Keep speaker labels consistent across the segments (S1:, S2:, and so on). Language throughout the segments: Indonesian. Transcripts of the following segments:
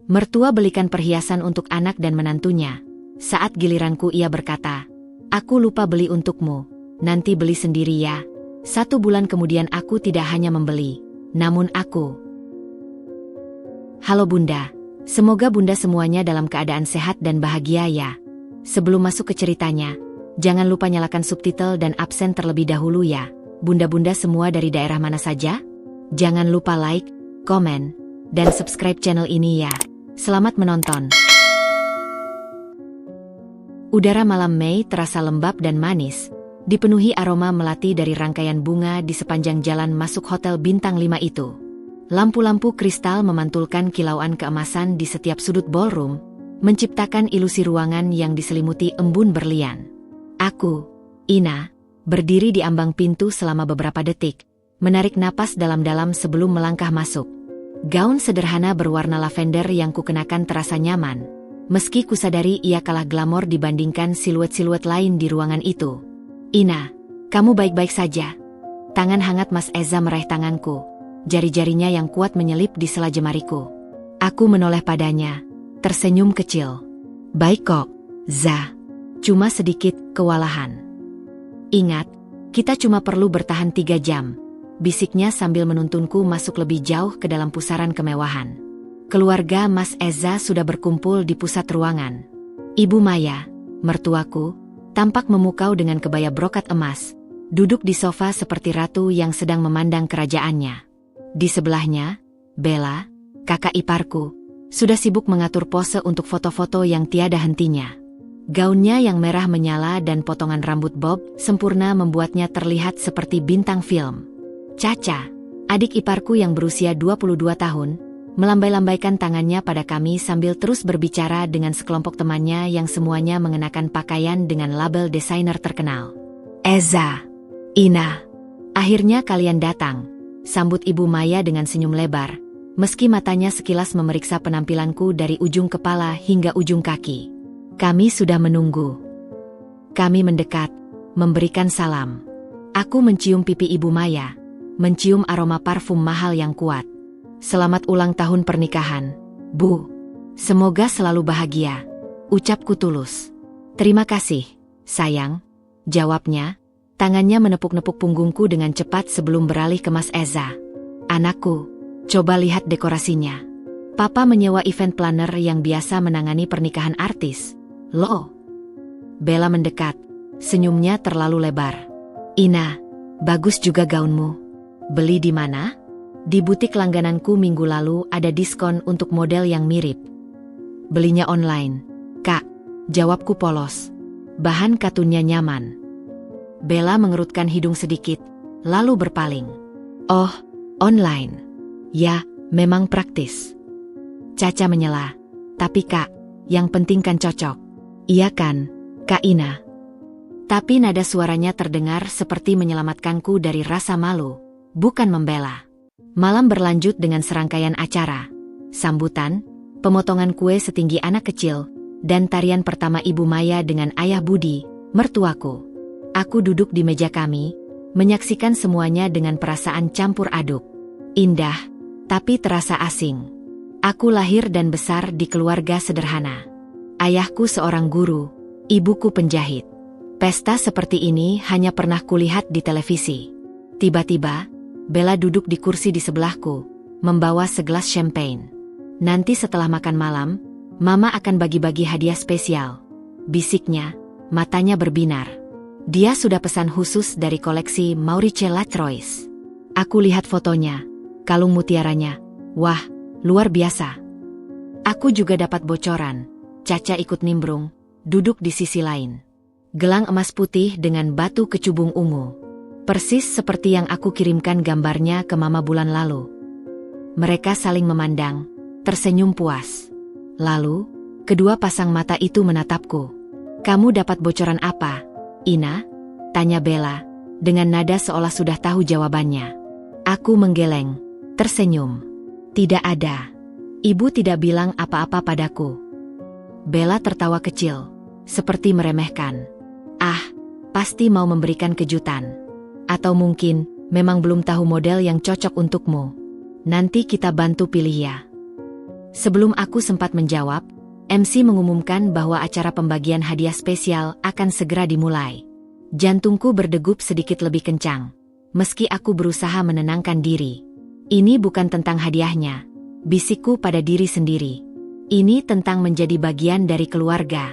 S1: Mertua belikan perhiasan untuk anak dan menantunya. Saat giliranku ia berkata, "Aku lupa beli untukmu, nanti beli sendiri ya." 1 bulan kemudian aku tidak hanya membeli, namun aku... Halo Bunda, semoga Bunda semuanya dalam keadaan sehat dan bahagia ya. Sebelum masuk ke ceritanya, jangan lupa nyalakan subtitle dan absen terlebih dahulu ya. Bunda-bunda semua dari daerah mana saja? Jangan lupa like, komen, dan subscribe channel ini ya. Selamat menonton. Udara malam Mei terasa lembab dan manis, dipenuhi aroma melati dari rangkaian bunga di sepanjang jalan masuk Hotel Bintang 5 itu. Lampu-lampu kristal memantulkan kilauan keemasan di setiap sudut ballroom, menciptakan ilusi ruangan yang diselimuti embun berlian. Aku, Ina, berdiri di ambang pintu selama beberapa detik, menarik napas dalam-dalam sebelum melangkah masuk. Gaun sederhana berwarna lavender yang kukenakan terasa nyaman, meski kusadari ia kalah glamor dibandingkan siluet-siluet lain di ruangan itu. "Ina, kamu baik-baik saja?" Tangan hangat Mas Eza meraih tanganku, jari-jarinya yang kuat menyelip di sela jemariku. Aku menoleh padanya, tersenyum kecil. "Baik kok, Za. Cuma sedikit kewalahan." "Ingat, kita cuma perlu bertahan 3 jam." Bisiknya sambil menuntunku masuk lebih jauh ke dalam pusaran kemewahan. Keluarga Mas Eza sudah berkumpul di pusat ruangan. Ibu Maya, mertuaku, tampak memukau dengan kebaya brokat emas, duduk di sofa seperti ratu yang sedang memandang kerajaannya. Di sebelahnya, Bella, kakak iparku, sudah sibuk mengatur pose untuk foto-foto yang tiada hentinya. Gaunnya yang merah menyala dan potongan rambut bob sempurna membuatnya terlihat seperti bintang film. Caca, adik iparku yang berusia 22 tahun, melambai-lambaikan tangannya pada kami sambil terus berbicara dengan sekelompok temannya yang semuanya mengenakan pakaian dengan label desainer terkenal. "Eza, Ina, akhirnya kalian datang," sambut Ibu Maya dengan senyum lebar, meski matanya sekilas memeriksa penampilanku dari ujung kepala hingga ujung kaki. "Kami sudah menunggu." Kami mendekat, memberikan salam. Aku mencium pipi Ibu Maya, mencium aroma parfum mahal yang kuat. "Selamat ulang tahun pernikahan, Bu. Semoga selalu bahagia," ucapku tulus. "Terima kasih, sayang," jawabnya, tangannya menepuk-nepuk punggungku dengan cepat sebelum beralih ke Mas Eza. "Anakku, coba lihat dekorasinya. Papa menyewa event planner yang biasa menangani pernikahan artis. Loh." Bella mendekat, senyumnya terlalu lebar. "Ina, bagus juga gaunmu. Beli di mana?" "Di butik langgananku minggu lalu ada diskon untuk model yang mirip." "Belinya online, Kak," jawabku polos. "Bahan katunnya nyaman." Bella mengerutkan hidung sedikit, lalu berpaling. "Oh, online. Ya, memang praktis." Caca menyela. "Tapi Kak, yang penting kan cocok." "Iya kan, Kak Ina." Tapi nada suaranya terdengar seperti menyelamatkanku dari rasa malu, bukan membela. Malam berlanjut dengan serangkaian acara. Sambutan, pemotongan kue setinggi anak kecil, dan tarian pertama Ibu Maya dengan Ayah Budi, mertuaku. Aku duduk di meja kami, menyaksikan semuanya dengan perasaan campur aduk. Indah, tapi terasa asing. Aku lahir dan besar di keluarga sederhana. Ayahku seorang guru, ibuku penjahit. Pesta seperti ini hanya pernah kulihat di televisi. Tiba-tiba, Bella duduk di kursi di sebelahku, membawa segelas champagne. "Nanti setelah makan malam, Mama akan bagi-bagi hadiah spesial," bisiknya, matanya berbinar. "Dia sudah pesan khusus dari koleksi Maurice Latrois." Aku lihat fotonya, kalung mutiaranya. Wah, luar biasa. Aku juga dapat bocoran. Caca ikut nimbrung, duduk di sisi lain. Gelang emas putih dengan batu kecubung ungu. Persis seperti yang aku kirimkan gambarnya ke Mama bulan lalu. Mereka saling memandang, tersenyum puas. Lalu, kedua pasang mata itu menatapku. "Kamu dapat bocoran apa, Ina?" tanya Bella, dengan nada seolah sudah tahu jawabannya. Aku menggeleng, tersenyum. "Tidak ada. Ibu tidak bilang apa-apa padaku." Bella tertawa kecil, seperti meremehkan. "Ah, pasti mau memberikan kejutan. Atau mungkin, memang belum tahu model yang cocok untukmu. Nanti kita bantu pilih ya." Sebelum aku sempat menjawab, MC mengumumkan bahwa acara pembagian hadiah spesial akan segera dimulai. Jantungku berdegup sedikit lebih kencang, meski aku berusaha menenangkan diri. Ini bukan tentang hadiahnya, bisikku pada diri sendiri. Ini tentang menjadi bagian dari keluarga.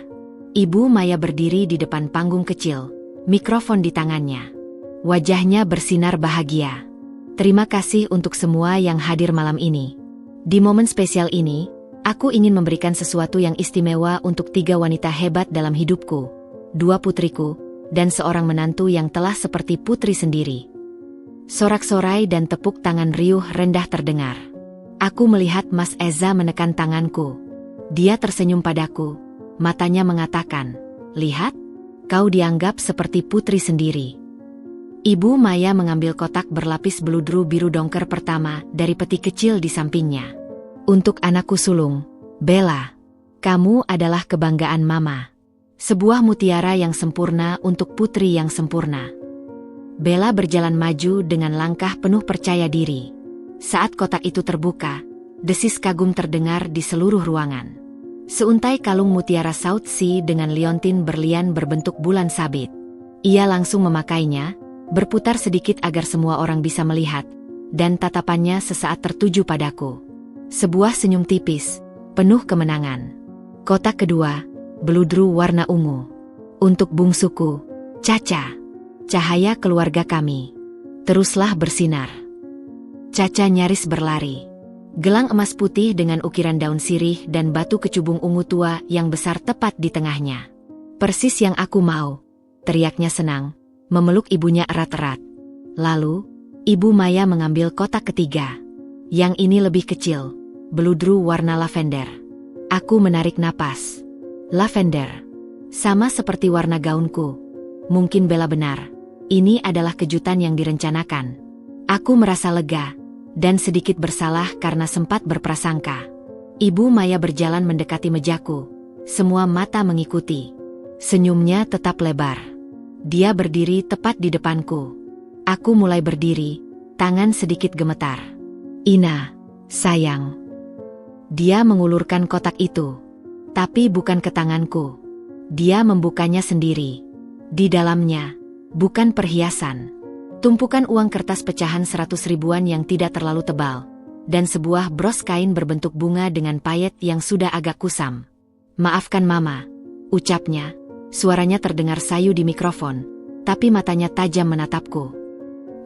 S1: Ibu Maya berdiri di depan panggung kecil, mikrofon di tangannya. Wajahnya bersinar bahagia. Terima kasih untuk semua yang hadir malam ini. Di momen spesial ini, aku ingin memberikan sesuatu yang istimewa untuk 3 wanita hebat dalam hidupku, 2 putriku, dan seorang menantu yang telah seperti putri sendiri. Sorak-sorai dan tepuk tangan riuh rendah terdengar. Aku melihat Mas Eza menekan tanganku. Dia tersenyum padaku, matanya mengatakan, "Lihat, kau dianggap seperti putri sendiri." Ibu Maya mengambil kotak berlapis beludru biru dongker pertama dari peti kecil di sampingnya. "Untuk anakku sulung, Bella, kamu adalah kebanggaan Mama. Sebuah mutiara yang sempurna untuk putri yang sempurna." Bella berjalan maju dengan langkah penuh percaya diri. Saat kotak itu terbuka, desis kagum terdengar di seluruh ruangan. Seuntai kalung mutiara South Sea dengan liontin berlian berbentuk bulan sabit. Ia langsung memakainya, berputar sedikit agar semua orang bisa melihat, dan tatapannya sesaat tertuju padaku. Sebuah senyum tipis, penuh kemenangan. Kotak kedua, beludru warna ungu. "Untuk bungsuku, Caca. Cahaya keluarga kami. Teruslah bersinar." Caca nyaris berlari. Gelang emas putih dengan ukiran daun sirih dan batu kecubung ungu tua yang besar tepat di tengahnya. "Persis yang aku mau," teriaknya senang, memeluk ibunya erat-erat. Lalu, Ibu Maya mengambil kotak ketiga. Yang ini lebih kecil, beludru warna lavender. Aku menarik napas. Lavender. Sama seperti warna gaunku. Mungkin Bella benar. Ini adalah kejutan yang direncanakan. Aku merasa lega, dan sedikit bersalah karena sempat berprasangka. Ibu Maya berjalan mendekati mejaku. Semua mata mengikuti. Senyumnya tetap lebar. Dia berdiri tepat di depanku. Aku mulai berdiri, tangan sedikit gemetar. "Ina, sayang." Dia mengulurkan kotak itu. Tapi bukan ke tanganku. Dia membukanya sendiri. Di dalamnya, bukan perhiasan, tumpukan uang kertas pecahan 100 ribuan yang tidak terlalu tebal, dan sebuah bros kain berbentuk bunga dengan payet yang sudah agak kusam. "Maafkan Mama," ucapnya. Suaranya terdengar sayu di mikrofon, tapi matanya tajam menatapku.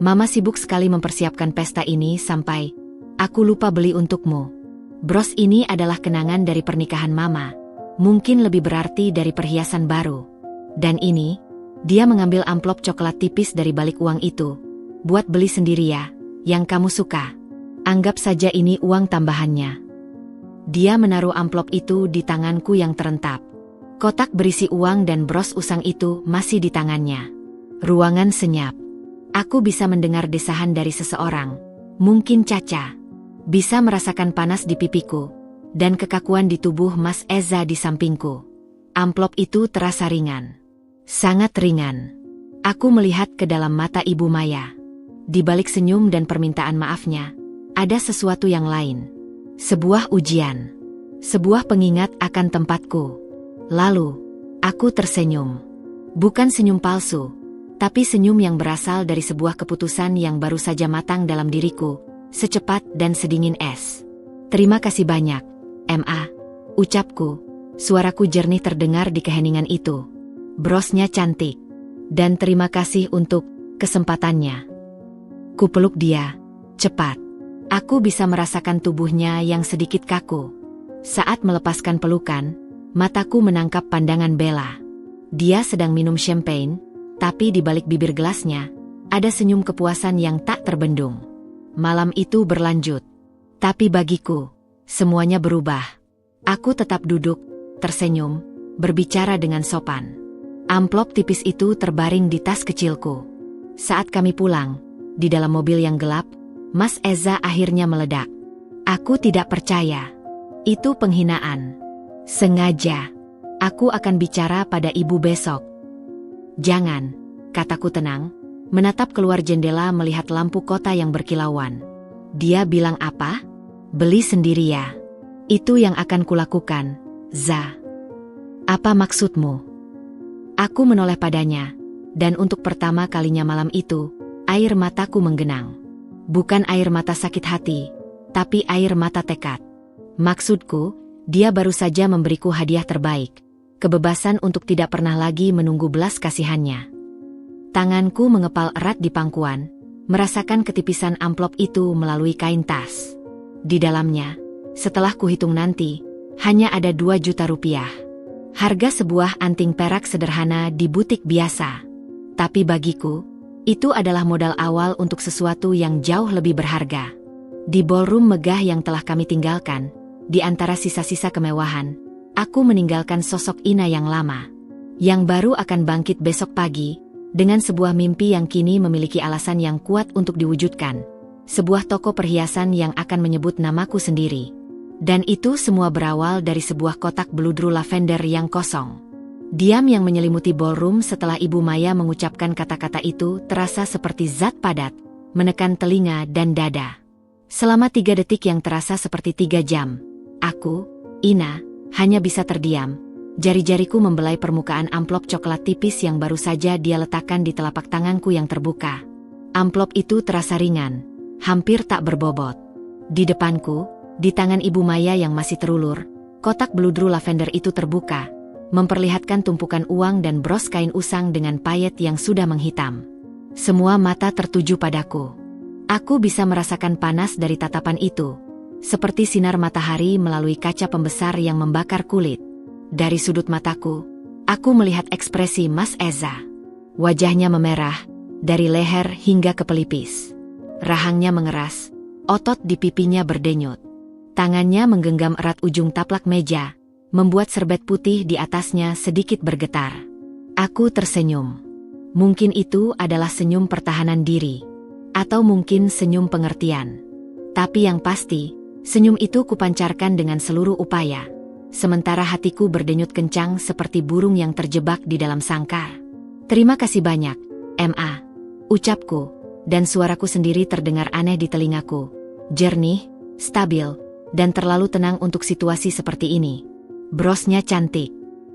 S1: "Mama sibuk sekali mempersiapkan pesta ini sampai aku lupa beli untukmu. Bros ini adalah kenangan dari pernikahan Mama, mungkin lebih berarti dari perhiasan baru. Dan ini," dia mengambil amplop coklat tipis dari balik uang itu, "buat beli sendiri ya, yang kamu suka. Anggap saja ini uang tambahannya." Dia menaruh amplop itu di tanganku yang terentap. Kotak berisi uang dan bros usang itu masih di tangannya. Ruangan senyap. Aku bisa mendengar desahan dari seseorang, mungkin Caca. Bisa merasakan panas di pipiku, dan kekakuan di tubuh Mas Eza di sampingku. Amplop itu terasa ringan. Sangat ringan. Aku melihat ke dalam mata Ibu Maya. Di balik senyum dan permintaan maafnya, ada sesuatu yang lain. Sebuah ujian. Sebuah pengingat akan tempatku. Lalu, aku tersenyum. Bukan senyum palsu, tapi senyum yang berasal dari sebuah keputusan yang baru saja matang dalam diriku, secepat dan sedingin es. "Terima kasih banyak, Ma," ucapku. Suaraku jernih terdengar di keheningan itu. "Brosnya cantik. Dan terima kasih untuk kesempatannya." Kupeluk dia, cepat. Aku bisa merasakan tubuhnya yang sedikit kaku. Saat melepaskan pelukan, mataku menangkap pandangan Bella. Dia sedang minum champagne, tapi di balik bibir gelasnya, ada senyum kepuasan yang tak terbendung. Malam itu berlanjut. Tapi bagiku, semuanya berubah. Aku tetap duduk, tersenyum, berbicara dengan sopan. Amplop tipis itu terbaring di tas kecilku. Saat kami pulang, di dalam mobil yang gelap, Mas Eza akhirnya meledak. "Aku tidak percaya. Itu penghinaan. Sengaja. Aku akan bicara pada ibu besok." "Jangan," kataku tenang, menatap keluar jendela melihat lampu kota yang berkilauan. Dia bilang apa? "Beli sendiri ya." Itu yang akan kulakukan, Za. Apa maksudmu? Aku menoleh padanya, dan untuk pertama kalinya malam itu, air mataku menggenang. Bukan air mata sakit hati, tapi air mata tekad. Maksudku, dia baru saja memberiku hadiah terbaik, kebebasan untuk tidak pernah lagi menunggu belas kasihannya. Tanganku mengepal erat di pangkuan, merasakan ketipisan amplop itu melalui kain tas. Di dalamnya, setelah kuhitung nanti, hanya ada 2 juta rupiah. Harga sebuah anting perak sederhana di butik biasa. Tapi bagiku, itu adalah modal awal untuk sesuatu yang jauh lebih berharga. Di ballroom megah yang telah kami tinggalkan, di antara sisa-sisa kemewahan, aku meninggalkan sosok Ina yang lama. Yang baru akan bangkit besok pagi, dengan sebuah mimpi yang kini memiliki alasan yang kuat untuk diwujudkan. Sebuah toko perhiasan yang akan menyebut namaku sendiri. Dan itu semua berawal dari sebuah kotak beludru lavender yang kosong. Diam yang menyelimuti ballroom setelah Ibu Maya mengucapkan kata-kata itu terasa seperti zat padat, menekan telinga dan dada. Selama 3 detik yang terasa seperti 3 jam, aku, Ina, hanya bisa terdiam. Jari-jariku membelai permukaan amplop coklat tipis yang baru saja dia letakkan di telapak tanganku yang terbuka. Amplop itu terasa ringan, hampir tak berbobot. Di depanku, di tangan Ibu Maya yang masih terulur, kotak beludru lavender itu terbuka, memperlihatkan tumpukan uang dan bros kain usang dengan payet yang sudah menghitam. Semua mata tertuju padaku. Aku bisa merasakan panas dari tatapan itu, seperti sinar matahari melalui kaca pembesar yang membakar kulit. Dari sudut mataku, aku melihat ekspresi Mas Eza. Wajahnya memerah, dari leher hingga ke pelipis. Rahangnya mengeras, otot di pipinya berdenyut. Tangannya menggenggam erat ujung taplak meja, membuat serbet putih di atasnya sedikit bergetar. Aku tersenyum. Mungkin itu adalah senyum pertahanan diri, atau mungkin senyum pengertian. Tapi yang pasti, senyum itu kupancarkan dengan seluruh upaya, sementara hatiku berdenyut kencang seperti burung yang terjebak di dalam sangkar. Terima kasih banyak, Ma. Ucapku, dan suaraku sendiri terdengar aneh di telingaku. Jernih, stabil, dan terlalu tenang untuk situasi seperti ini. Brosnya cantik,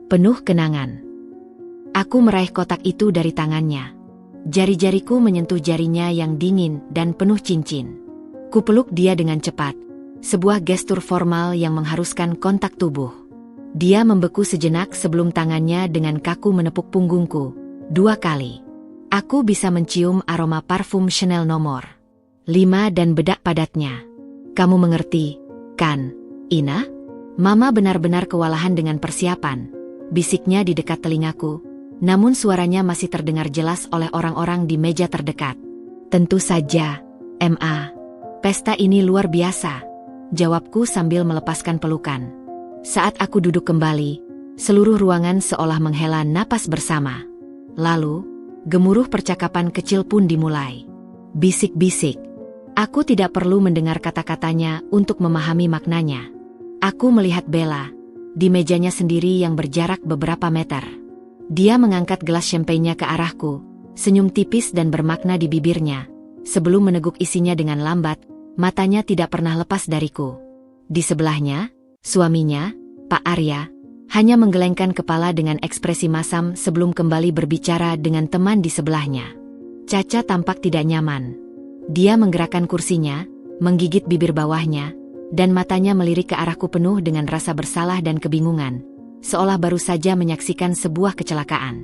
S1: penuh kenangan. Aku meraih kotak itu dari tangannya. Jari-jariku menyentuh jarinya yang dingin dan penuh cincin. Kupeluk dia dengan cepat, sebuah gestur formal yang mengharuskan kontak tubuh. Dia membeku sejenak sebelum tangannya dengan kaku menepuk punggungku 2 kali. Aku bisa mencium aroma parfum Chanel nomor 5 dan bedak padatnya. Kamu mengerti, kan, Ina? Mama benar-benar kewalahan dengan persiapan, bisiknya di dekat telingaku, namun suaranya masih terdengar jelas oleh orang-orang di meja terdekat. Tentu saja, Ma. Pesta ini luar biasa, jawabku sambil melepaskan pelukan. Saat aku duduk kembali, seluruh ruangan seolah menghela napas bersama. Lalu, gemuruh percakapan kecil pun dimulai. Bisik-bisik. Aku tidak perlu mendengar kata-katanya untuk memahami maknanya. Aku melihat Bella, di mejanya sendiri yang berjarak beberapa meter. Dia mengangkat gelas champagne-nya ke arahku, senyum tipis dan bermakna di bibirnya. Sebelum meneguk isinya dengan lambat, matanya tidak pernah lepas dariku. Di sebelahnya, suaminya, Pak Arya, hanya menggelengkan kepala dengan ekspresi masam sebelum kembali berbicara dengan teman di sebelahnya. Caca tampak tidak nyaman. Dia menggerakkan kursinya, menggigit bibir bawahnya, dan matanya melirik ke arahku penuh dengan rasa bersalah dan kebingungan, seolah baru saja menyaksikan sebuah kecelakaan.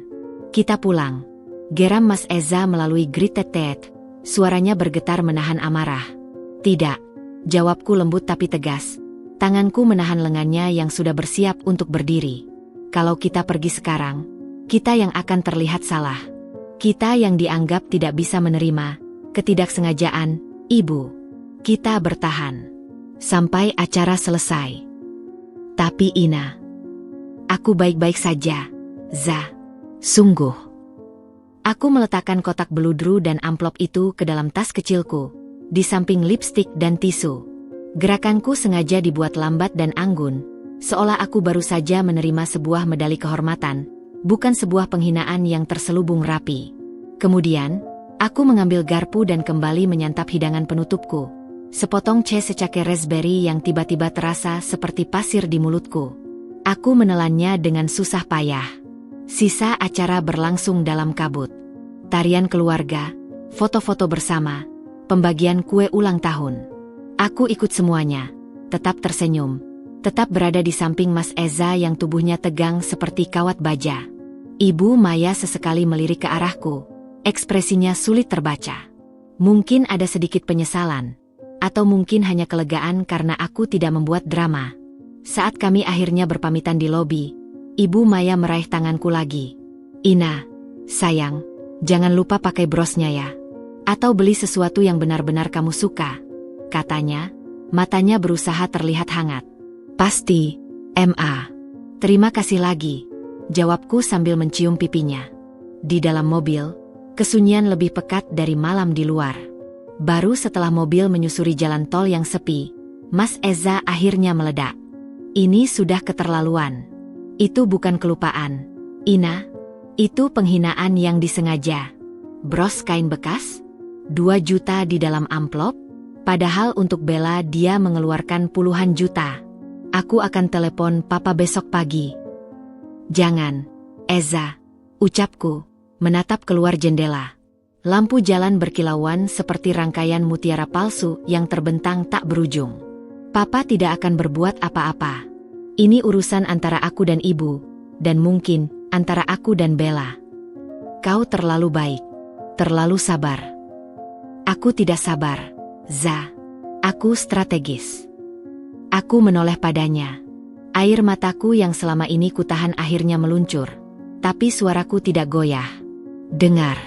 S1: Kita pulang. Geram Mas Eza melalui gritetet, suaranya bergetar menahan amarah. Tidak, jawabku lembut tapi tegas. Tanganku menahan lengannya yang sudah bersiap untuk berdiri. Kalau kita pergi sekarang, kita yang akan terlihat salah. Kita yang dianggap tidak bisa menerima ketidaksengajaan, Ibu. Kita bertahan sampai acara selesai. Tapi Ina, aku baik-baik saja, Za. Sungguh. Aku meletakkan kotak beludru dan amplop itu ke dalam tas kecilku, di samping lipstik dan tisu. Gerakanku sengaja dibuat lambat dan anggun, seolah aku baru saja menerima sebuah medali kehormatan, bukan sebuah penghinaan yang terselubung rapi. Kemudian, aku mengambil garpu dan kembali menyantap hidangan penutupku, Sepotong secangkir raspberry yang tiba-tiba terasa seperti pasir di mulutku. Aku menelannya dengan susah payah. Sisa acara berlangsung dalam kabut. Tarian keluarga, foto-foto bersama, pembagian kue ulang tahun. Aku ikut semuanya, tetap tersenyum, tetap berada di samping Mas Eza yang tubuhnya tegang seperti kawat baja. Ibu Maya sesekali melirik ke arahku, ekspresinya sulit terbaca. Mungkin ada sedikit penyesalan, atau mungkin hanya kelegaan karena aku tidak membuat drama. Saat kami akhirnya berpamitan di lobi, Ibu Maya meraih tanganku lagi. "Ina, sayang, jangan lupa pakai brosnya ya. Atau beli sesuatu yang benar-benar kamu suka," katanya, matanya berusaha terlihat hangat. "Pasti, Ma. Terima kasih lagi," jawabku sambil mencium pipinya. Di dalam mobil, kesunyian lebih pekat dari malam di luar. Baru setelah mobil menyusuri jalan tol yang sepi, Mas Eza akhirnya meledak. "Ini sudah keterlaluan. Itu bukan kelupaan, Ina. Itu penghinaan yang disengaja. Bros kain bekas? 2 juta di dalam amplop? Padahal untuk Bella dia mengeluarkan puluhan juta. Aku akan telepon papa besok pagi." "Jangan, Eza," ucapku, menatap keluar jendela. Lampu jalan berkilauan seperti rangkaian mutiara palsu yang terbentang tak berujung. "Papa tidak akan berbuat apa-apa. Ini urusan antara aku dan ibu, dan mungkin antara aku dan Bella. Kau terlalu baik, terlalu sabar." "Aku tidak sabar, Za. Aku strategis." Aku menoleh padanya. Air mataku yang selama ini kutahan akhirnya meluncur, tapi suaraku tidak goyah. "Dengar.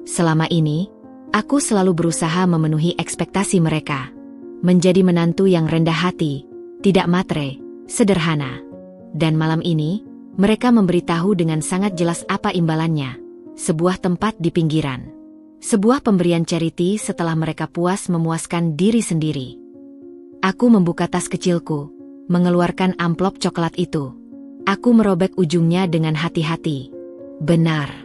S1: Selama ini, aku selalu berusaha memenuhi ekspektasi mereka. Menjadi menantu yang rendah hati, tidak matre, sederhana. Dan malam ini, mereka memberitahu dengan sangat jelas apa imbalannya. Sebuah tempat di pinggiran. Sebuah pemberian charity setelah mereka puas memuaskan diri sendiri." Aku membuka tas kecilku, mengeluarkan amplop coklat itu. Aku merobek ujungnya dengan hati-hati. Benar.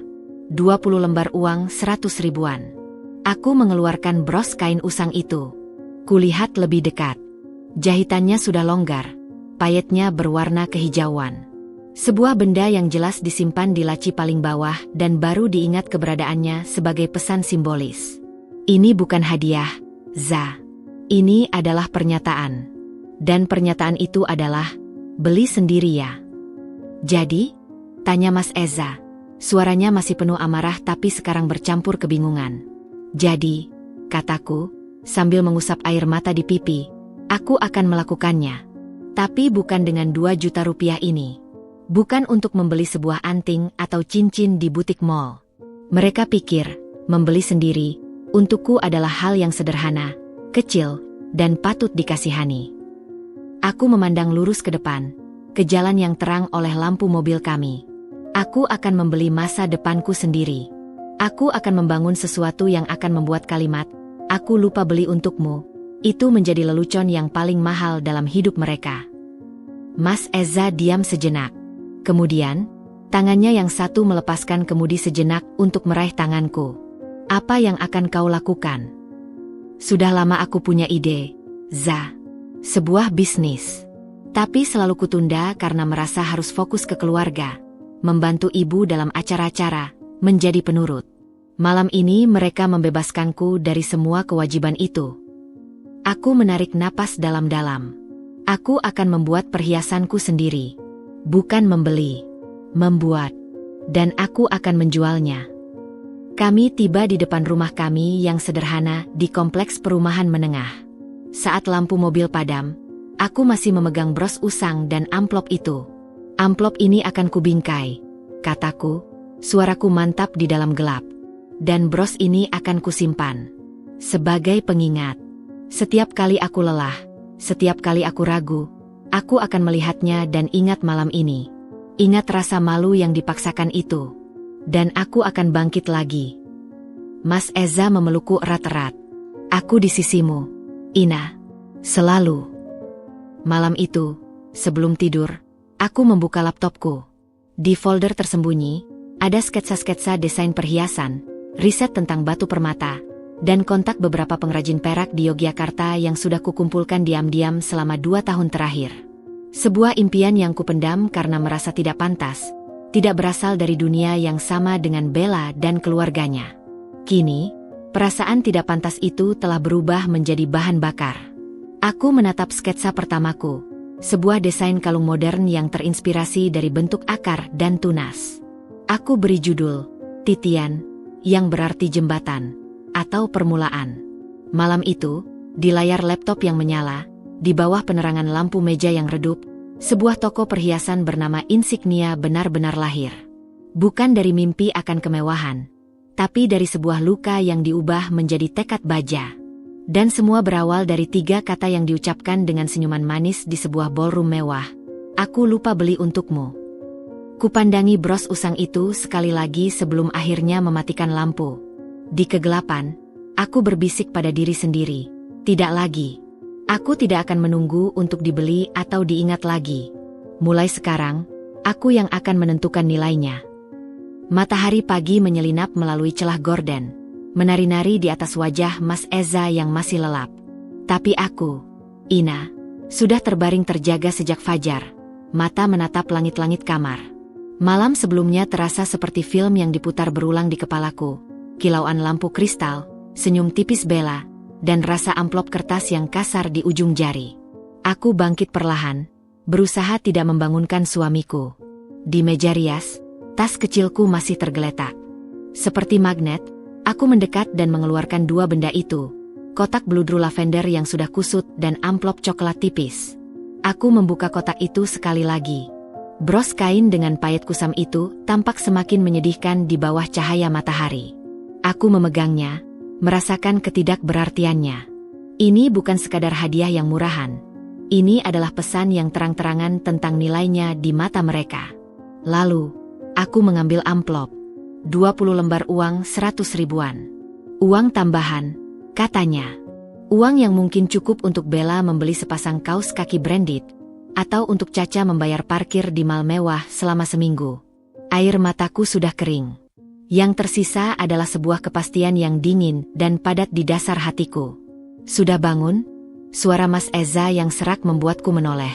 S1: 20 lembar uang 100 ribuan. Aku mengeluarkan bros kain usang itu. Kulihat lebih dekat. Jahitannya sudah longgar. Payetnya berwarna kehijauan. Sebuah benda yang jelas disimpan di laci paling bawah dan baru diingat keberadaannya sebagai pesan simbolis. "Ini bukan hadiah, Za. Ini adalah pernyataan. Dan pernyataan itu adalah, beli sendiri ya." "Jadi?" tanya Mas Eza. Suaranya masih penuh amarah tapi sekarang bercampur kebingungan. "Jadi," kataku, sambil mengusap air mata di pipi, "aku akan melakukannya. Tapi bukan dengan 2 juta rupiah ini. Bukan untuk membeli sebuah anting atau cincin di butik mall. Mereka pikir, membeli sendiri, untukku adalah hal yang sederhana, kecil, dan patut dikasihani." Aku memandang lurus ke depan, ke jalan yang terang oleh lampu mobil kami. Aku akan membeli masa depanku sendiri. Aku akan membangun sesuatu yang akan membuat kalimat, "Aku lupa beli untukmu," itu menjadi lelucon yang paling mahal dalam hidup mereka. Mas Eza diam sejenak. Kemudian, tangannya yang satu melepaskan kemudi sejenak untuk meraih tanganku. "Apa yang akan kau lakukan?" "Sudah lama aku punya ide, Za. Sebuah bisnis. Tapi selalu kutunda karena merasa harus fokus ke keluarga. Membantu ibu dalam acara-acara, menjadi penurut. Malam ini mereka membebaskanku dari semua kewajiban itu." Aku menarik napas dalam-dalam. Aku akan membuat perhiasanku sendiri. Bukan membeli, membuat. Dan aku akan menjualnya. Kami tiba di depan rumah kami yang sederhana di kompleks perumahan menengah. Saat lampu mobil padam, aku masih memegang bros usang dan amplop itu. "Amplop ini akan kubingkai," kataku, suaraku mantap di dalam gelap. "Dan bros ini akan kusimpan. Sebagai pengingat. Setiap kali aku lelah, setiap kali aku ragu, aku akan melihatnya dan ingat malam ini. Ingat rasa malu yang dipaksakan itu. Dan aku akan bangkit lagi." Mas Eza memelukku erat-erat. "Aku di sisimu, Ina. Selalu." Malam itu, sebelum tidur, aku membuka laptopku. Di folder tersembunyi, ada sketsa-sketsa desain perhiasan, riset tentang batu permata, dan kontak beberapa pengrajin perak di Yogyakarta yang sudah kukumpulkan diam-diam selama 2 tahun terakhir. Sebuah impian yang kupendam karena merasa tidak pantas, tidak berasal dari dunia yang sama dengan Bella dan keluarganya. Kini, perasaan tidak pantas itu telah berubah menjadi bahan bakar. Aku menatap sketsa pertamaku, sebuah desain kalung modern yang terinspirasi dari bentuk akar dan tunas. Aku beri judul, Titian, yang berarti jembatan, atau permulaan. Malam itu, di layar laptop yang menyala, di bawah penerangan lampu meja yang redup, sebuah toko perhiasan bernama Insignia benar-benar lahir. Bukan dari mimpi akan kemewahan, tapi dari sebuah luka yang diubah menjadi tekad baja. Dan semua berawal dari 3 kata yang diucapkan dengan senyuman manis di sebuah ballroom mewah. Aku lupa beli untukmu. Kupandangi bros usang itu sekali lagi sebelum akhirnya mematikan lampu. Di kegelapan, aku berbisik pada diri sendiri, tidak lagi. Aku tidak akan menunggu untuk dibeli atau diingat lagi. Mulai sekarang, aku yang akan menentukan nilainya. Matahari pagi menyelinap melalui celah gorden, menari-nari di atas wajah Mas Eza yang masih lelap. Tapi aku, Ina, sudah terbaring terjaga sejak fajar, mata menatap langit-langit kamar. Malam sebelumnya terasa seperti film yang diputar berulang di kepalaku. Kilauan lampu kristal, senyum tipis Bella, dan rasa amplop kertas yang kasar di ujung jari. Aku bangkit perlahan, berusaha tidak membangunkan suamiku. Di meja rias, tas kecilku masih tergeletak. Seperti magnet, aku mendekat dan mengeluarkan 2 benda itu, kotak bludru lavender yang sudah kusut dan amplop coklat tipis. Aku membuka kotak itu sekali lagi. Bros kain dengan payet kusam itu tampak semakin menyedihkan di bawah cahaya matahari. Aku memegangnya, merasakan ketidakberartiannya. Ini bukan sekadar hadiah yang murahan. Ini adalah pesan yang terang-terangan tentang nilainya di mata mereka. Lalu, aku mengambil amplop. 20 lembar uang 100 ribuan. Uang tambahan, katanya. Uang yang mungkin cukup untuk Bella membeli sepasang kaos kaki branded, atau untuk Caca membayar parkir di mal mewah selama seminggu. Air mataku sudah kering. Yang tersisa adalah sebuah kepastian yang dingin dan padat di dasar hatiku. Sudah bangun? Suara Mas Eza yang serak membuatku menoleh.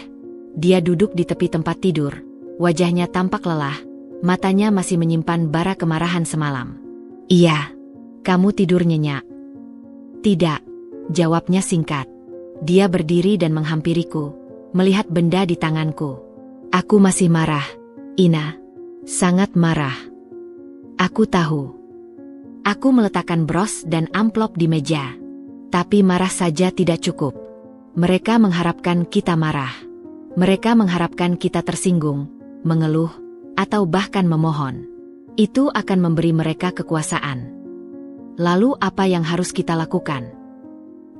S1: Dia duduk di tepi tempat tidur, wajahnya tampak lelah, matanya masih menyimpan bara kemarahan semalam. Iya, kamu tidur nyenyak. Tidak, jawabnya singkat. Dia berdiri dan menghampiriku, melihat benda di tanganku. Aku masih marah, Ina. Sangat marah. Aku tahu. Aku meletakkan bros dan amplop di meja. Tapi marah saja tidak cukup. Mereka mengharapkan kita marah. Mereka mengharapkan kita tersinggung, mengeluh, atau bahkan memohon. Itu akan memberi mereka kekuasaan. Lalu apa yang harus kita lakukan?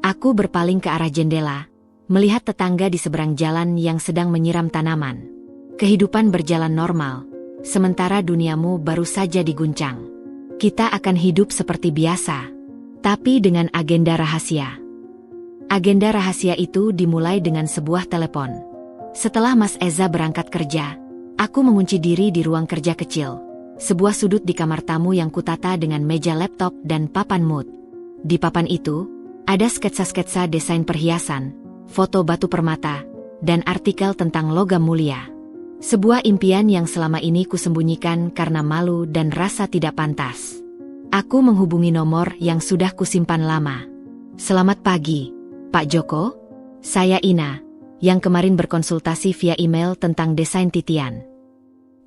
S1: Aku berpaling ke arah jendela, melihat tetangga di seberang jalan yang sedang menyiram tanaman. Kehidupan berjalan normal, sementara duniamu baru saja diguncang. Kita akan hidup seperti biasa, tapi dengan agenda rahasia. Agenda rahasia itu dimulai dengan sebuah telepon. Setelah Mas Eza berangkat kerja, aku mengunci diri di ruang kerja kecil, sebuah sudut di kamar tamu yang kutata dengan meja laptop dan papan mood. Di papan itu, ada sketsa-sketsa desain perhiasan, foto batu permata, dan artikel tentang logam mulia. Sebuah impian yang selama ini kusembunyikan karena malu dan rasa tidak pantas. Aku menghubungi nomor yang sudah kusimpan lama. Selamat pagi, Pak Joko. Saya Ina, yang kemarin berkonsultasi via email tentang desain titian.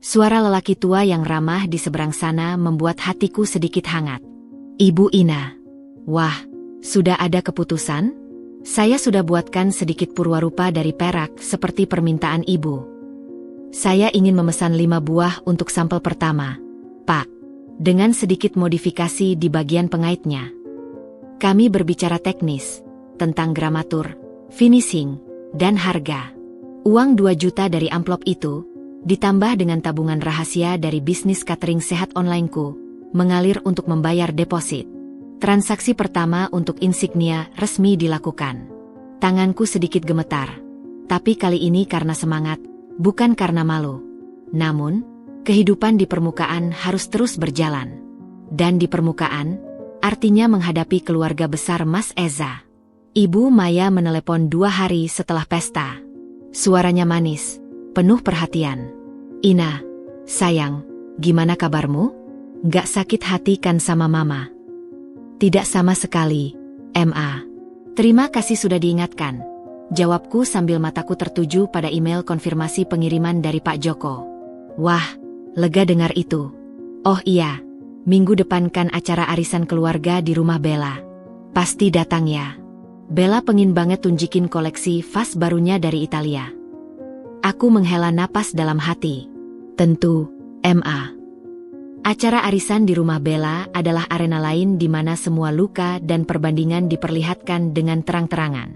S1: Suara lelaki tua yang ramah di seberang sana membuat hatiku sedikit hangat. Ibu Ina. Wah, sudah ada keputusan? Saya sudah buatkan sedikit purwarupa dari perak seperti permintaan ibu. Saya ingin memesan 5 buah untuk sampel pertama, Pak. Dengan sedikit modifikasi di bagian pengaitnya. Kami berbicara teknis, tentang gramatur, finishing, dan harga. Uang 2 juta dari amplop itu, ditambah dengan tabungan rahasia dari bisnis catering sehat onlineku, mengalir untuk membayar deposit. Transaksi pertama untuk insignia resmi dilakukan. Tanganku sedikit gemetar, tapi kali ini karena semangat, bukan karena malu. Namun, kehidupan di permukaan harus terus berjalan. Dan di permukaan, Artinya menghadapi keluarga besar Mas Eza. Ibu Maya menelepon 2 hari setelah pesta. Suaranya manis, penuh perhatian. "Ina, sayang, gimana kabarmu? Nggak sakit hati kan sama mama?" "Tidak sama sekali, Ma. Terima kasih sudah diingatkan," jawabku sambil mataku tertuju pada email konfirmasi pengiriman dari Pak Joko. Wah, lega dengar itu. Oh iya, minggu depan kan acara arisan keluarga di rumah Bella. Pasti datang ya. Bella pengen banget tunjukin koleksi vas barunya dari Italia. Aku menghela napas dalam hati. Tentu, Ma. Acara arisan di rumah Bella adalah arena lain di mana semua luka dan perbandingan diperlihatkan dengan terang-terangan.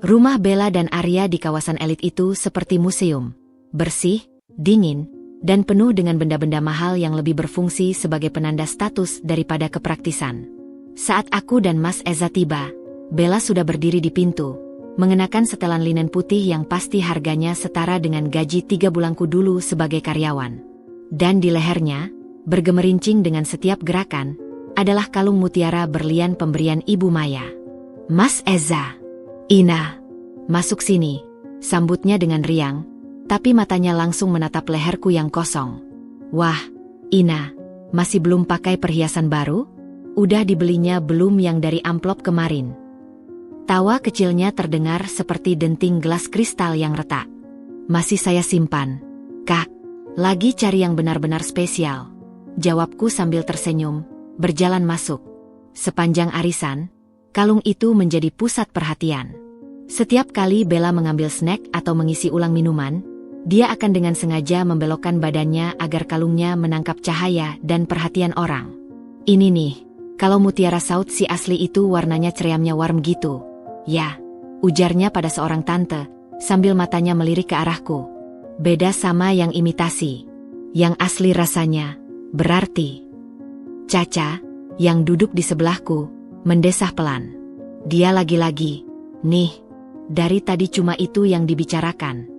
S1: Rumah Bella dan Arya di kawasan elit itu seperti museum. Bersih, dingin, dan penuh dengan benda-benda mahal yang lebih berfungsi sebagai penanda status daripada kepraktisan. Saat aku dan Mas Eza tiba, Bella sudah berdiri di pintu, mengenakan setelan linen putih yang pasti harganya setara dengan gaji 3 bulanku dulu sebagai karyawan. Dan di lehernya, bergemerincing dengan setiap gerakan, adalah kalung mutiara berlian pemberian Ibu Maya. "Mas Eza." "Ina, masuk sini," sambutnya dengan riang, tapi matanya langsung menatap leherku yang kosong. "Wah, Ina, masih belum pakai perhiasan baru? Udah dibelinya belum yang dari amplop kemarin?" Tawa kecilnya terdengar seperti denting gelas kristal yang retak. "Masih saya simpan, Kak. Lagi cari yang benar-benar spesial," jawabku sambil tersenyum, berjalan masuk. Sepanjang arisan, kalung itu menjadi pusat perhatian. Setiap kali Bella mengambil snack atau mengisi ulang minuman, dia akan dengan sengaja membelokkan badannya agar kalungnya menangkap cahaya dan perhatian orang. "Ini nih, kalau mutiara saut si asli itu warnanya cereamnya warm gitu." "Ya," ujarnya pada seorang tante, sambil matanya melirik ke arahku. "Beda sama yang imitasi. Yang asli rasanya, berarti." Caca, yang duduk di sebelahku, mendesah pelan. Dia lagi-lagi, "Nih, dari tadi cuma itu yang dibicarakan."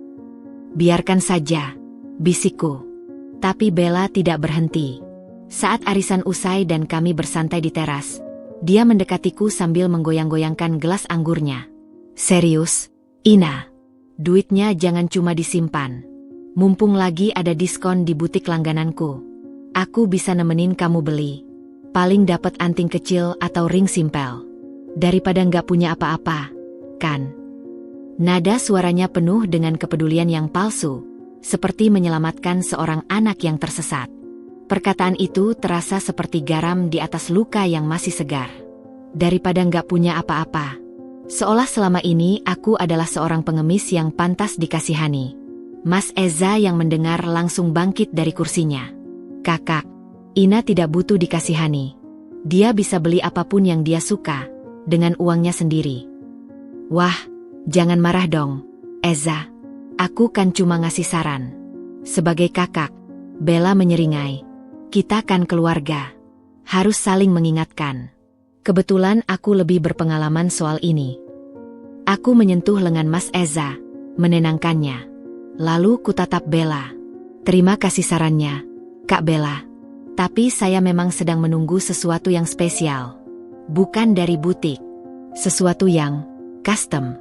S1: "Biarkan saja," bisikku. Tapi Bella tidak berhenti. Saat arisan usai dan kami bersantai di teras, dia mendekatiku sambil menggoyang-goyangkan gelas anggurnya. "Serius, Ina? Duitnya jangan cuma disimpan. Mumpung lagi ada diskon di butik langgananku. Aku bisa nemenin kamu beli. Paling dapat anting kecil atau ring simpel. Daripada nggak punya apa-apa, kan?" Nada suaranya penuh dengan kepedulian yang palsu, seperti menyelamatkan seorang anak yang tersesat. Perkataan itu terasa seperti garam di atas luka yang masih segar. Daripada nggak punya apa-apa. Seolah selama ini aku adalah seorang pengemis yang pantas dikasihani. Mas Eza yang mendengar langsung bangkit dari kursinya. "Kakak, Ina tidak butuh dikasihani. Dia bisa beli apapun yang dia suka, dengan uangnya sendiri." "Wah, jangan marah dong, Eza. Aku kan cuma ngasih saran. Sebagai kakak," Bella menyeringai. "Kita kan keluarga. Harus saling mengingatkan." Kebetulan aku lebih berpengalaman soal ini. Aku menyentuh lengan Mas Eza, menenangkannya. Lalu kutatap Bella. "Terima kasih sarannya, Kak Bella. Tapi saya memang sedang menunggu sesuatu yang spesial. Bukan dari butik. Sesuatu yang custom."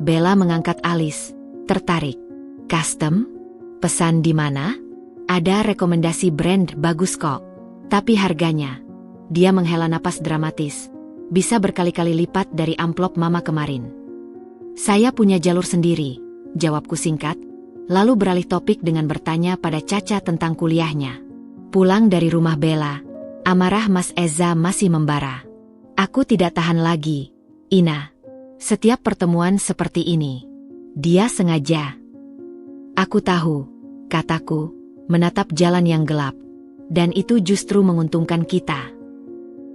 S1: Bella mengangkat alis, tertarik. "Custom? Pesan di mana? Ada rekomendasi brand bagus kok. Tapi harganya." Dia menghela napas dramatis. "Bisa berkali-kali lipat dari amplop mama kemarin." "Saya punya jalur sendiri," jawabku singkat, lalu beralih topik dengan bertanya pada Caca tentang kuliahnya. Pulang dari rumah Bella, amarah Mas Eza masih membara. Aku tidak tahan lagi. "Ina, setiap pertemuan seperti ini, dia sengaja." "Aku tahu," kataku, menatap jalan yang gelap. "Dan itu justru menguntungkan kita."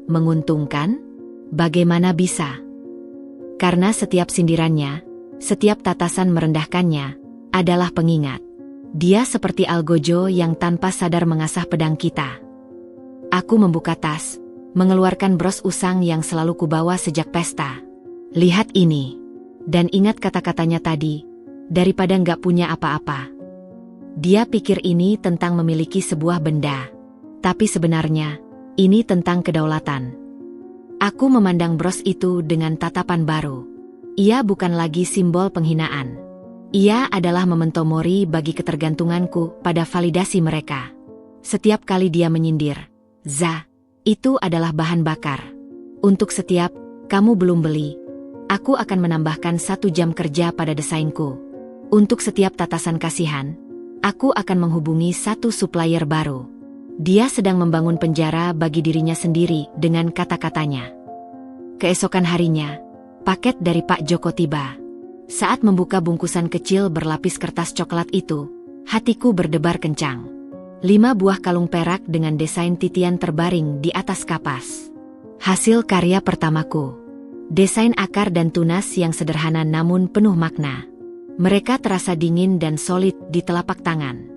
S1: "Menguntungkan? Bagaimana bisa?" "Karena setiap sindirannya, setiap tatasan merendahkannya, adalah pengingat. Dia seperti algojo yang tanpa sadar mengasah pedang kita." Aku membuka tas, mengeluarkan bros usang yang selalu kubawa sejak pesta. "Lihat ini. Dan ingat kata-katanya tadi, daripada nggak punya apa-apa." Dia pikir ini tentang memiliki sebuah benda. Tapi sebenarnya, ini tentang kedaulatan. Aku memandang bros itu dengan tatapan baru. Ia bukan lagi simbol penghinaan. Ia adalah memento mori bagi ketergantunganku pada validasi mereka. Setiap kali dia menyindir, "Za, itu adalah bahan bakar. Untuk setiap kamu belum beli, aku akan menambahkan 1 jam kerja pada desainku. Untuk setiap tatasan kasihan, aku akan menghubungi 1 supplier baru." Dia sedang membangun penjara bagi dirinya sendiri dengan kata-katanya. Keesokan harinya, paket dari Pak Joko tiba. Saat membuka bungkusan kecil berlapis kertas coklat itu, hatiku berdebar kencang. 5 buah kalung perak dengan desain titian terbaring di atas kapas. Hasil karya pertamaku. Desain akar dan tunas yang sederhana namun penuh makna. Mereka terasa dingin dan solid di telapak tangan.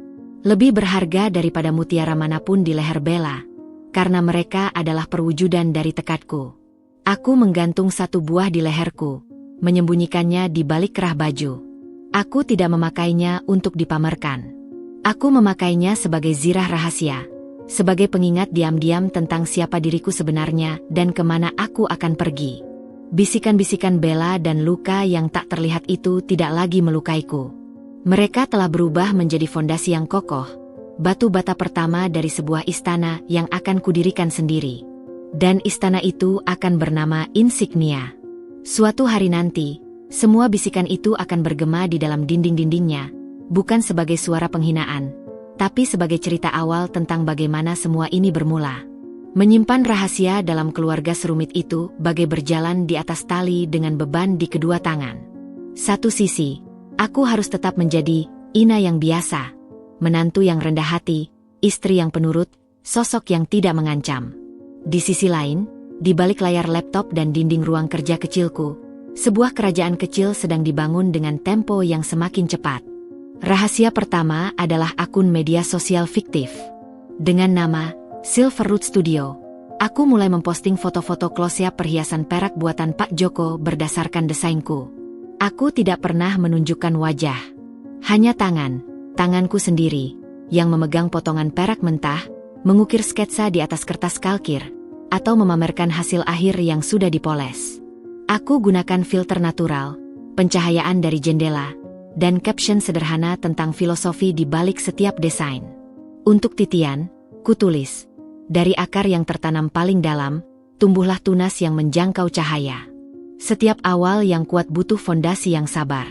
S1: Lebih berharga daripada mutiara manapun di leher Bella, karena mereka adalah perwujudan dari tekadku. Aku menggantung 1 buah di leherku, menyembunyikannya di balik kerah baju. Aku tidak memakainya untuk dipamerkan. Aku memakainya sebagai zirah rahasia, sebagai pengingat diam-diam tentang siapa diriku sebenarnya dan kemana aku akan pergi. Bisikan-bisikan Bella dan luka yang tak terlihat itu tidak lagi melukaiku. Mereka telah berubah menjadi fondasi yang kokoh, batu bata pertama dari sebuah istana yang akan kudirikan sendiri. Dan istana itu akan bernama Insignia. Suatu hari nanti, semua bisikan itu akan bergema di dalam dinding-dindingnya, bukan sebagai suara penghinaan, tapi sebagai cerita awal tentang bagaimana semua ini bermula. Menyimpan rahasia dalam keluarga serumit itu bagai berjalan di atas tali dengan beban di kedua tangan. Satu sisi, aku harus tetap menjadi Ina yang biasa, menantu yang rendah hati, istri yang penurut, sosok yang tidak mengancam. Di sisi lain, di balik layar laptop dan dinding ruang kerja kecilku, sebuah kerajaan kecil sedang dibangun dengan tempo yang semakin cepat. Rahasia pertama adalah akun media sosial fiktif. Dengan nama Silverroot Studio, aku mulai memposting foto-foto close-up perhiasan perak buatan Pak Joko berdasarkan desainku. Aku tidak pernah menunjukkan wajah. Hanya tanganku sendiri, yang memegang potongan perak mentah, mengukir sketsa di atas kertas kalkir, atau memamerkan hasil akhir yang sudah dipoles. Aku gunakan filter natural, pencahayaan dari jendela, dan caption sederhana tentang filosofi di balik setiap desain. Untuk titian, kutulis, dari akar yang tertanam paling dalam, tumbuhlah tunas yang menjangkau cahaya. Setiap awal yang kuat butuh fondasi yang sabar.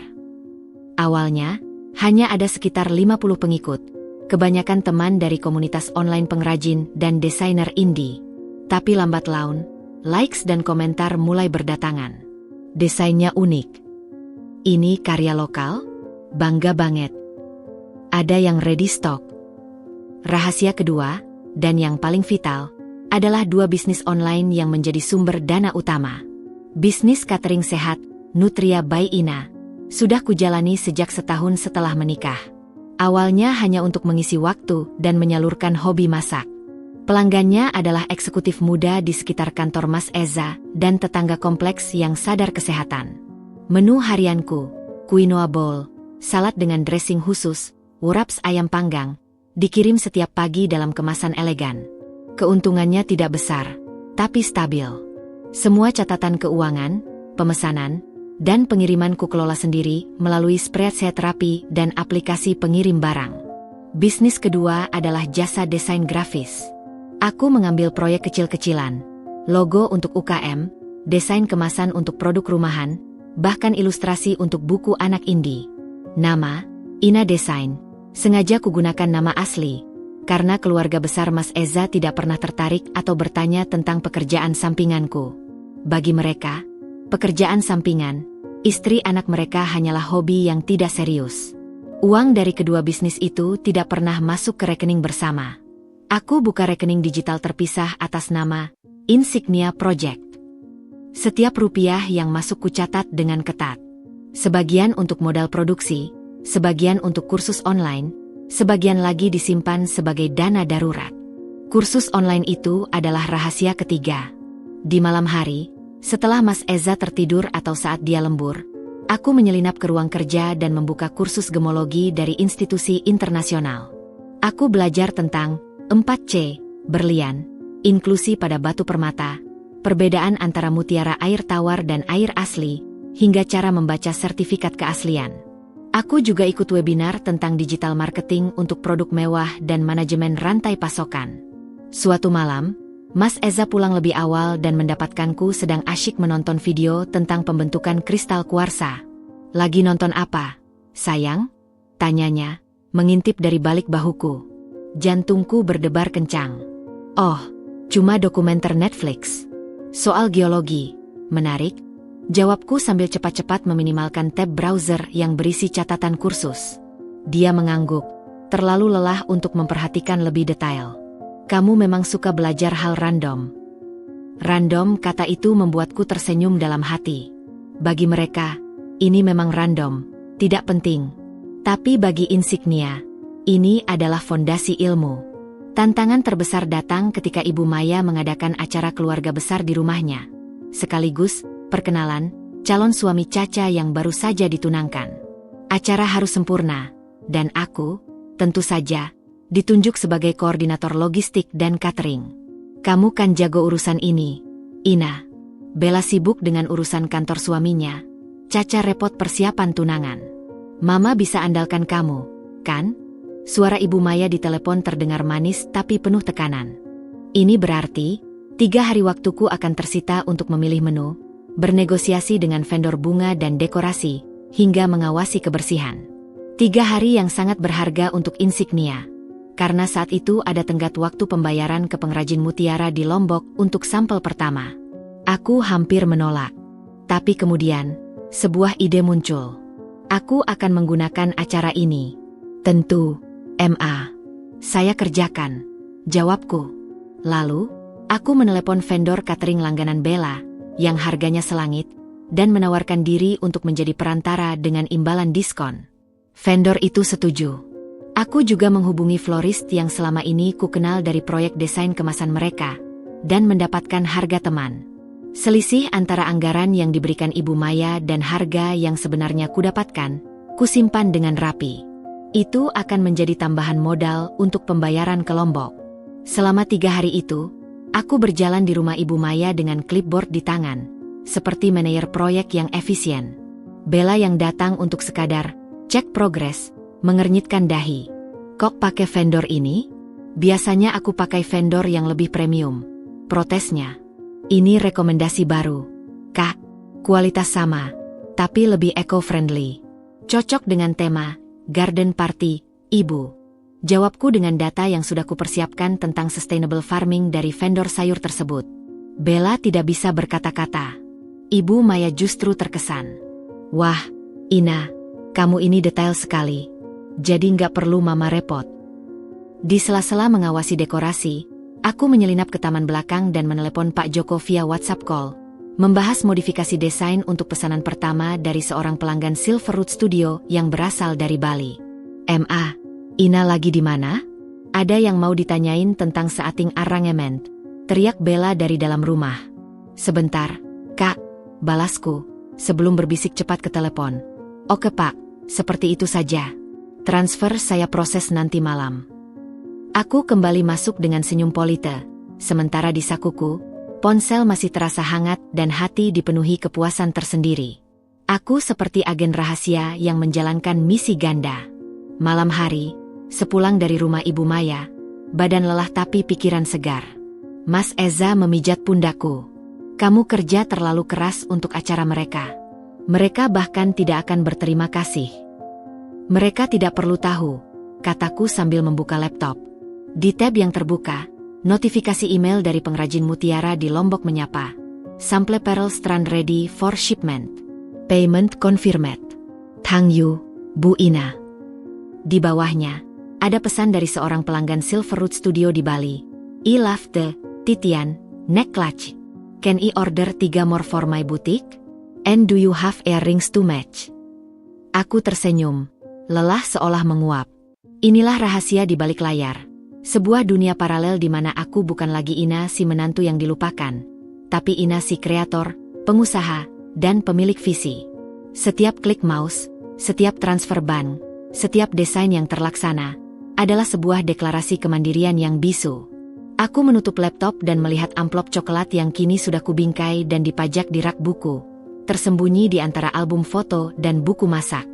S1: Awalnya, hanya ada sekitar 50 pengikut, kebanyakan teman dari komunitas online pengrajin dan desainer indie. Tapi lambat laun, likes dan komentar mulai berdatangan. Desainnya unik. Ini karya lokal? Bangga banget. Ada yang ready stock. Rahasia kedua, dan yang paling vital, adalah 2 bisnis online yang menjadi sumber dana utama. Bisnis catering sehat, Nutria by Ina, sudah kujalani sejak setahun setelah menikah. Awalnya hanya untuk mengisi waktu dan menyalurkan hobi masak. Pelanggannya adalah eksekutif muda di sekitar kantor Mas Eza dan tetangga kompleks yang sadar kesehatan. Menu harianku, quinoa bowl, salad dengan dressing khusus, wraps ayam panggang, dikirim setiap pagi dalam kemasan elegan. Keuntungannya tidak besar, tapi stabil. Semua catatan keuangan, pemesanan, dan pengiriman kukelola sendiri melalui spreadsheet rapi dan aplikasi pengirim barang. Bisnis kedua adalah jasa desain grafis. Aku mengambil proyek kecil-kecilan, logo untuk UKM, desain kemasan untuk produk rumahan, bahkan ilustrasi untuk buku anak indie. Nama, Ina Design, sengaja kugunakan nama asli, karena keluarga besar Mas Eza tidak pernah tertarik atau bertanya tentang pekerjaan sampinganku. Bagi mereka, pekerjaan sampingan, istri anak mereka hanyalah hobi yang tidak serius. Uang dari kedua bisnis itu tidak pernah masuk ke rekening bersama. Aku buka rekening digital terpisah atas nama Insignia Project. Setiap rupiah yang masuk kucatat dengan ketat. Sebagian untuk modal produksi, sebagian untuk kursus online, sebagian lagi disimpan sebagai dana darurat. Kursus online itu adalah rahasia ketiga. Di malam hari, setelah Mas Eza tertidur atau saat dia lembur, aku menyelinap ke ruang kerja dan membuka kursus gemologi dari institusi internasional. Aku belajar tentang 4C, berlian, inklusi pada batu permata, perbedaan antara mutiara air tawar dan air asli, hingga cara membaca sertifikat keaslian. Aku juga ikut webinar tentang digital marketing untuk produk mewah dan manajemen rantai pasokan. Suatu malam, Mas Eza pulang lebih awal dan mendapatkanku sedang asyik menonton video tentang pembentukan kristal kuarsa. "Lagi nonton apa, sayang?" tanyanya, mengintip dari balik bahuku. Jantungku berdebar kencang. "Oh, cuma dokumenter Netflix. Soal geologi. Menarik?" jawabku sambil cepat-cepat meminimalkan tab browser yang berisi catatan kursus. Dia mengangguk, terlalu lelah untuk memperhatikan lebih detail. "Kamu memang suka belajar hal random." Random, kata itu membuatku tersenyum dalam hati. Bagi mereka, ini memang random, tidak penting. Tapi bagi Insignia, ini adalah fondasi ilmu. Tantangan terbesar datang ketika Ibu Maya mengadakan acara keluarga besar di rumahnya. Sekaligus, perkenalan, calon suami Caca yang baru saja ditunangkan. Acara harus sempurna, dan aku, tentu saja, ditunjuk sebagai koordinator logistik dan catering. "Kamu kan jago urusan ini, Ina." Bella sibuk dengan urusan kantor suaminya. Caca repot persiapan tunangan. "Mama bisa andalkan kamu, kan?" Suara Ibu Maya di telepon terdengar manis tapi penuh tekanan. Ini berarti, 3 hari waktuku akan tersita untuk memilih menu, bernegosiasi dengan vendor bunga dan dekorasi, hingga mengawasi kebersihan. 3 hari yang sangat berharga untuk Insignia. Karena saat itu ada tenggat waktu pembayaran ke pengrajin mutiara di Lombok untuk sampel pertama. Aku hampir menolak. Tapi kemudian, sebuah ide muncul. Aku akan menggunakan acara ini. "Tentu, Ma. Saya kerjakan," jawabku. Lalu, aku menelepon vendor catering langganan Bella, yang harganya selangit, dan menawarkan diri untuk menjadi perantara dengan imbalan diskon. Vendor itu setuju. Aku juga menghubungi florist yang selama ini ku kenal dari proyek desain kemasan mereka, dan mendapatkan harga teman. Selisih antara anggaran yang diberikan Ibu Maya dan harga yang sebenarnya ku dapatkan, ku simpan dengan rapi. Itu akan menjadi tambahan modal untuk pembayaran ke Lombok. Selama 3 hari itu, aku berjalan di rumah Ibu Maya dengan clipboard di tangan, seperti manajer proyek yang efisien. Bella yang datang untuk sekadar cek progres, mengernyitkan dahi. "Kok pakai vendor ini? Biasanya aku pakai vendor yang lebih premium," protesnya. "Ini rekomendasi baru, Kak. Kualitas sama, tapi lebih eco-friendly. Cocok dengan tema Garden Party, Ibu," jawabku dengan data yang sudah kupersiapkan tentang sustainable farming dari vendor sayur tersebut. Bella tidak bisa berkata-kata. Ibu Maya justru terkesan. "Wah, Ina, kamu ini detail sekali. Jadi nggak perlu mama repot." Di sela-sela mengawasi dekorasi, aku menyelinap ke taman belakang dan menelepon Pak Joko via WhatsApp call, membahas modifikasi desain untuk pesanan pertama dari seorang pelanggan Silverwood Studio yang berasal dari Bali. "Ma, Ina lagi di mana? Ada yang mau ditanyain tentang setting arrangement," teriak Bella dari dalam rumah. "Sebentar, Kak," balasku, sebelum berbisik cepat ke telepon. "Oke Pak, seperti itu saja. Transfer saya proses nanti malam." Aku kembali masuk dengan senyum polite, sementara di sakuku, ponsel masih terasa hangat dan hati dipenuhi kepuasan tersendiri. Aku seperti agen rahasia yang menjalankan misi ganda. Malam hari, sepulang dari rumah Ibu Maya, badan lelah tapi pikiran segar. Mas Eza memijat pundakku. "Kamu kerja terlalu keras untuk acara mereka. Mereka bahkan tidak akan berterima kasih." "Mereka tidak perlu tahu," kataku sambil membuka laptop. Di tab yang terbuka, notifikasi email dari pengrajin mutiara di Lombok menyapa. "Sample pearl strand ready for shipment. Payment confirmed. Thank you, Bu Ina." Di bawahnya, ada pesan dari seorang pelanggan Silverwood Studio di Bali. "I love the Titian neck clutch. Can I order 3 more for my boutique? And do you have earrings to match?" Aku tersenyum. Lelah seolah menguap. Inilah rahasia di balik layar. Sebuah dunia paralel di mana aku bukan lagi Ina si menantu yang dilupakan, tapi Ina si kreator, pengusaha, dan pemilik visi. Setiap klik mouse, setiap transfer bank, setiap desain yang terlaksana, adalah sebuah deklarasi kemandirian yang bisu. Aku menutup laptop dan melihat amplop coklat yang kini sudah kubingkai dan dipajak di rak buku, tersembunyi di antara album foto dan buku masak.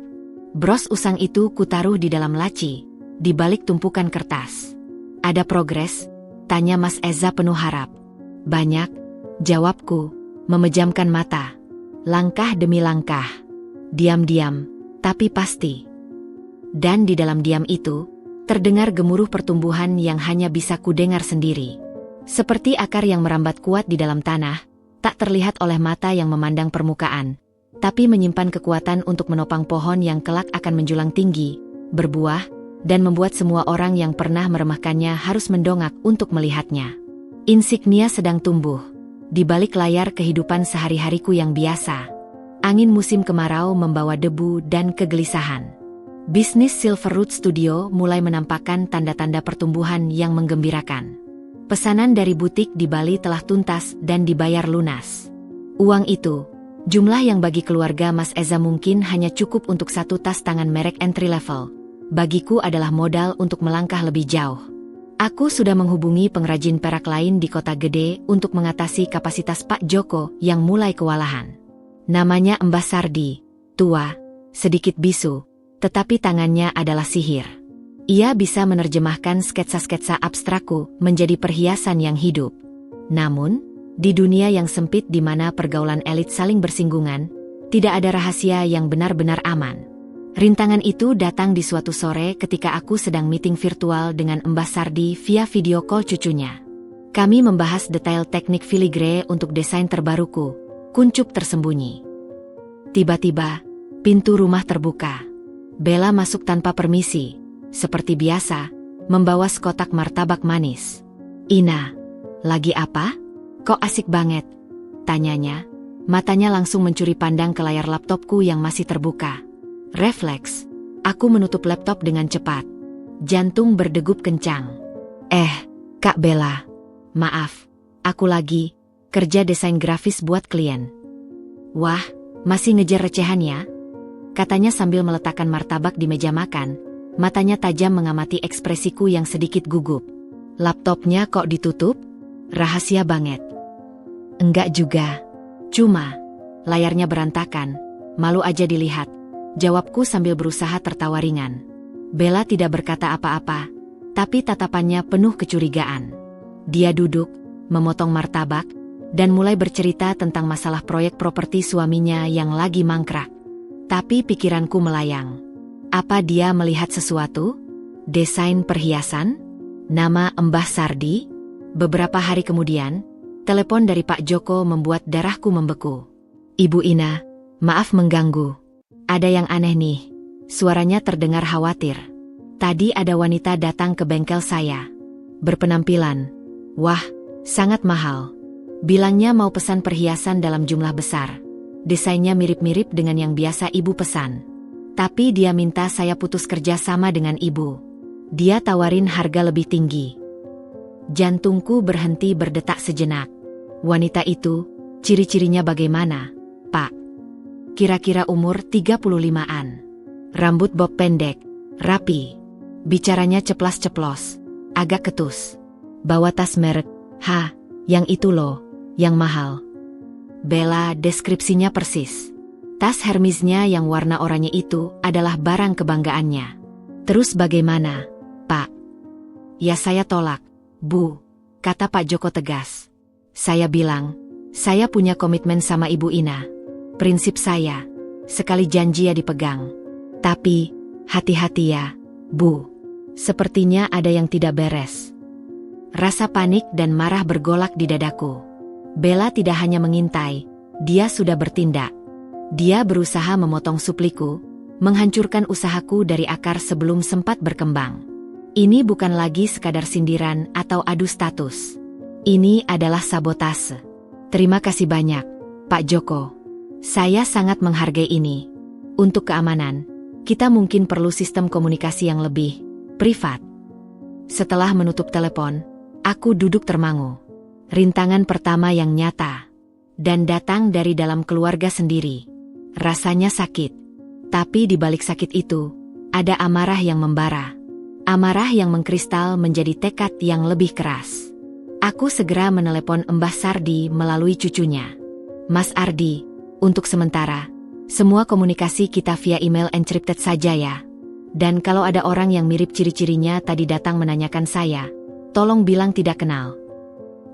S1: Bros usang itu kutaruh di dalam laci, di balik tumpukan kertas. Ada progres? Tanya Mas Eza penuh harap. Banyak, jawabku, memejamkan mata. Langkah demi langkah. Diam-diam, tapi pasti. Dan di dalam diam itu, terdengar gemuruh pertumbuhan yang hanya bisa kudengar sendiri. Seperti akar yang merambat kuat di dalam tanah, tak terlihat oleh mata yang memandang permukaan, tapi menyimpan kekuatan untuk menopang pohon yang kelak akan menjulang tinggi, berbuah, dan membuat semua orang yang pernah meremehkannya harus mendongak untuk melihatnya. Insignia sedang tumbuh. Di balik layar kehidupan sehari-hariku yang biasa, angin musim kemarau membawa debu dan kegelisahan. Bisnis Silverwood Studio mulai menampakkan tanda-tanda pertumbuhan yang menggembirakan. Pesanan dari butik di Bali telah tuntas dan dibayar lunas. Uang itu, jumlah yang bagi keluarga Mas Eza mungkin hanya cukup untuk satu tas tangan merek entry level, bagiku adalah modal untuk melangkah lebih jauh. Aku sudah menghubungi pengrajin perak lain di kota gede untuk mengatasi kapasitas Pak Joko yang mulai kewalahan. Namanya Mbah Sardi, tua, sedikit bisu, tetapi tangannya adalah sihir. Ia bisa menerjemahkan sketsa-sketsa abstrakku menjadi perhiasan yang hidup. Namun, di dunia yang sempit di mana pergaulan elit saling bersinggungan, tidak ada rahasia yang benar-benar aman. Rintangan itu datang di suatu sore ketika aku sedang meeting virtual dengan Mbah Sardi via video call cucunya. Kami membahas detail teknik filigree untuk desain terbaruku, kuncup tersembunyi. Tiba-tiba, pintu rumah terbuka. Bella masuk tanpa permisi, seperti biasa, membawa sekotak martabak manis. Ina, lagi apa? Kok asik banget? Tanyanya, matanya langsung mencuri pandang ke layar laptopku yang masih terbuka. Refleks, aku menutup laptop dengan cepat. Jantung berdegup kencang. Kak Bella, maaf, aku lagi kerja desain grafis buat klien. Wah, masih ngejar recehan ya? Katanya sambil meletakkan martabak di meja makan, matanya tajam mengamati ekspresiku yang sedikit gugup. Laptopnya kok ditutup? Rahasia banget. Enggak juga. Cuma, layarnya berantakan, malu aja dilihat. Jawabku sambil berusaha tertawa ringan. Bella tidak berkata apa-apa, tapi tatapannya penuh kecurigaan. Dia duduk, memotong martabak, dan mulai bercerita tentang masalah proyek properti suaminya yang lagi mangkrak. Tapi pikiranku melayang. Apa dia melihat sesuatu? Desain perhiasan? Nama Mbah Sardi? Beberapa hari kemudian, telepon dari Pak Joko membuat darahku membeku. Ibu Ina, maaf mengganggu. Ada yang aneh nih. Suaranya terdengar khawatir. Tadi ada wanita datang ke bengkel saya. Berpenampilan. Wah, sangat mahal. Bilangnya mau pesan perhiasan dalam jumlah besar. Desainnya mirip-mirip dengan yang biasa ibu pesan. Tapi dia minta saya putus kerja sama dengan ibu. Dia tawarin harga lebih tinggi. Jantungku berhenti berdetak sejenak. Wanita itu, ciri-cirinya bagaimana, Pak? Kira-kira umur 35-an. Rambut bob pendek, rapi. Bicaranya ceplas-ceplos, agak ketus. Bawa tas merek, yang itu loh, yang mahal. Bella, deskripsinya persis. Tas Hermesnya yang warna oranye itu adalah barang kebanggaannya. Terus bagaimana, Pak? Ya saya tolak, Bu, kata Pak Joko tegas. Saya bilang, saya punya komitmen sama Ibu Ina. Prinsip saya, sekali janji ya dipegang. Tapi, hati-hati ya, Bu. Sepertinya ada yang tidak beres. Rasa panik dan marah bergolak di dadaku. Bella tidak hanya mengintai, dia sudah bertindak. Dia berusaha memotong supliku, menghancurkan usahaku dari akar sebelum sempat berkembang. Ini bukan lagi sekadar sindiran atau adu status. Ini adalah sabotase. Terima kasih banyak, Pak Joko. Saya sangat menghargai ini. Untuk keamanan, kita mungkin perlu sistem komunikasi yang lebih privat. Setelah menutup telepon, aku duduk termangu. Rintangan pertama yang nyata, dan datang dari dalam keluarga sendiri. Rasanya sakit, tapi di balik sakit itu, ada amarah yang membara. Amarah yang mengkristal menjadi tekad yang lebih keras. Aku segera menelepon Mbah Sardi melalui cucunya. Mas Ardi, untuk sementara, semua komunikasi kita via email encrypted saja ya. Dan kalau ada orang yang mirip ciri-cirinya tadi datang menanyakan saya, tolong bilang tidak kenal.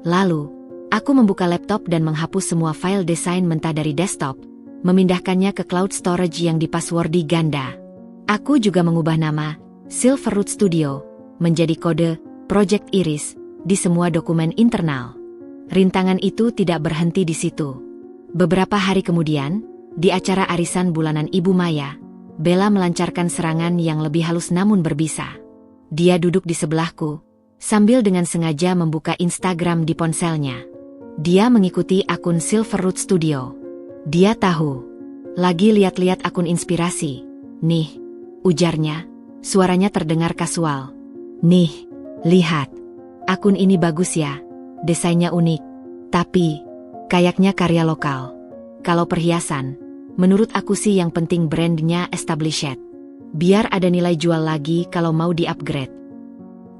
S1: Lalu, aku membuka laptop dan menghapus semua file desain mentah dari desktop, memindahkannya ke cloud storage yang dipasswordi ganda. Aku juga mengubah nama Silverroot Studio menjadi kode Project Iris di semua dokumen internal. Rintangan itu tidak berhenti di situ. Beberapa hari kemudian, di acara arisan bulanan Ibu Maya, Bella melancarkan serangan yang lebih halus namun berbisa. Dia duduk di sebelahku, sambil dengan sengaja membuka Instagram di ponselnya. Dia mengikuti akun Silverroot Studio. Dia tahu. Lagi lihat-lihat akun inspirasi. Nih, ujarnya, suaranya terdengar kasual. Nih, lihat. Akun ini bagus ya, desainnya unik. Tapi, kayaknya karya lokal. Kalau perhiasan, menurut aku sih yang penting brandnya established. Biar ada nilai jual lagi kalau mau di-upgrade.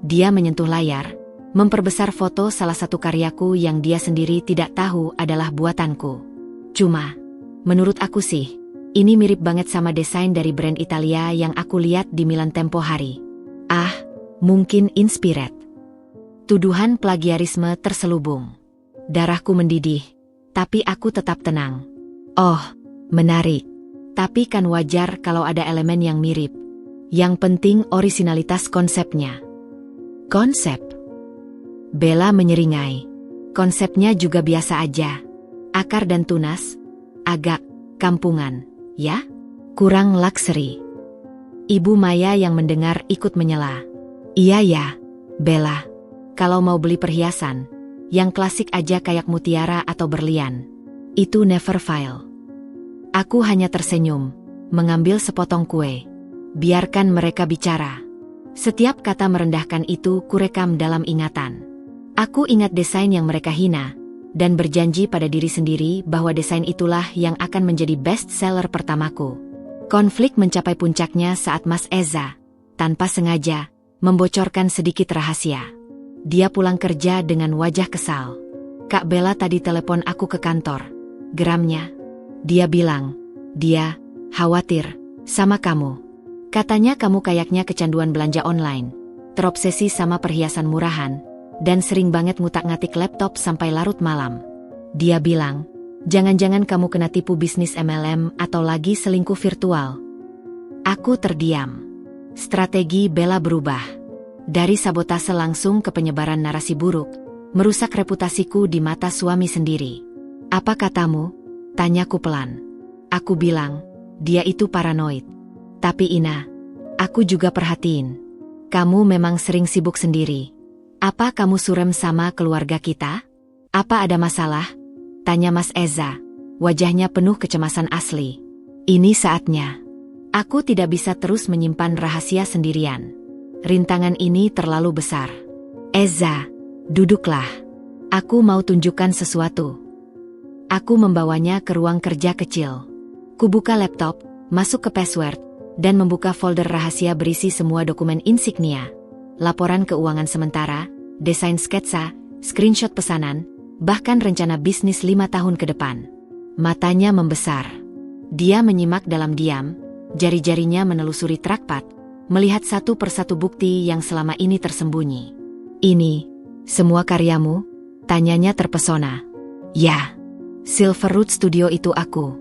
S1: Dia menyentuh layar, memperbesar foto salah satu karyaku yang dia sendiri tidak tahu adalah buatanku. Cuma, menurut aku sih, ini mirip banget sama desain dari brand Italia yang aku lihat di Milan tempo hari. Ah, mungkin inspired. Tuduhan plagiarisme terselubung. Darahku mendidih, tapi aku tetap tenang. Oh, menarik. Tapi kan wajar kalau ada elemen yang mirip. Yang penting orisinalitas konsepnya. Konsep? Bella menyeringai. Konsepnya juga biasa aja. Akar dan tunas, agak kampungan, ya? Kurang luxury. Ibu Maya yang mendengar ikut menyela. Iya ya, Bella. Kalau mau beli perhiasan, yang klasik aja kayak mutiara atau berlian. Itu never fail. Aku hanya tersenyum, mengambil sepotong kue. Biarkan mereka bicara. Setiap kata merendahkan itu kurekam dalam ingatan. Aku ingat desain yang mereka hina, dan berjanji pada diri sendiri bahwa desain itulah yang akan menjadi best seller pertamaku. Konflik mencapai puncaknya saat Mas Eza, tanpa sengaja, membocorkan sedikit rahasia. Dia pulang kerja dengan wajah kesal. Kak Bella tadi telepon aku ke kantor. Geramnya. Dia bilang, dia khawatir sama kamu. Katanya kamu kayaknya kecanduan belanja online, terobsesi sama perhiasan murahan, dan sering banget ngutak-ngatik laptop sampai larut malam. Dia bilang, jangan-jangan kamu kena tipu bisnis MLM atau lagi selingkuh virtual. Aku terdiam. Strategi Bella berubah. Dari sabotase langsung ke penyebaran narasi buruk, merusak reputasiku di mata suami sendiri. Apa katamu? Tanyaku pelan. Aku bilang, dia itu paranoid. Tapi Ina, aku juga perhatiin. Kamu memang sering sibuk sendiri. Apa kamu suram sama keluarga kita? Apa ada masalah? Tanya Mas Eza, wajahnya penuh kecemasan asli. Ini saatnya. Aku tidak bisa terus menyimpan rahasia sendirian. Rintangan ini terlalu besar. Eza, duduklah. Aku mau tunjukkan sesuatu. Aku membawanya ke ruang kerja kecil. Kubuka laptop, masuk ke password, dan membuka folder rahasia berisi semua dokumen insignia. Laporan keuangan sementara, desain sketsa, screenshot pesanan, bahkan rencana bisnis 5 tahun ke depan. Matanya membesar. Dia menyimak dalam diam, jari-jarinya menelusuri trackpad, melihat satu persatu bukti yang selama ini tersembunyi. Ini, semua karyamu? Tanyanya terpesona. Ya, Silverroot Studio itu aku.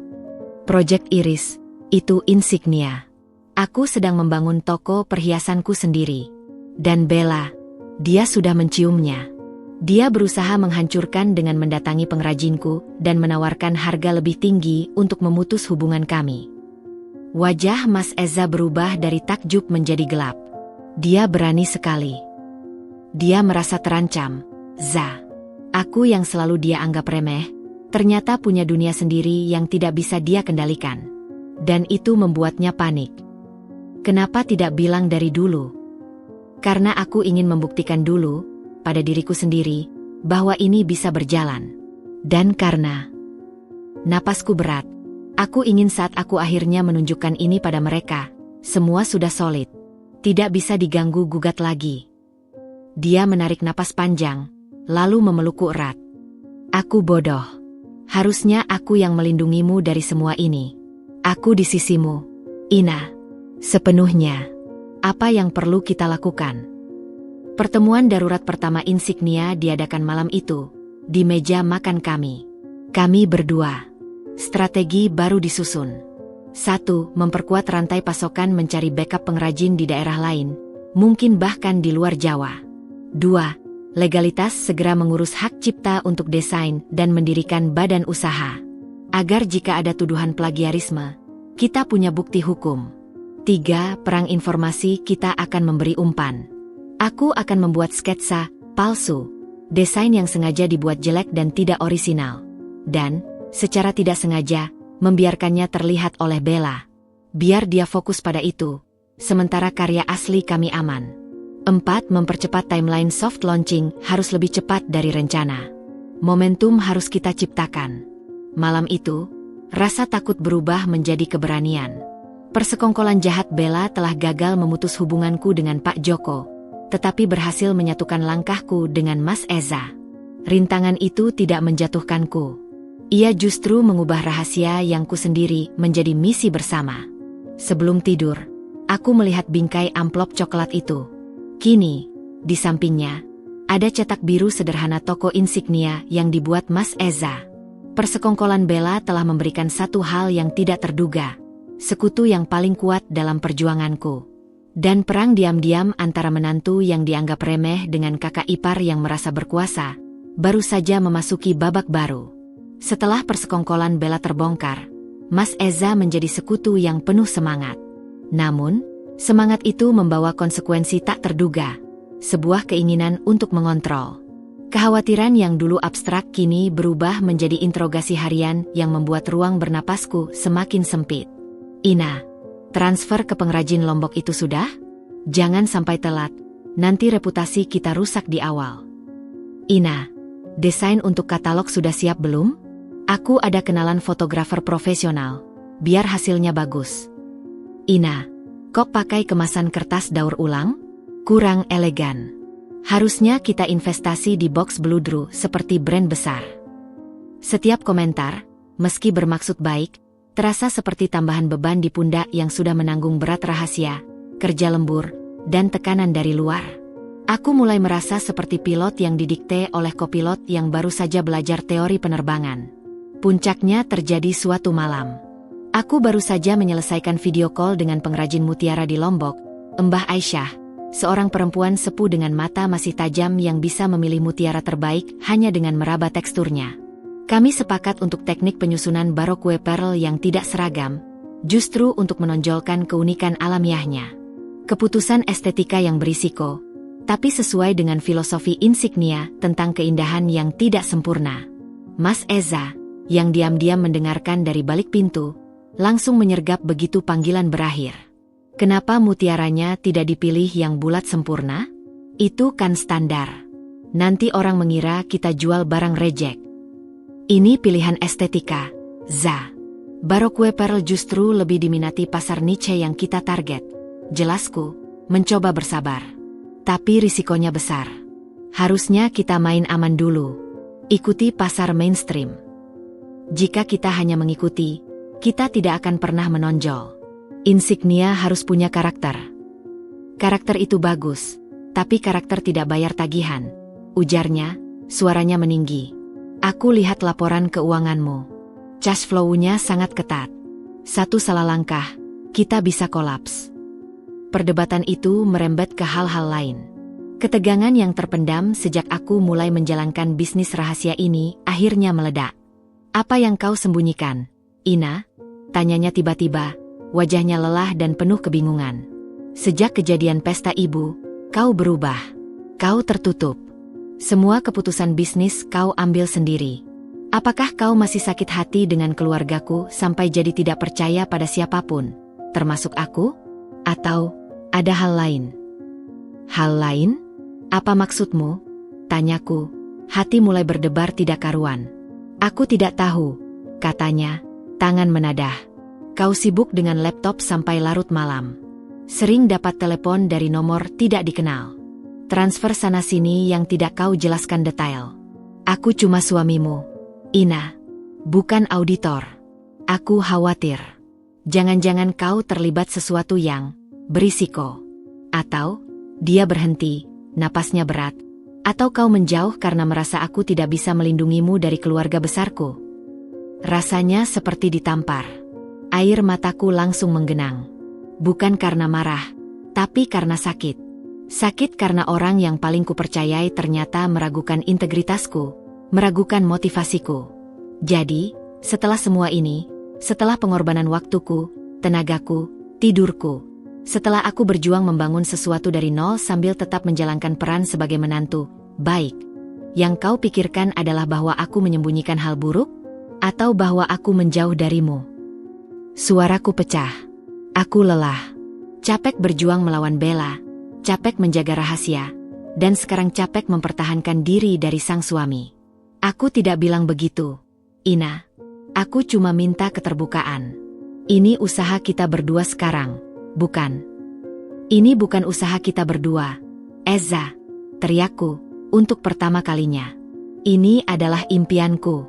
S1: Project Iris, itu insignia. Aku sedang membangun toko perhiasanku sendiri. Dan Bella, dia sudah menciumnya. Dia berusaha menghancurkan dengan mendatangi pengrajinku dan menawarkan harga lebih tinggi untuk memutus hubungan kami. Wajah Mas Eza berubah dari takjub menjadi gelap. Dia berani sekali. Dia merasa terancam. Za, aku yang selalu dia anggap remeh, ternyata punya dunia sendiri yang tidak bisa dia kendalikan. Dan itu membuatnya panik. Kenapa tidak bilang dari dulu? Karena aku ingin membuktikan dulu, pada diriku sendiri, bahwa ini bisa berjalan. Dan karena napasku berat. Aku ingin saat aku akhirnya menunjukkan ini pada mereka, semua sudah solid. Tidak bisa diganggu-gugat lagi. Dia menarik napas panjang, lalu memelukku erat. Aku bodoh. Harusnya aku yang melindungimu dari semua ini. Aku di sisimu, Ina. Sepenuhnya. Apa yang perlu kita lakukan? Pertemuan darurat pertama Insignia diadakan malam itu, di meja makan kami. Kami berdua. Strategi baru disusun. 1. Memperkuat rantai pasokan mencari backup pengrajin di daerah lain, mungkin bahkan di luar Jawa. 2. Legalitas segera mengurus hak cipta untuk desain dan mendirikan badan usaha. Agar jika ada tuduhan plagiarisme, kita punya bukti hukum. 3. Perang informasi kita akan memberi umpan. Aku akan membuat sketsa palsu, desain yang sengaja dibuat jelek dan tidak orisinal. Dan, secara tidak sengaja, membiarkannya terlihat oleh Bella. Biar dia fokus pada itu, sementara karya asli kami aman. 4. Mempercepat timeline soft launching harus lebih cepat dari rencana. Momentum harus kita ciptakan. Malam itu, rasa takut berubah menjadi keberanian. Persekongkolan jahat Bella telah gagal memutus hubunganku dengan Pak Joko, tetapi berhasil menyatukan langkahku dengan Mas Eza. Rintangan itu tidak menjatuhkanku. Ia justru mengubah rahasia yang ku sendiri menjadi misi bersama. Sebelum tidur, aku melihat bingkai amplop coklat itu. Kini, di sampingnya, ada cetak biru sederhana toko Insignia yang dibuat Mas Eza. Persekongkolan Bella telah memberikan satu hal yang tidak terduga. Sekutu yang paling kuat dalam perjuanganku. Dan perang diam-diam antara menantu yang dianggap remeh dengan kakak ipar yang merasa berkuasa, baru saja memasuki babak baru. Setelah persekongkolan Bella terbongkar, Mas Eza menjadi sekutu yang penuh semangat. Namun, semangat itu membawa konsekuensi tak terduga. Sebuah keinginan untuk mengontrol. Kekhawatiran yang dulu abstrak kini berubah menjadi interogasi harian yang membuat ruang bernapasku semakin sempit. Ina, transfer ke pengrajin Lombok itu sudah? Jangan sampai telat, nanti reputasi kita rusak di awal. Ina, desain untuk katalog sudah siap belum? Aku ada kenalan fotografer profesional, biar hasilnya bagus. Ina, kok pakai kemasan kertas daur ulang? Kurang elegan. Harusnya kita investasi di box Bludru seperti brand besar. Setiap komentar, meski bermaksud baik, terasa seperti tambahan beban di pundak yang sudah menanggung berat rahasia, kerja lembur, dan tekanan dari luar. Aku mulai merasa seperti pilot yang didikte oleh kopilot yang baru saja belajar teori penerbangan. Puncaknya terjadi suatu malam. Aku baru saja menyelesaikan video call dengan pengrajin mutiara di Lombok, Mbah Aisyah, seorang perempuan sepuh dengan mata masih tajam yang bisa memilih mutiara terbaik hanya dengan meraba teksturnya. Kami sepakat untuk teknik penyusunan barokue pearl yang tidak seragam, justru untuk menonjolkan keunikan alamiahnya. Keputusan estetika yang berisiko, tapi sesuai dengan filosofi Insignia tentang keindahan yang tidak sempurna. Mas Eza, yang diam-diam mendengarkan dari balik pintu, langsung menyergap begitu panggilan berakhir. Kenapa mutiaranya tidak dipilih yang bulat sempurna? Itu kan standar. Nanti orang mengira kita jual barang reject. Ini pilihan estetika, Za. Barokue pearl justru lebih diminati pasar niche yang kita target. Jelasku, mencoba bersabar. Tapi risikonya besar. Harusnya kita main aman dulu. Ikuti pasar mainstream. Jika kita hanya mengikuti, kita tidak akan pernah menonjol. Insignia harus punya karakter. Karakter itu bagus, tapi karakter tidak bayar tagihan. Ujarnya, suaranya meninggi. Aku lihat laporan keuanganmu. Cash flow-nya sangat ketat. Satu salah langkah, kita bisa kolaps. Perdebatan itu merembet ke hal-hal lain. Ketegangan yang terpendam sejak aku mulai menjalankan bisnis rahasia ini akhirnya meledak. Apa yang kau sembunyikan, Ina? Tanyanya tiba-tiba, wajahnya lelah dan penuh kebingungan. Sejak kejadian pesta ibu, kau berubah. Kau tertutup. Semua keputusan bisnis kau ambil sendiri. Apakah kau masih sakit hati dengan keluargaku sampai jadi tidak percaya pada siapapun, termasuk aku? Atau ada hal lain? Hal lain? Apa maksudmu? Tanyaku, hati mulai berdebar tidak karuan. Aku tidak tahu, katanya, tangan menadah. Kau sibuk dengan laptop sampai larut malam. Sering dapat telepon dari nomor tidak dikenal. Transfer sana-sini yang tidak kau jelaskan detail. Aku cuma suamimu, Ina. Bukan auditor. Aku khawatir. Jangan-jangan kau terlibat sesuatu yang berisiko. Atau, dia berhenti, napasnya berat. Atau kau menjauh karena merasa aku tidak bisa melindungimu dari keluarga besarku. Rasanya seperti ditampar. Air mataku langsung menggenang. Bukan karena marah, tapi karena sakit. Sakit karena orang yang paling kupercayai ternyata meragukan integritasku, meragukan motivasiku. Jadi, setelah semua ini, setelah pengorbanan waktuku, tenagaku, tidurku, setelah aku berjuang membangun sesuatu dari nol sambil tetap menjalankan peran sebagai menantu baik, yang kau pikirkan adalah bahwa aku menyembunyikan hal buruk? Atau bahwa aku menjauh darimu? Suaraku pecah. Aku lelah. Capek berjuang melawan Bella, capek menjaga rahasia, dan sekarang capek mempertahankan diri dari sang suami. Aku tidak bilang begitu, Ina. Aku cuma minta keterbukaan. Ini usaha kita berdua sekarang, bukan? Ini bukan usaha kita berdua, Eza, teriakku, untuk pertama kalinya. Ini adalah impianku,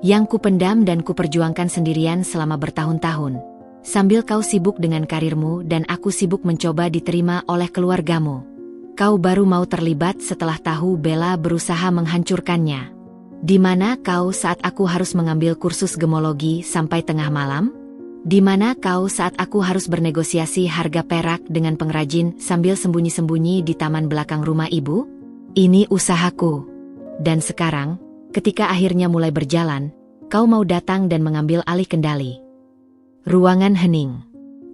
S1: yang kupendam dan kuperjuangkan sendirian selama bertahun-tahun. Sambil kau sibuk dengan karirmu dan aku sibuk mencoba diterima oleh keluargamu. Kau baru mau terlibat setelah tahu Bella berusaha menghancurkannya. Di mana kau saat aku harus mengambil kursus gemologi sampai tengah malam? Di mana kau saat aku harus bernegosiasi harga perak dengan pengrajin sambil sembunyi-sembunyi di taman belakang rumah ibu? Ini usahaku. Dan sekarang, ketika akhirnya mulai berjalan, kau mau datang dan mengambil alih kendali. Ruangan hening.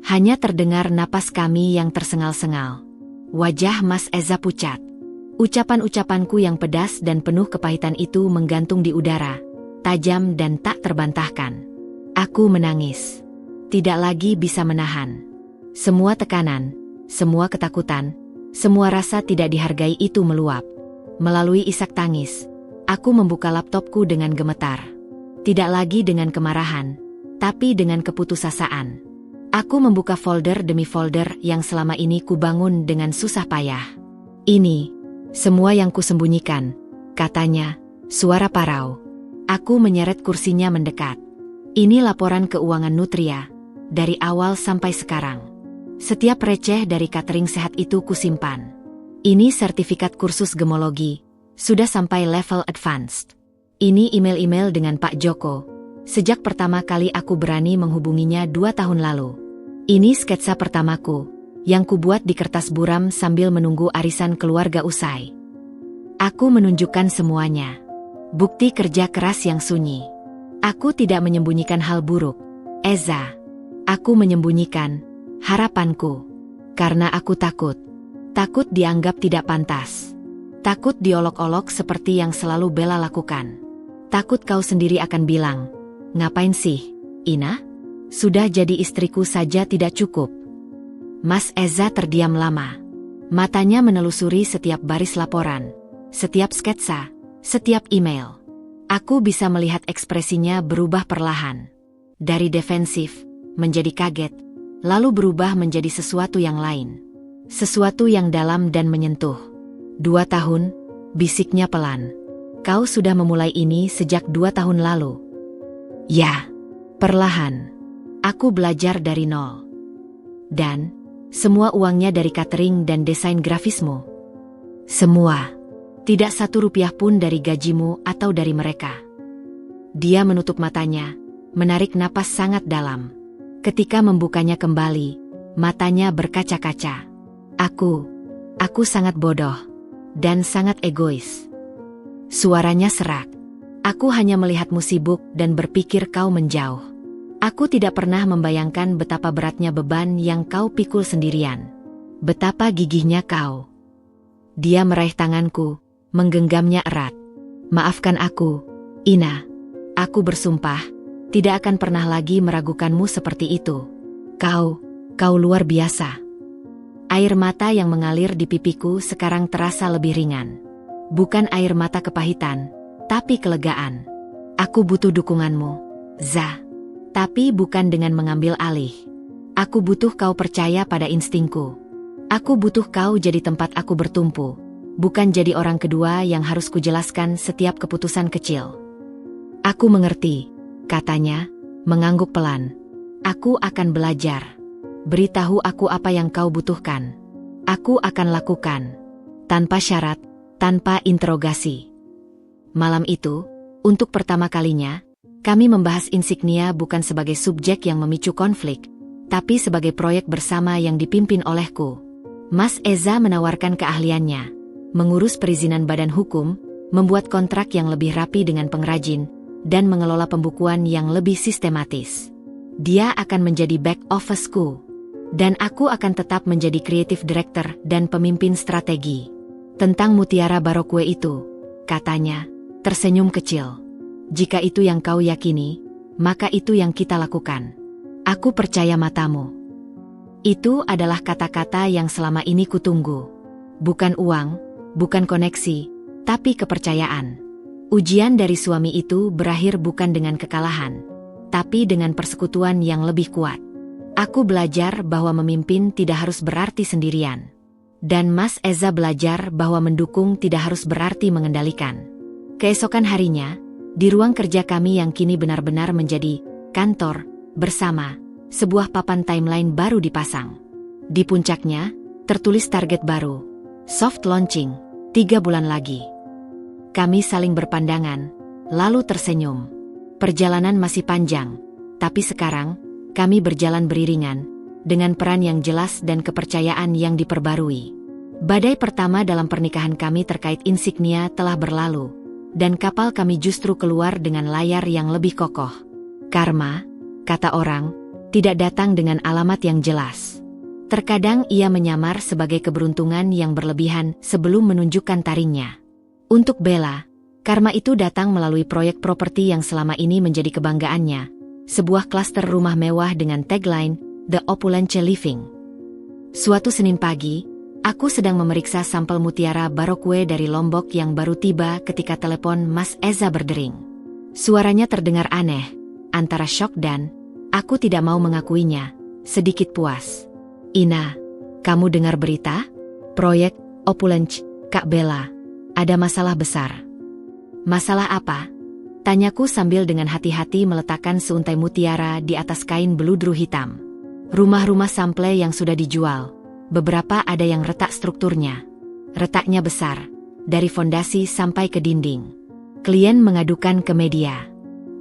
S1: Hanya terdengar napas kami yang tersengal-sengal. Wajah Mas Eza pucat. Ucapan-ucapanku yang pedas dan penuh kepahitan itu menggantung di udara, tajam dan tak terbantahkan. Aku menangis. Tidak lagi bisa menahan. Semua tekanan, semua ketakutan, semua rasa tidak dihargai itu meluap. Melalui isak tangis, aku membuka laptopku dengan gemetar. Tidak lagi dengan kemarahan, tapi dengan keputusasaan. Aku membuka folder demi folder yang selama ini kubangun dengan susah payah. Ini, semua yang kusembunyikan, katanya, suara parau. Aku menyeret kursinya mendekat. Ini laporan keuangan Nutria, dari awal sampai sekarang. Setiap receh dari catering sehat itu kusimpan. Ini sertifikat kursus gemologi, sudah sampai level advanced. Ini email-email dengan Pak Joko. Sejak pertama kali aku berani menghubunginya 2 tahun lalu. Ini sketsa pertamaku, yang kubuat di kertas buram sambil menunggu arisan keluarga usai. Aku menunjukkan semuanya. Bukti kerja keras yang sunyi. Aku tidak menyembunyikan hal buruk, Eza. Aku menyembunyikan harapanku. Karena aku takut. Takut dianggap tidak pantas. Takut diolok-olok seperti yang selalu Bella lakukan. Takut kau sendiri akan bilang, ngapain sih, Ina? Sudah jadi istriku saja tidak cukup. Mas Eza terdiam lama. Matanya menelusuri setiap baris laporan, setiap sketsa, setiap email. Aku bisa melihat ekspresinya berubah perlahan. Dari defensif, menjadi kaget, lalu berubah menjadi sesuatu yang lain. Sesuatu yang dalam dan menyentuh. 2 tahun, bisiknya pelan. Kau sudah memulai ini sejak 2 tahun lalu. Ya, perlahan. Aku belajar dari nol. Dan, semua uangnya dari catering dan desain grafismu. Semua. Tidak 1 rupiah pun dari gajimu atau dari mereka. Dia menutup matanya, menarik napas sangat dalam. Ketika membukanya kembali, matanya berkaca-kaca. Aku sangat bodoh. Dan sangat egois. Suaranya serak. Aku hanya melihatmu sibuk dan berpikir kau menjauh. Aku tidak pernah membayangkan betapa beratnya beban yang kau pikul sendirian. Betapa gigihnya kau. Dia meraih tanganku, menggenggamnya erat. Maafkan aku, Ina. Aku bersumpah, tidak akan pernah lagi meragukanmu seperti itu. Kau luar biasa. Air mata yang mengalir di pipiku sekarang terasa lebih ringan. Bukan air mata kepahitan, tapi kelegaan. Aku butuh dukunganmu, Za. Tapi bukan dengan mengambil alih. Aku butuh kau percaya pada instingku. Aku butuh kau jadi tempat aku bertumpu. bukan jadi orang kedua yang harus kujelaskan setiap keputusan kecil. Aku mengerti, katanya, mengangguk pelan. Aku akan belajar. Beritahu aku apa yang kau butuhkan. Aku akan lakukan. Tanpa syarat, tanpa interogasi. Malam itu, untuk pertama kalinya, kami membahas insignia bukan sebagai subjek yang memicu konflik, tapi sebagai proyek bersama yang dipimpin olehku. Mas Eza menawarkan keahliannya, mengurus perizinan badan hukum, membuat kontrak yang lebih rapi dengan pengrajin, dan mengelola pembukuan yang lebih sistematis. Dia akan menjadi back office-ku, dan aku akan tetap menjadi creative director dan pemimpin strategi. Tentang mutiara Baroque itu, katanya, tersenyum kecil. Jika itu yang kau yakini, maka itu yang kita lakukan. Aku percaya matamu. Itu adalah kata-kata yang selama ini kutunggu. Bukan uang, bukan koneksi, tapi kepercayaan. Ujian dari suami itu berakhir bukan dengan kekalahan, tapi dengan persekutuan yang lebih kuat. Aku belajar bahwa memimpin tidak harus berarti sendirian. Dan Mas Eza belajar bahwa mendukung tidak harus berarti mengendalikan. Keesokan harinya, di ruang kerja kami yang kini benar-benar menjadi kantor bersama, sebuah papan timeline baru dipasang. Di puncaknya, tertulis target baru. Soft launching, 3 bulan lagi. Kami saling berpandangan, lalu tersenyum. Perjalanan masih panjang, tapi sekarang, kami berjalan beriringan, dengan peran yang jelas dan kepercayaan yang diperbarui. Badai pertama dalam pernikahan kami terkait insignia telah berlalu, dan kapal kami justru keluar dengan layar yang lebih kokoh. Karma, kata orang, tidak datang dengan alamat yang jelas. Terkadang ia menyamar sebagai keberuntungan yang berlebihan sebelum menunjukkan taringnya. Untuk Bella, karma itu datang melalui proyek properti yang selama ini menjadi kebanggaannya, sebuah klaster rumah mewah dengan tagline, The Opulence Living. Suatu Senin pagi, aku sedang memeriksa sampel mutiara Baroque dari Lombok yang baru tiba ketika telepon Mas Eza berdering. Suaranya terdengar aneh, antara syok dan, aku tidak mau mengakuinya, sedikit puas. Ina, kamu dengar berita? Proyek Opulence, Kak Bella. Ada masalah besar. Masalah apa? Tanyaku sambil dengan hati-hati meletakkan seuntai mutiara di atas kain beludru hitam. Rumah-rumah sample yang sudah dijual, beberapa ada yang retak strukturnya. Retaknya besar, dari fondasi sampai ke dinding. Klien mengadukan ke media.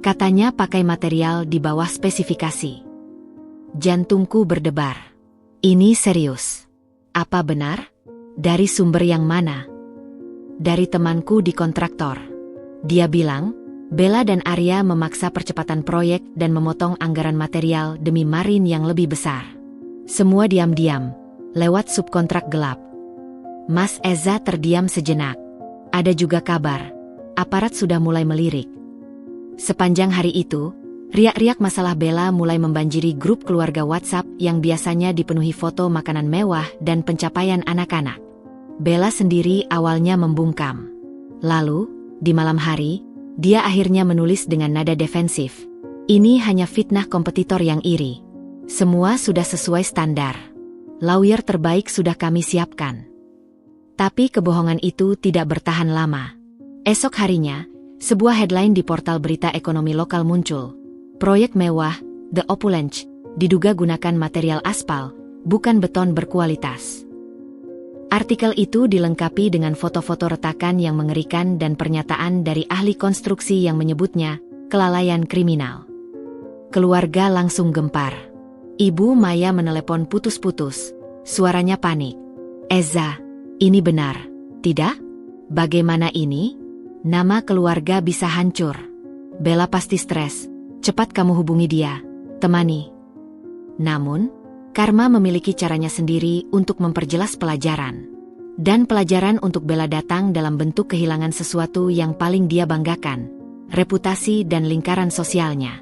S1: Katanya pakai material di bawah spesifikasi. Jantungku berdebar. Ini serius. Apa benar? Dari sumber yang mana? Dari temanku di kontraktor. Dia bilang, Bella dan Arya memaksa percepatan proyek dan memotong anggaran material demi marin yang lebih besar. Semua diam-diam, lewat subkontrak gelap. Mas Eza terdiam sejenak. Ada juga kabar, aparat sudah mulai melirik. Sepanjang hari itu, riak-riak masalah Bella mulai membanjiri grup keluarga WhatsApp yang biasanya dipenuhi foto makanan mewah dan pencapaian anak-anak. Bella sendiri awalnya membungkam. Lalu, di malam hari, dia akhirnya menulis dengan nada defensif. Ini hanya fitnah kompetitor yang iri. Semua sudah sesuai standar. Lawyer terbaik sudah kami siapkan. Tapi kebohongan itu tidak bertahan lama. Esok harinya, sebuah headline di portal berita ekonomi lokal muncul. Proyek mewah, The Opulence, diduga gunakan material aspal, bukan beton berkualitas. Artikel itu dilengkapi dengan foto-foto retakan yang mengerikan dan pernyataan dari ahli konstruksi yang menyebutnya kelalaian kriminal. Keluarga langsung gempar. Ibu Maya menelepon putus-putus, suaranya panik. Eza, ini benar, tidak? Bagaimana ini? Nama keluarga bisa hancur. Bella pasti stres, cepat kamu hubungi dia, temani. Namun, Karma memiliki caranya sendiri untuk memperjelas pelajaran. Dan pelajaran untuk Bella datang dalam bentuk kehilangan sesuatu yang paling dia banggakan, reputasi dan lingkaran sosialnya.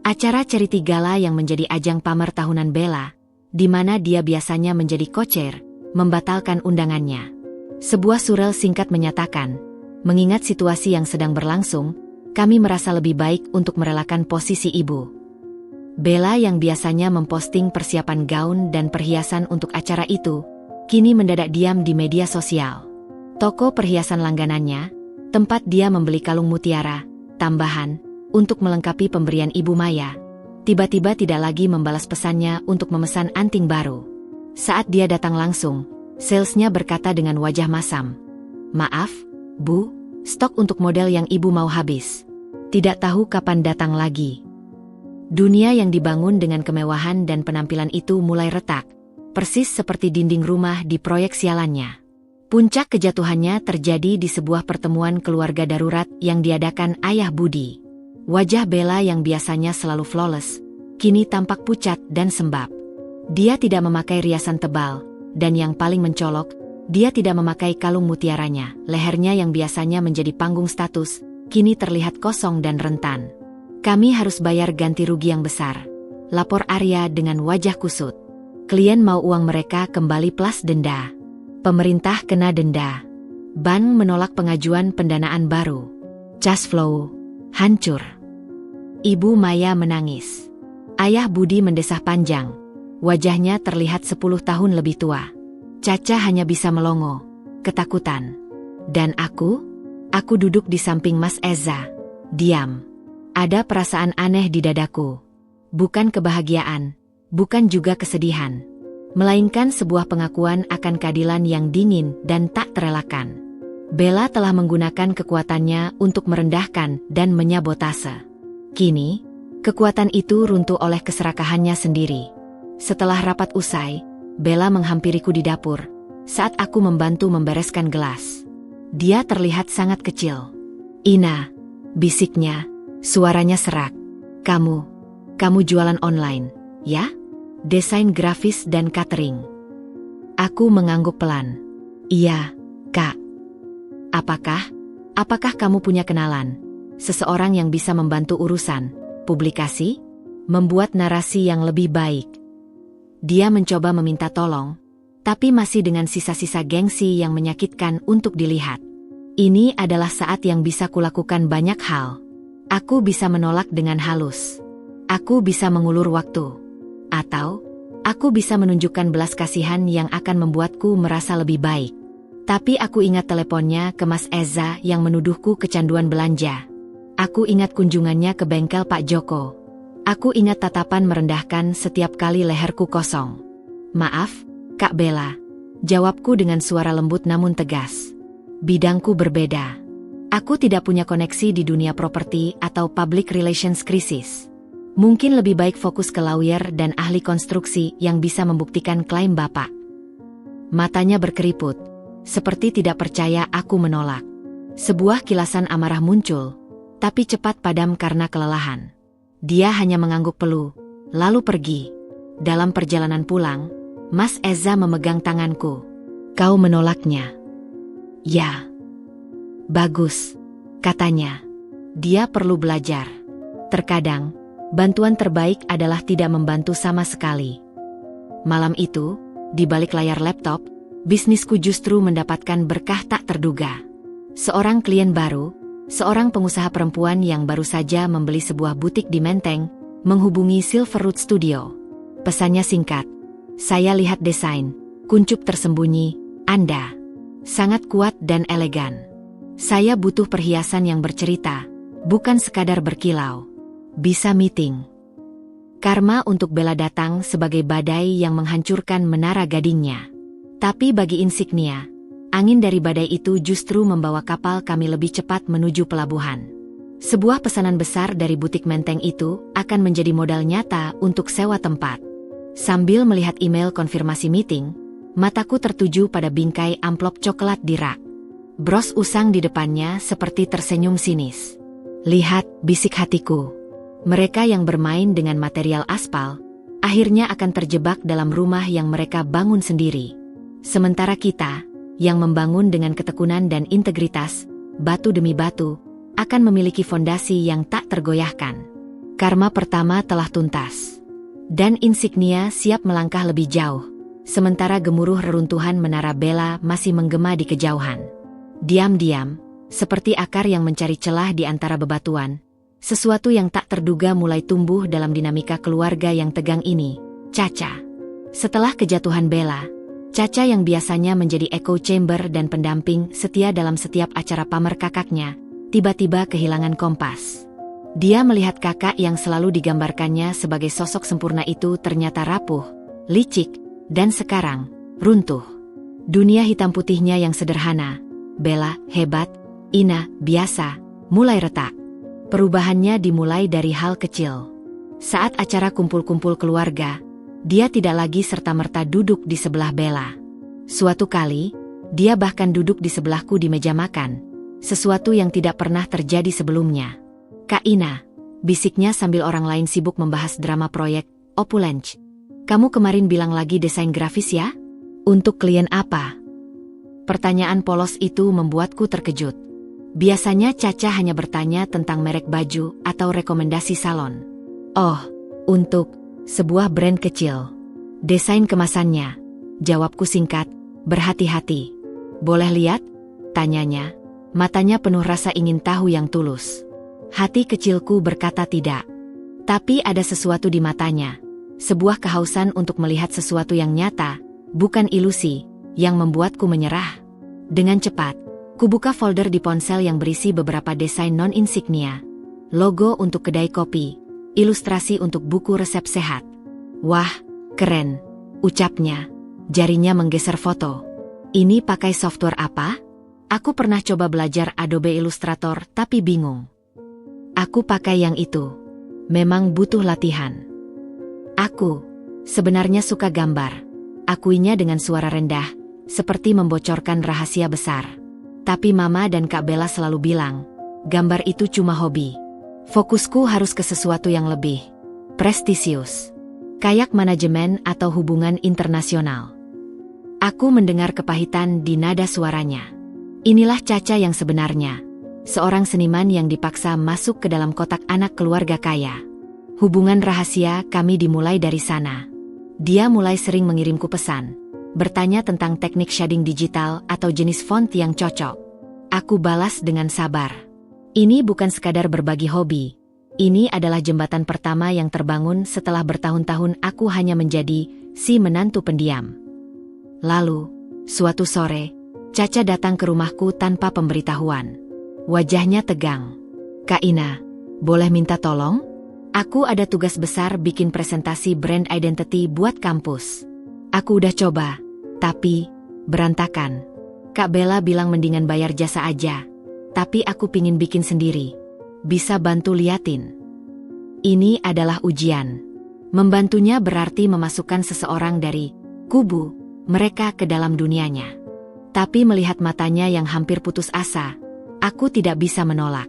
S1: Acara Charity Gala yang menjadi ajang pamer tahunan Bella, di mana dia biasanya menjadi co-chair, membatalkan undangannya. Sebuah surel singkat menyatakan, mengingat situasi yang sedang berlangsung, kami merasa lebih baik untuk merelakan posisi ibu. Bella yang biasanya memposting persiapan gaun dan perhiasan untuk acara itu, kini mendadak diam di media sosial. toko perhiasan langganannya, tempat dia membeli kalung mutiara, tambahan, untuk melengkapi pemberian Ibu Maya. Tiba-tiba tidak lagi membalas pesannya untuk memesan anting baru. Saat dia datang langsung, salesnya berkata dengan wajah masam, "Maaf, Bu, stok untuk model yang Ibu mau habis. Tidak tahu kapan datang lagi." Dunia yang dibangun dengan kemewahan dan penampilan itu mulai retak, persis seperti dinding rumah di proyek sialannya. Puncak kejatuhannya terjadi di sebuah pertemuan keluarga darurat yang diadakan Ayah Budi. Wajah Bella yang biasanya selalu flawless, kini tampak pucat dan sembab. Dia tidak memakai riasan tebal, dan yang paling mencolok, dia tidak memakai kalung mutiaranya. Lehernya yang biasanya menjadi panggung status, kini terlihat kosong dan rentan. "Kami harus bayar ganti rugi yang besar," lapor Arya dengan wajah kusut. "Klien mau uang mereka kembali plus denda. Pemerintah kena denda. Bank menolak pengajuan pendanaan baru. Cash flow hancur." Ibu Maya menangis. Ayah Budi mendesah panjang. Wajahnya terlihat 10 tahun lebih tua. Caca hanya bisa melongo, ketakutan. Dan aku duduk di samping Mas Eza, diam. Ada perasaan aneh di dadaku. Bukan kebahagiaan, bukan juga kesedihan, melainkan sebuah pengakuan akan keadilan yang dingin dan tak terelakkan. Bella telah menggunakan kekuatannya untuk merendahkan dan menyabotase. Kini, kekuatan itu runtuh oleh keserakahannya sendiri. Setelah rapat usai, Bella menghampiriku di dapur, saat aku membantu membereskan gelas. Dia terlihat sangat kecil. "Ina," bisiknya, suaranya serak. Kamu jualan online, ya? Desain grafis dan catering." Aku mengangguk pelan. "Iya, Kak." Apakah kamu punya kenalan? Seseorang yang bisa membantu urusan publikasi? Membuat narasi yang lebih baik?" Dia mencoba meminta tolong, tapi masih dengan sisa-sisa gengsi yang menyakitkan untuk dilihat. Ini adalah saat yang bisa kulakukan banyak hal. Aku bisa menolak dengan halus. Aku bisa mengulur waktu. Atau, aku bisa menunjukkan belas kasihan yang akan membuatku merasa lebih baik. Tapi aku ingat teleponnya ke Mas Eza yang menuduhku kecanduan belanja. Aku ingat kunjungannya ke bengkel Pak Joko. Aku ingat tatapan merendahkan setiap kali leherku kosong. "Maaf, Kak Bella," jawabku dengan suara lembut namun tegas. "Bidangku berbeda. Aku tidak punya koneksi di dunia properti atau public relations krisis. Mungkin lebih baik fokus ke lawyer dan ahli konstruksi yang bisa membuktikan klaim Bapak." Matanya berkeriput, seperti tidak percaya aku menolak. Sebuah kilasan amarah muncul, tapi cepat padam karena kelelahan. Dia hanya mengangguk peluh, lalu pergi. Dalam perjalanan pulang, Mas Eza memegang tanganku. "Kau menolaknya?" "Ya." "Bagus," katanya. Dia perlu belajar. Terkadang, bantuan terbaik adalah tidak membantu sama sekali. Malam itu, di balik layar laptop, bisnisku justru mendapatkan berkah tak terduga. Seorang klien baru, seorang pengusaha perempuan yang baru saja membeli sebuah butik di Menteng, menghubungi Silverwood Studio. Pesannya singkat, "Saya lihat desain, kuncup tersembunyi, Anda sangat kuat dan elegan. Saya butuh perhiasan yang bercerita, bukan sekadar berkilau. Bisa meeting?" Karma untuk Bella datang sebagai badai yang menghancurkan menara gadingnya. Tapi bagi Insignia, angin dari badai itu justru membawa kapal kami lebih cepat menuju pelabuhan. Sebuah pesanan besar dari butik Menteng itu akan menjadi modal nyata untuk sewa tempat. Sambil melihat email konfirmasi meeting, mataku tertuju pada bingkai amplop coklat di rak. Bros usang di depannya seperti tersenyum sinis. "Lihat," bisik hatiku. Mereka yang bermain dengan material aspal, akhirnya akan terjebak dalam rumah yang mereka bangun sendiri. Sementara kita, yang membangun dengan ketekunan dan integritas, batu demi batu, akan memiliki fondasi yang tak tergoyahkan. Karma pertama telah tuntas. Dan Insignia siap melangkah lebih jauh, sementara gemuruh reruntuhan menara Bella masih menggema di kejauhan. Diam-diam, seperti akar yang mencari celah di antara bebatuan, sesuatu yang tak terduga mulai tumbuh dalam dinamika keluarga yang tegang ini, Caca. Setelah kejatuhan Bella, Caca yang biasanya menjadi echo chamber dan pendamping setia dalam setiap acara pamer kakaknya, tiba-tiba kehilangan kompas. Dia melihat kakak yang selalu digambarkannya sebagai sosok sempurna itu ternyata rapuh, licik, dan sekarang, runtuh. Dunia hitam putihnya yang sederhana, Bella, hebat, Ina, biasa, mulai retak. Perubahannya dimulai dari hal kecil. Saat acara kumpul-kumpul keluarga, dia tidak lagi serta-merta duduk di sebelah Bella. Suatu kali, dia bahkan duduk di sebelahku di meja makan, sesuatu yang tidak pernah terjadi sebelumnya. "Kak Ina," bisiknya sambil orang lain sibuk membahas drama proyek Opulence. "Kamu kemarin bilang lagi desain grafis ya? Untuk klien apa?" Pertanyaan polos itu membuatku terkejut. Biasanya Caca hanya bertanya tentang merek baju atau rekomendasi salon. "Oh, untuk sebuah brand kecil. Desain kemasannya," jawabku singkat, berhati-hati. "Boleh lihat?" tanyanya. Matanya penuh rasa ingin tahu yang tulus. Hati kecilku berkata tidak. Tapi ada sesuatu di matanya. Sebuah kehausan untuk melihat sesuatu yang nyata, bukan ilusi, yang membuatku menyerah. Dengan cepat, kubuka folder di ponsel yang berisi beberapa desain non-insignia. Logo untuk kedai kopi. Ilustrasi untuk buku resep sehat. "Wah, keren," ucapnya. Jarinya menggeser foto. "Ini pakai software apa?" Aku pernah coba belajar Adobe Illustrator tapi bingung. "Aku pakai yang itu. Memang butuh latihan." Aku sebenarnya suka gambar. Akuinya dengan suara rendah, seperti membocorkan rahasia besar. Tapi Mama dan Kak Bella selalu bilang, gambar itu cuma hobi. Fokusku harus ke sesuatu yang lebih prestisius, kayak manajemen atau hubungan internasional. Aku mendengar kepahitan di nada suaranya. Inilah Caca yang sebenarnya, seorang seniman yang dipaksa masuk ke dalam kotak anak keluarga kaya. Hubungan rahasia kami dimulai dari sana. Dia mulai sering mengirimku pesan, bertanya tentang teknik shading digital atau jenis font yang cocok. Aku balas dengan sabar. Ini bukan sekadar berbagi hobi. Ini adalah jembatan pertama yang terbangun setelah bertahun-tahun aku hanya menjadi si menantu pendiam. Lalu, suatu sore, Caca datang ke rumahku tanpa pemberitahuan. Wajahnya tegang. "Kak Ina, boleh minta tolong? Aku ada tugas besar bikin presentasi brand identity buat kampus. Aku udah coba, tapi berantakan. Kak Bella bilang mendingan bayar jasa aja. Tapi aku pingin bikin sendiri. Bisa bantu liatin?" Ini adalah ujian. Membantunya berarti memasukkan seseorang dari kubu mereka ke dalam dunianya. Tapi melihat matanya yang hampir putus asa, aku tidak bisa menolak.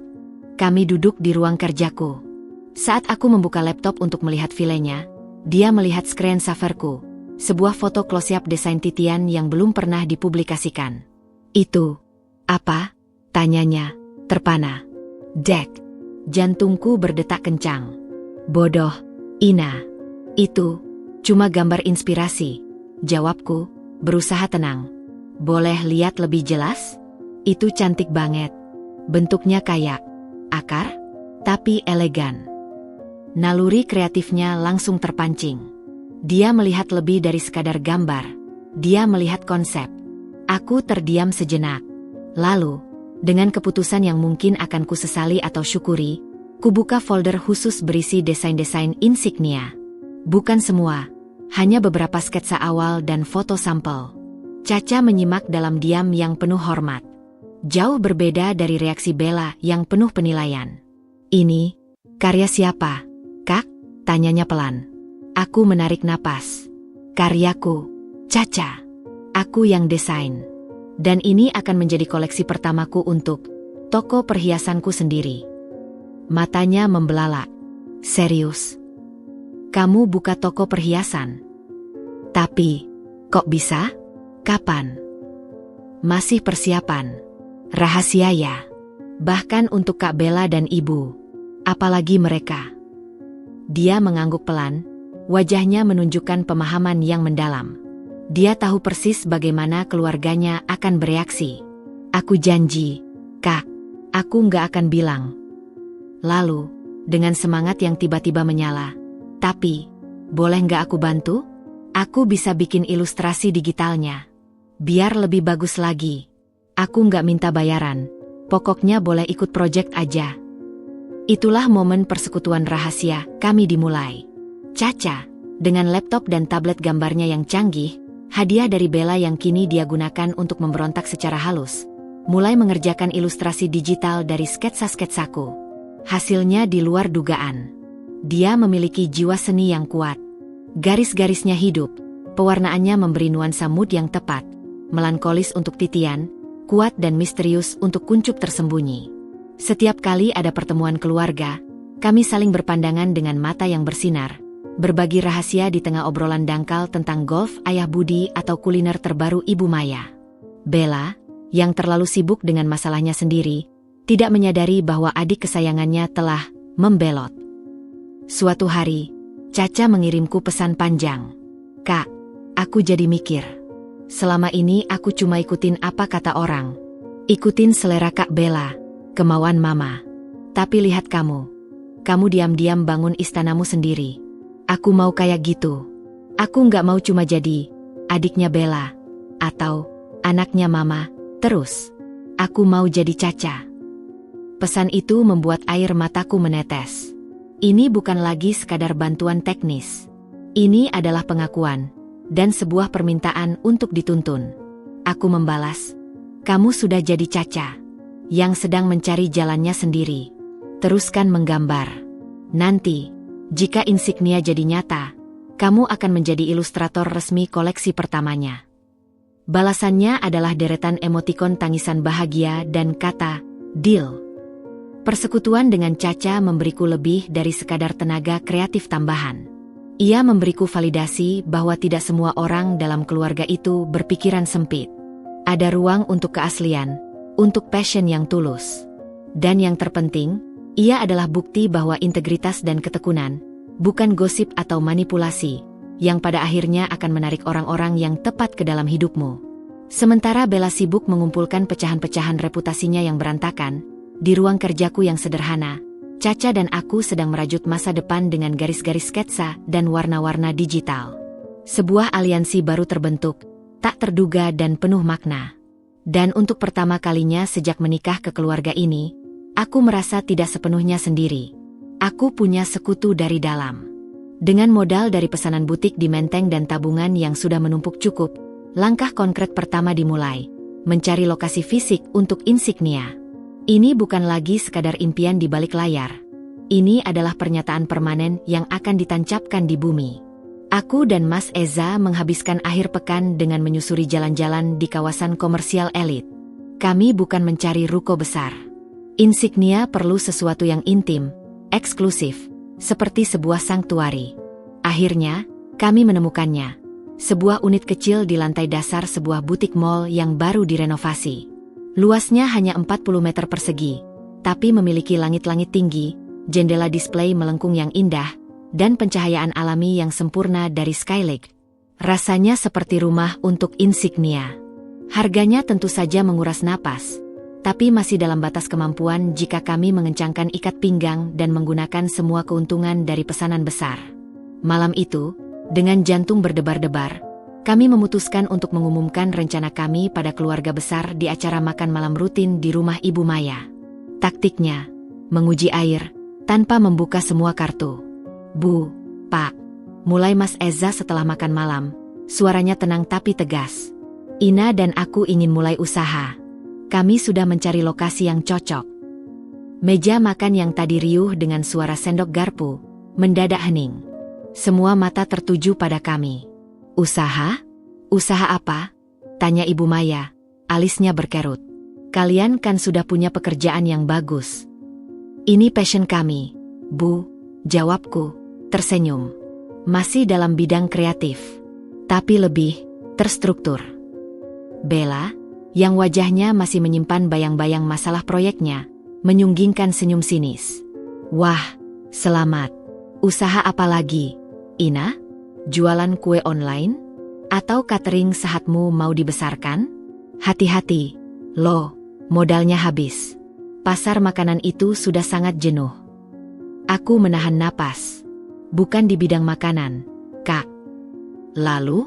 S1: Kami duduk di ruang kerjaku. Saat aku membuka laptop untuk melihat filenya, dia melihat screensaverku, sebuah foto close-up desain titian yang belum pernah dipublikasikan. "Itu apa?" tanyanya, terpana. "Dek." Jantungku berdetak kencang. "Bodoh, Ina. Itu cuma gambar inspirasi," jawabku, berusaha tenang. "Boleh lihat lebih jelas? Itu cantik banget. Bentuknya kayak akar, tapi elegan." Naluri kreatifnya langsung terpancing. Dia melihat lebih dari sekadar gambar. Dia melihat konsep. Aku terdiam sejenak. Lalu, dengan keputusan yang mungkin akan kusesali atau syukuri, kubuka folder khusus berisi desain-desain insignia. Bukan semua, hanya beberapa sketsa awal dan foto sampel. Caca menyimak dalam diam yang penuh hormat. Jauh berbeda dari reaksi Bella yang penuh penilaian. "Ini karya siapa, Kak?" tanyanya pelan. Aku menarik napas. "Karyaku, Caca. Aku yang desain. Dan ini akan menjadi koleksi pertamaku untuk toko perhiasanku sendiri." Matanya membelalak. "Serius? Kamu buka toko perhiasan? Tapi, kok bisa? Kapan?" "Masih persiapan. Rahasia ya. Bahkan untuk Kak Bella dan Ibu. Apalagi mereka." Dia mengangguk pelan, wajahnya menunjukkan pemahaman yang mendalam. Dia tahu persis bagaimana keluarganya akan bereaksi. "Aku janji, Kak, aku nggak akan bilang." Lalu, dengan semangat yang tiba-tiba menyala, "Tapi, boleh nggak aku bantu? Aku bisa bikin ilustrasi digitalnya. Biar lebih bagus lagi. Aku nggak minta bayaran. Pokoknya boleh ikut project aja. Itulah momen persekutuan rahasia kami dimulai. Caca, dengan laptop dan tablet gambarnya yang canggih, hadiah dari Bella yang kini dia gunakan untuk memberontak secara halus, mulai mengerjakan ilustrasi digital dari sketsa-sketsaku. Hasilnya di luar dugaan. Dia memiliki jiwa seni yang kuat. Garis-garisnya hidup, pewarnaannya memberi nuansa mood yang tepat, melankolis untuk titian, kuat dan misterius untuk kuncup tersembunyi. Setiap kali ada pertemuan keluarga, kami saling berpandangan dengan mata yang bersinar, berbagi rahasia di tengah obrolan dangkal tentang golf ayah Budi atau kuliner terbaru Ibu Maya. Bella, yang terlalu sibuk dengan masalahnya sendiri, tidak menyadari bahwa adik kesayangannya telah membelot. Suatu hari, Caca mengirimku pesan panjang. Kak, aku jadi mikir. Selama ini aku cuma ikutin apa kata orang. Ikutin selera Kak Bella, kemauan Mama. Tapi lihat kamu. Kamu diam-diam bangun istanamu sendiri. Aku mau kayak gitu. Aku nggak mau cuma jadi adiknya Bella atau anaknya Mama terus. Aku mau jadi Caca. Pesan itu membuat air mataku menetes. Ini bukan lagi sekadar bantuan teknis. Ini adalah pengakuan dan sebuah permintaan untuk dituntun. Aku membalas, kamu sudah jadi Caca yang sedang mencari jalannya sendiri. Teruskan menggambar. Nanti, jika insignia jadi nyata, kamu akan menjadi ilustrator resmi koleksi pertamanya. Balasannya adalah deretan emotikon tangisan bahagia dan kata, deal. Persekutuan dengan Caca memberiku lebih dari sekadar tenaga kreatif tambahan. Ia memberiku validasi bahwa tidak semua orang dalam keluarga itu berpikiran sempit. Ada ruang untuk keaslian, untuk passion yang tulus. Dan yang terpenting, ia adalah bukti bahwa integritas dan ketekunan, bukan gosip atau manipulasi, yang pada akhirnya akan menarik orang-orang yang tepat ke dalam hidupmu. Sementara Bella sibuk mengumpulkan pecahan-pecahan reputasinya yang berantakan, di ruang kerjaku yang sederhana, Caca dan aku sedang merajut masa depan dengan garis-garis sketsa dan warna-warna digital. Sebuah aliansi baru terbentuk, tak terduga dan penuh makna. Dan untuk pertama kalinya sejak menikah ke keluarga ini, aku merasa tidak sepenuhnya sendiri. Aku punya sekutu dari dalam. Dengan modal dari pesanan butik di Menteng dan tabungan yang sudah menumpuk cukup, langkah konkret pertama dimulai, mencari lokasi fisik untuk insignia. Ini bukan lagi sekadar impian di balik layar. Ini adalah pernyataan permanen yang akan ditancapkan di bumi. Aku dan Mas Eza menghabiskan akhir pekan dengan menyusuri jalan-jalan di kawasan komersial elit. Kami bukan mencari ruko besar. Insignia perlu sesuatu yang intim, eksklusif, seperti sebuah sanktuari. Akhirnya, kami menemukannya. Sebuah unit kecil di lantai dasar sebuah butik mall yang baru direnovasi. Luasnya hanya 40 meter persegi, tapi memiliki langit-langit tinggi, jendela display melengkung yang indah, dan pencahayaan alami yang sempurna dari skylight. Rasanya seperti rumah untuk insignia. Harganya tentu saja menguras napas, tapi masih dalam batas kemampuan jika kami mengencangkan ikat pinggang dan menggunakan semua keuntungan dari pesanan besar. Malam itu, dengan jantung berdebar-debar, kami memutuskan untuk mengumumkan rencana kami pada keluarga besar di acara makan malam rutin di rumah Ibu Maya. Taktiknya, menguji air, tanpa membuka semua kartu. Bu, Pak, mulai Mas Eza setelah makan malam, suaranya tenang tapi tegas. Ina dan aku ingin mulai usaha. Kami sudah mencari lokasi yang cocok. Meja makan yang tadi riuh dengan suara sendok garpu, mendadak hening. Semua mata tertuju pada kami. Usaha? Usaha apa? Tanya Ibu Maya, alisnya berkerut. Kalian kan sudah punya pekerjaan yang bagus. Ini passion kami, Bu, jawabku, tersenyum. Masih dalam bidang kreatif, tapi lebih terstruktur. Bella, yang wajahnya masih menyimpan bayang-bayang masalah proyeknya, menyunggingkan senyum sinis. Wah, selamat. Usaha apa lagi, Ina? Jualan kue online? Atau catering sehatmu mau dibesarkan? Hati-hati, loh, modalnya habis. Pasar makanan itu sudah sangat jenuh. Aku menahan napas. Bukan di bidang makanan, Kak. Lalu,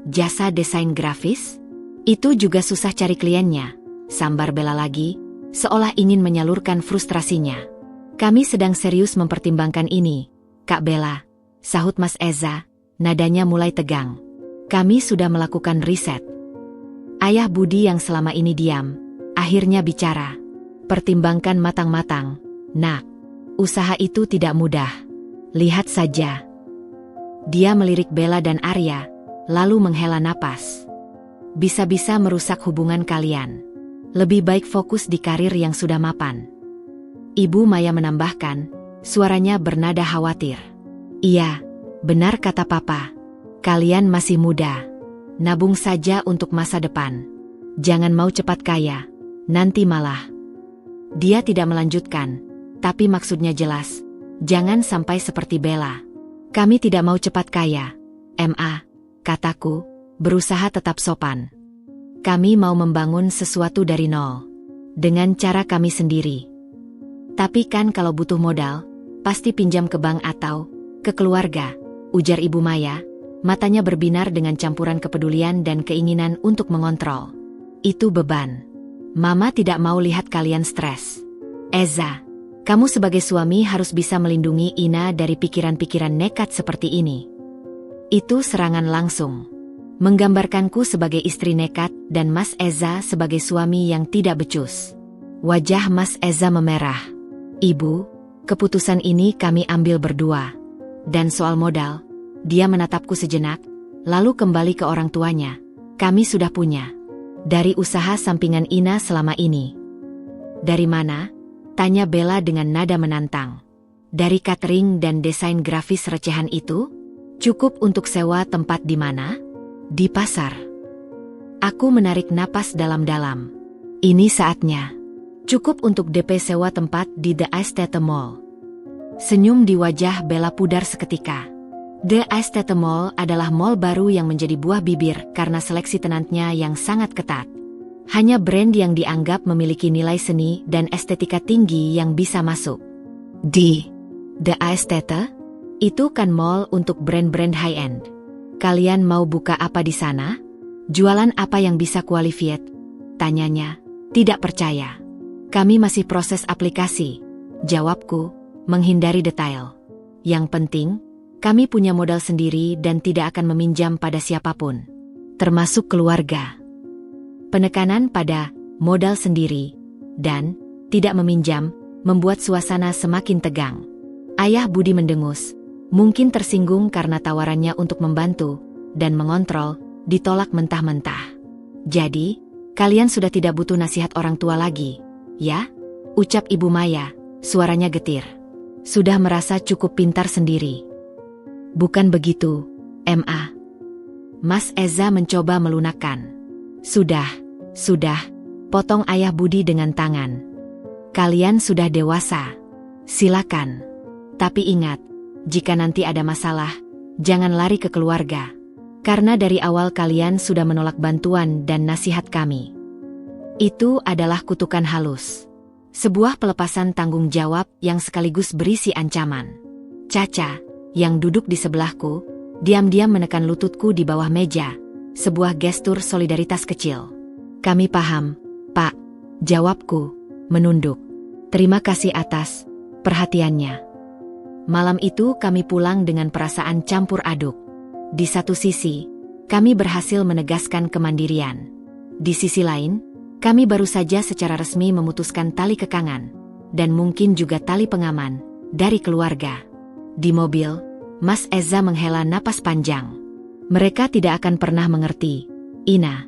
S1: jasa desain grafis? Itu juga susah cari kliennya, sambar Bella lagi, seolah ingin menyalurkan frustrasinya. Kami sedang serius mempertimbangkan ini, Kak Bella, sahut Mas Eza, nadanya mulai tegang. Kami sudah melakukan riset. Ayah Budi yang selama ini diam, akhirnya bicara. Pertimbangkan matang-matang, Nak. Usaha itu tidak mudah. Lihat saja. Dia melirik Bella dan Arya, lalu menghela napas. Bisa-bisa merusak hubungan kalian. Lebih baik fokus di karir yang sudah mapan. Ibu Maya menambahkan, suaranya bernada khawatir. Iya, benar kata Papa. Kalian masih muda. Nabung saja untuk masa depan. Jangan mau cepat kaya, nanti malah. Dia tidak melanjutkan, tapi maksudnya jelas. Jangan sampai seperti Bella. Kami tidak mau cepat kaya. Kataku, berusaha tetap sopan. Kami mau membangun sesuatu dari nol. Dengan cara kami sendiri. Tapi kan kalau butuh modal, pasti pinjam ke bank atau ke keluarga, ujar Ibu Maya. Matanya berbinar dengan campuran kepedulian dan keinginan untuk mengontrol. Itu beban. Mama tidak mau lihat kalian stres. Eza, kamu sebagai suami harus bisa melindungi Ina dari pikiran-pikiran nekat seperti ini. Itu serangan langsung. Menggambarkanku sebagai istri nekat dan Mas Eza sebagai suami yang tidak becus. Wajah Mas Eza memerah. Ibu, keputusan ini kami ambil berdua. Dan soal modal, dia menatapku sejenak, lalu kembali ke orang tuanya. Kami sudah punya. Dari usaha sampingan Ina selama ini. Dari mana? Tanya Bella dengan nada menantang. Dari catering dan desain grafis recehan itu? Cukup untuk sewa tempat di mana? Di pasar. Aku menarik napas dalam-dalam. Ini saatnya. Cukup untuk DP sewa tempat di The Estate Mall. Senyum di wajah Bella pudar seketika. The Estate Mall adalah mall baru yang menjadi buah bibir karena seleksi tenantnya yang sangat ketat. Hanya brand yang dianggap memiliki nilai seni dan estetika tinggi yang bisa masuk. Di The Estate? Itu kan mall untuk brand-brand high-end. Kalian mau buka apa di sana? Jualan apa yang bisa qualified? Tanyanya, tidak percaya. Kami masih proses aplikasi. Jawabku, menghindari detail. Yang penting, kami punya modal sendiri dan tidak akan meminjam pada siapapun. Termasuk keluarga. Penekanan pada modal sendiri dan tidak meminjam membuat suasana semakin tegang. Ayah Budi mendengus, mungkin tersinggung karena tawarannya untuk membantu dan mengontrol ditolak mentah-mentah. Jadi, kalian sudah tidak butuh nasihat orang tua lagi, ya? Ucap Ibu Maya, suaranya getir. Sudah merasa cukup pintar sendiri. Bukan begitu, Mas Eza mencoba melunakkan. Sudah, potong Ayah Budi dengan tangan. Kalian sudah dewasa. Silakan. Tapi ingat, jika nanti ada masalah, jangan lari ke keluarga. Karena dari awal kalian sudah menolak bantuan dan nasihat kami. Itu adalah kutukan halus. Sebuah pelepasan tanggung jawab yang sekaligus berisi ancaman. Caca, yang duduk di sebelahku, diam-diam menekan lututku di bawah meja. Sebuah gestur solidaritas kecil. Kami paham, Pak. Jawabku, menunduk. Terima kasih atas perhatiannya. Malam itu kami pulang dengan perasaan campur aduk. Di satu sisi, kami berhasil menegaskan kemandirian. Di sisi lain, kami baru saja secara resmi memutuskan tali kekangan, dan mungkin juga tali pengaman, dari keluarga. Di mobil, Mas Eza menghela napas panjang. Mereka tidak akan pernah mengerti, Ina.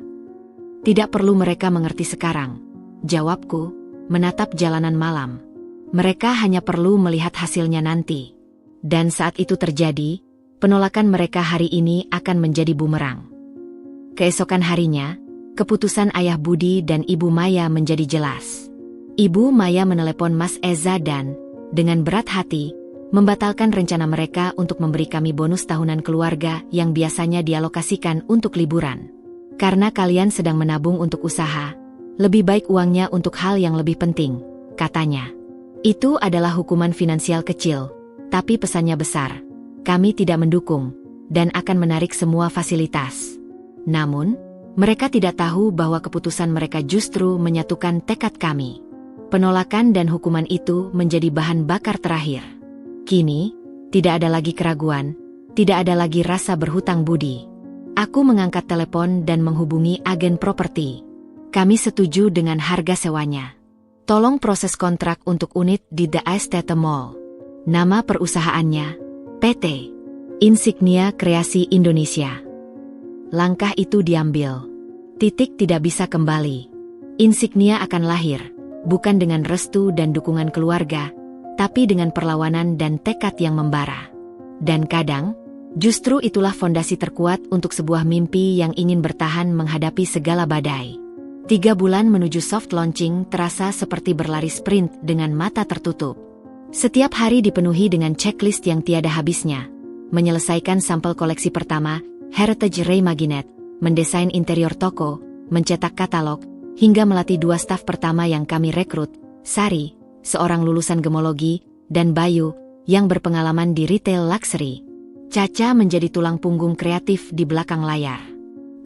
S1: Tidak perlu mereka mengerti sekarang, jawabku, menatap jalanan malam. Mereka hanya perlu melihat hasilnya nanti. Dan saat itu terjadi, penolakan mereka hari ini akan menjadi bumerang. Keesokan harinya, keputusan Ayah Budi dan Ibu Maya menjadi jelas. Ibu Maya menelepon Mas Eza dan, dengan berat hati, membatalkan rencana mereka untuk memberi kami bonus tahunan keluarga yang biasanya dialokasikan untuk liburan. Karena kalian sedang menabung untuk usaha, lebih baik uangnya untuk hal yang lebih penting, katanya. Itu adalah hukuman finansial kecil, tapi pesannya besar. Kami tidak mendukung, dan akan menarik semua fasilitas. Namun, mereka tidak tahu bahwa keputusan mereka justru menyatukan tekad kami. Penolakan dan hukuman itu menjadi bahan bakar terakhir. Kini, tidak ada lagi keraguan, tidak ada lagi rasa berhutang budi. Aku mengangkat telepon dan menghubungi agen properti. Kami setuju dengan harga sewanya. Tolong proses kontrak untuk unit di The Estate Mall. Nama perusahaannya, PT Insignia Kreasi Indonesia. Langkah itu diambil. Titik tidak bisa kembali. Insignia akan lahir, bukan dengan restu dan dukungan keluarga, tapi dengan perlawanan dan tekad yang membara. Dan kadang, justru itulah fondasi terkuat untuk sebuah mimpi yang ingin bertahan menghadapi segala badai. 3 bulan menuju soft launching terasa seperti berlari sprint dengan mata tertutup. Setiap hari dipenuhi dengan checklist yang tiada habisnya. Menyelesaikan sampel koleksi pertama, Heritage Reimagined, mendesain interior toko, mencetak katalog, hingga melatih 2 staf pertama yang kami rekrut, Sari, seorang lulusan gemologi, dan Bayu, yang berpengalaman di retail luxury. Caca menjadi tulang punggung kreatif di belakang layar.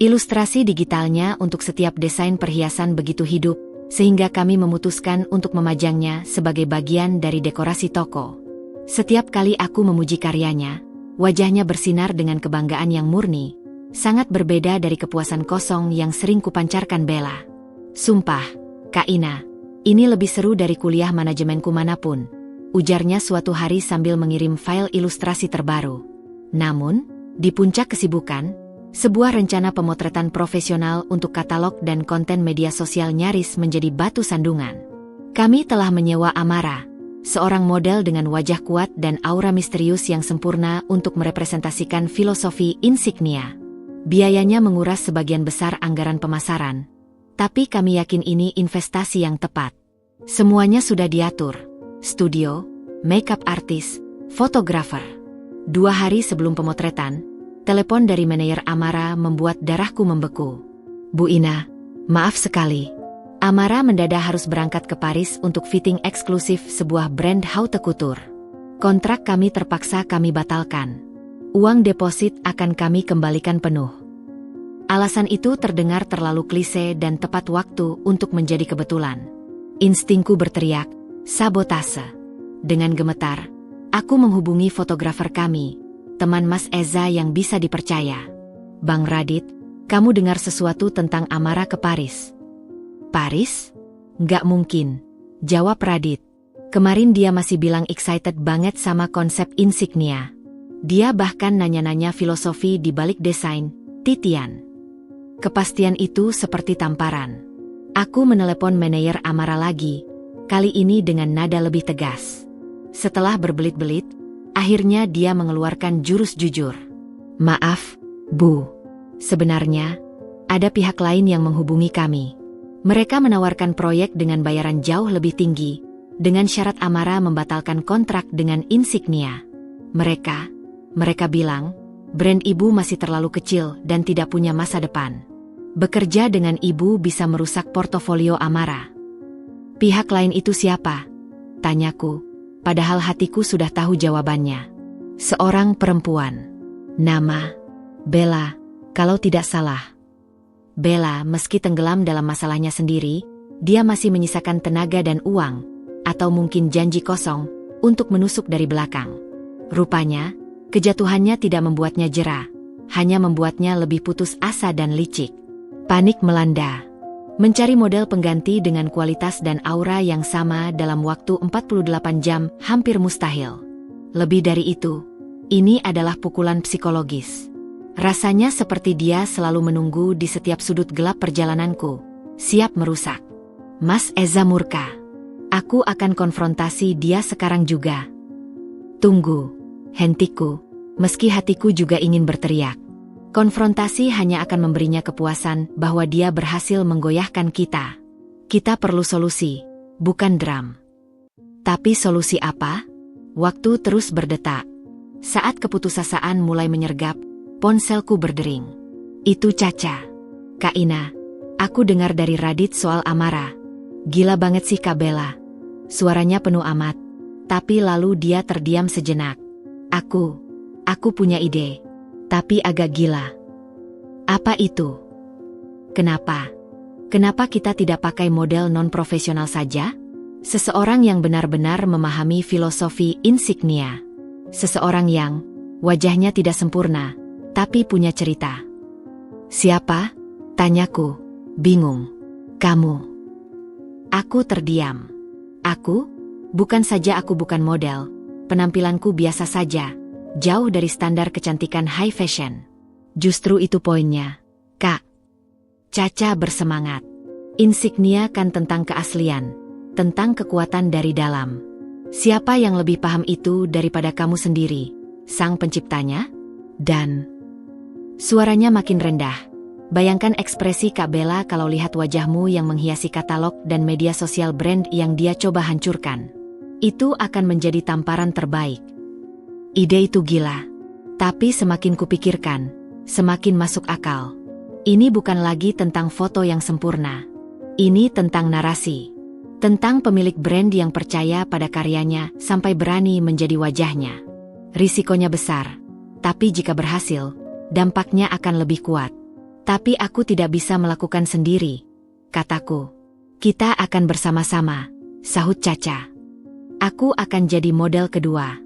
S1: Ilustrasi digitalnya untuk setiap desain perhiasan begitu hidup, sehingga kami memutuskan untuk memajangnya sebagai bagian dari dekorasi toko. Setiap kali aku memuji karyanya, wajahnya bersinar dengan kebanggaan yang murni, sangat berbeda dari kepuasan kosong yang sering kupancarkan Bella. Sumpah, Kak Ina, ini lebih seru dari kuliah manajemenku manapun, ujarnya suatu hari sambil mengirim file ilustrasi terbaru. Namun, di puncak kesibukan, sebuah rencana pemotretan profesional untuk katalog dan konten media sosial nyaris menjadi batu sandungan. Kami telah menyewa Amara, seorang model dengan wajah kuat dan aura misterius yang sempurna untuk merepresentasikan filosofi Insignia. Biayanya menguras sebagian besar anggaran pemasaran, tapi kami yakin ini investasi yang tepat. Semuanya sudah diatur: studio, makeup artist, fotografer. 2 hari sebelum pemotretan, telepon dari manajer Amara membuat darahku membeku. Bu Ina, maaf sekali. Amara mendadak harus berangkat ke Paris untuk fitting eksklusif sebuah brand haute couture. Kontrak kami terpaksa kami batalkan. Uang deposit akan kami kembalikan penuh. Alasan itu terdengar terlalu klise dan tepat waktu untuk menjadi kebetulan. Instingku berteriak, sabotase. Dengan gemetar, aku menghubungi fotografer kami, teman Mas Eza yang bisa dipercaya. Bang Radit, kamu dengar sesuatu tentang Amara ke Paris? Paris? Nggak mungkin, jawab Radit. Kemarin dia masih bilang excited banget sama konsep Insignia. Dia bahkan nanya-nanya filosofi di balik desain, titian. Kepastian itu seperti tamparan. Aku menelepon manajer Amara lagi, kali ini dengan nada lebih tegas. Setelah berbelit-belit, akhirnya dia mengeluarkan jurus jujur. Maaf, Bu. Sebenarnya, ada pihak lain yang menghubungi kami. Mereka menawarkan proyek dengan bayaran jauh lebih tinggi, dengan syarat Amara membatalkan kontrak dengan Insignia. Mereka bilang, brand ibu masih terlalu kecil dan tidak punya masa depan. Bekerja dengan ibu bisa merusak portofolio Amara. Pihak lain itu siapa? Tanyaku, padahal hatiku sudah tahu jawabannya. Seorang perempuan. Nama, Bella, kalau tidak salah. Bella, meski tenggelam dalam masalahnya sendiri, dia masih menyisakan tenaga dan uang, atau mungkin janji kosong, untuk menusuk dari belakang. Rupanya, kejatuhannya tidak membuatnya jera, hanya membuatnya lebih putus asa dan licik. Panik melanda. Mencari model pengganti dengan kualitas dan aura yang sama dalam waktu 48 jam hampir mustahil. Lebih dari itu, ini adalah pukulan psikologis. Rasanya seperti dia selalu menunggu di setiap sudut gelap perjalananku, siap merusak. Mas Eza murka. Aku akan konfrontasi dia sekarang juga. Tunggu, hentiku, meski hatiku juga ingin berteriak. Konfrontasi hanya akan memberinya kepuasan bahwa dia berhasil menggoyahkan kita. Kita perlu solusi, bukan dram. Tapi solusi apa? Waktu terus berdetak. Saat keputusasaan mulai menyergap, ponselku berdering. Itu Caca. Kak Ina, aku dengar dari Radit soal Amara. Gila banget sih Kak Bella. Suaranya penuh amat. Tapi lalu dia terdiam sejenak. Aku punya ide. tapi agak gila. Apa itu? Kenapa? Kenapa kita tidak pakai model non-profesional saja? Seseorang yang benar-benar memahami filosofi insignia. Seseorang yang wajahnya tidak sempurna, tapi punya cerita. Siapa? Tanyaku, bingung. Kamu. Aku terdiam. Aku? Bukan saja aku bukan model, penampilanku biasa saja, jauh dari standar kecantikan high fashion. Justru itu poinnya, Kak. Caca bersemangat. Insignia kan tentang keaslian, tentang kekuatan dari dalam. Siapa yang lebih paham itu daripada kamu sendiri, sang penciptanya? Dan suaranya makin rendah. Bayangkan ekspresi Kak Bella kalau lihat wajahmu yang menghiasi katalog dan media sosial brand yang dia coba hancurkan. Itu akan menjadi tamparan terbaik. Ide itu gila. Tapi semakin kupikirkan, semakin masuk akal. Ini bukan lagi tentang foto yang sempurna. Ini tentang narasi. Tentang pemilik brand yang percaya pada karyanya sampai berani menjadi wajahnya. Risikonya besar. Tapi jika berhasil, dampaknya akan lebih kuat. Tapi aku tidak bisa melakukan sendiri, kataku. Kita akan bersama-sama, sahut Caca. Aku akan jadi model kedua.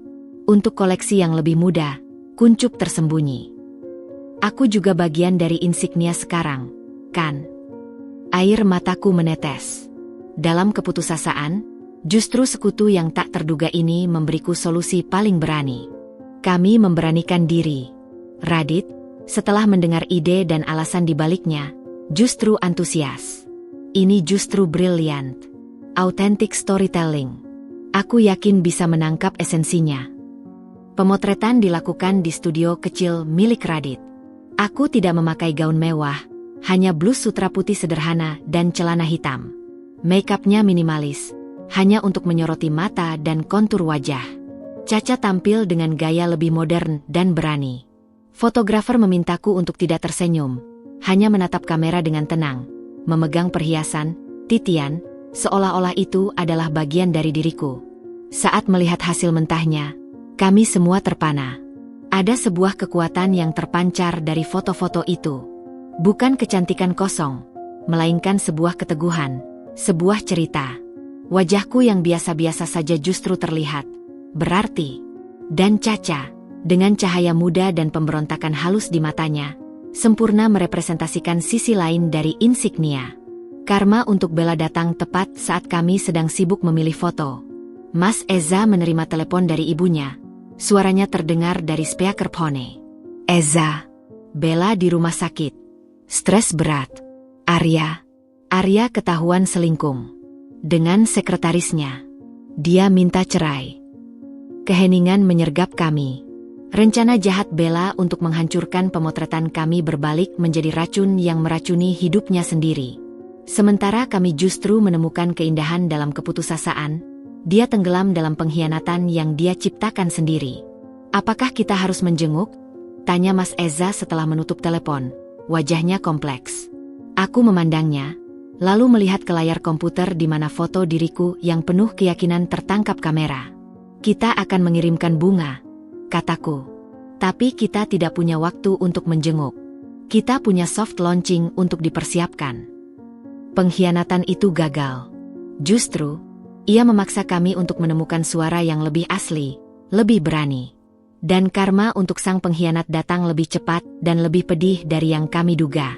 S1: Untuk koleksi yang lebih muda, kuncup tersembunyi. Aku juga bagian dari insignia sekarang, kan? Air mataku menetes. Dalam keputusasaan, justru sekutu yang tak terduga ini memberiku solusi paling berani. Kami memberanikan diri. Radit, setelah mendengar ide dan alasan di baliknya, justru antusias. Ini justru brilian. Authentic storytelling. Aku yakin bisa menangkap esensinya. Pemotretan dilakukan di studio kecil milik Radit. Aku tidak memakai gaun mewah, hanya blus sutra putih sederhana dan celana hitam. Make-upnya minimalis, hanya untuk menyoroti mata dan kontur wajah. Caca tampil dengan gaya lebih modern dan berani. Fotografer memintaku untuk tidak tersenyum, hanya menatap kamera dengan tenang, memegang perhiasan, titian, seolah-olah itu adalah bagian dari diriku. Saat melihat hasil mentahnya, kami semua terpana. Ada sebuah kekuatan yang terpancar dari foto-foto itu. Bukan kecantikan kosong, melainkan sebuah keteguhan, sebuah cerita. Wajahku yang biasa-biasa saja justru terlihat berarti. Dan Caca, dengan cahaya muda dan pemberontakan halus di matanya, sempurna merepresentasikan sisi lain dari insignia. Karma untuk Bella datang tepat saat kami sedang sibuk memilih foto. Mas Eza menerima telepon dari ibunya. Suaranya terdengar dari speakerphone. Eza, Bella di rumah sakit. Stres berat. Arya ketahuan selingkuh dengan sekretarisnya. Dia minta cerai. Keheningan menyergap kami. Rencana jahat Bella untuk menghancurkan pemotretan kami berbalik menjadi racun yang meracuni hidupnya sendiri. Sementara kami justru menemukan keindahan dalam keputusasaan, dia tenggelam dalam pengkhianatan yang dia ciptakan sendiri. Apakah kita harus menjenguk? Tanya Mas Eza setelah menutup telepon. Wajahnya kompleks. Aku memandangnya, lalu melihat ke layar komputer di mana foto diriku yang penuh keyakinan tertangkap kamera. Kita akan mengirimkan bunga, kataku. Tapi kita tidak punya waktu untuk menjenguk. Kita punya soft launching untuk dipersiapkan. Pengkhianatan itu gagal. Justru, ia memaksa kami untuk menemukan suara yang lebih asli, lebih berani. Dan karma untuk sang pengkhianat datang lebih cepat dan lebih pedih dari yang kami duga.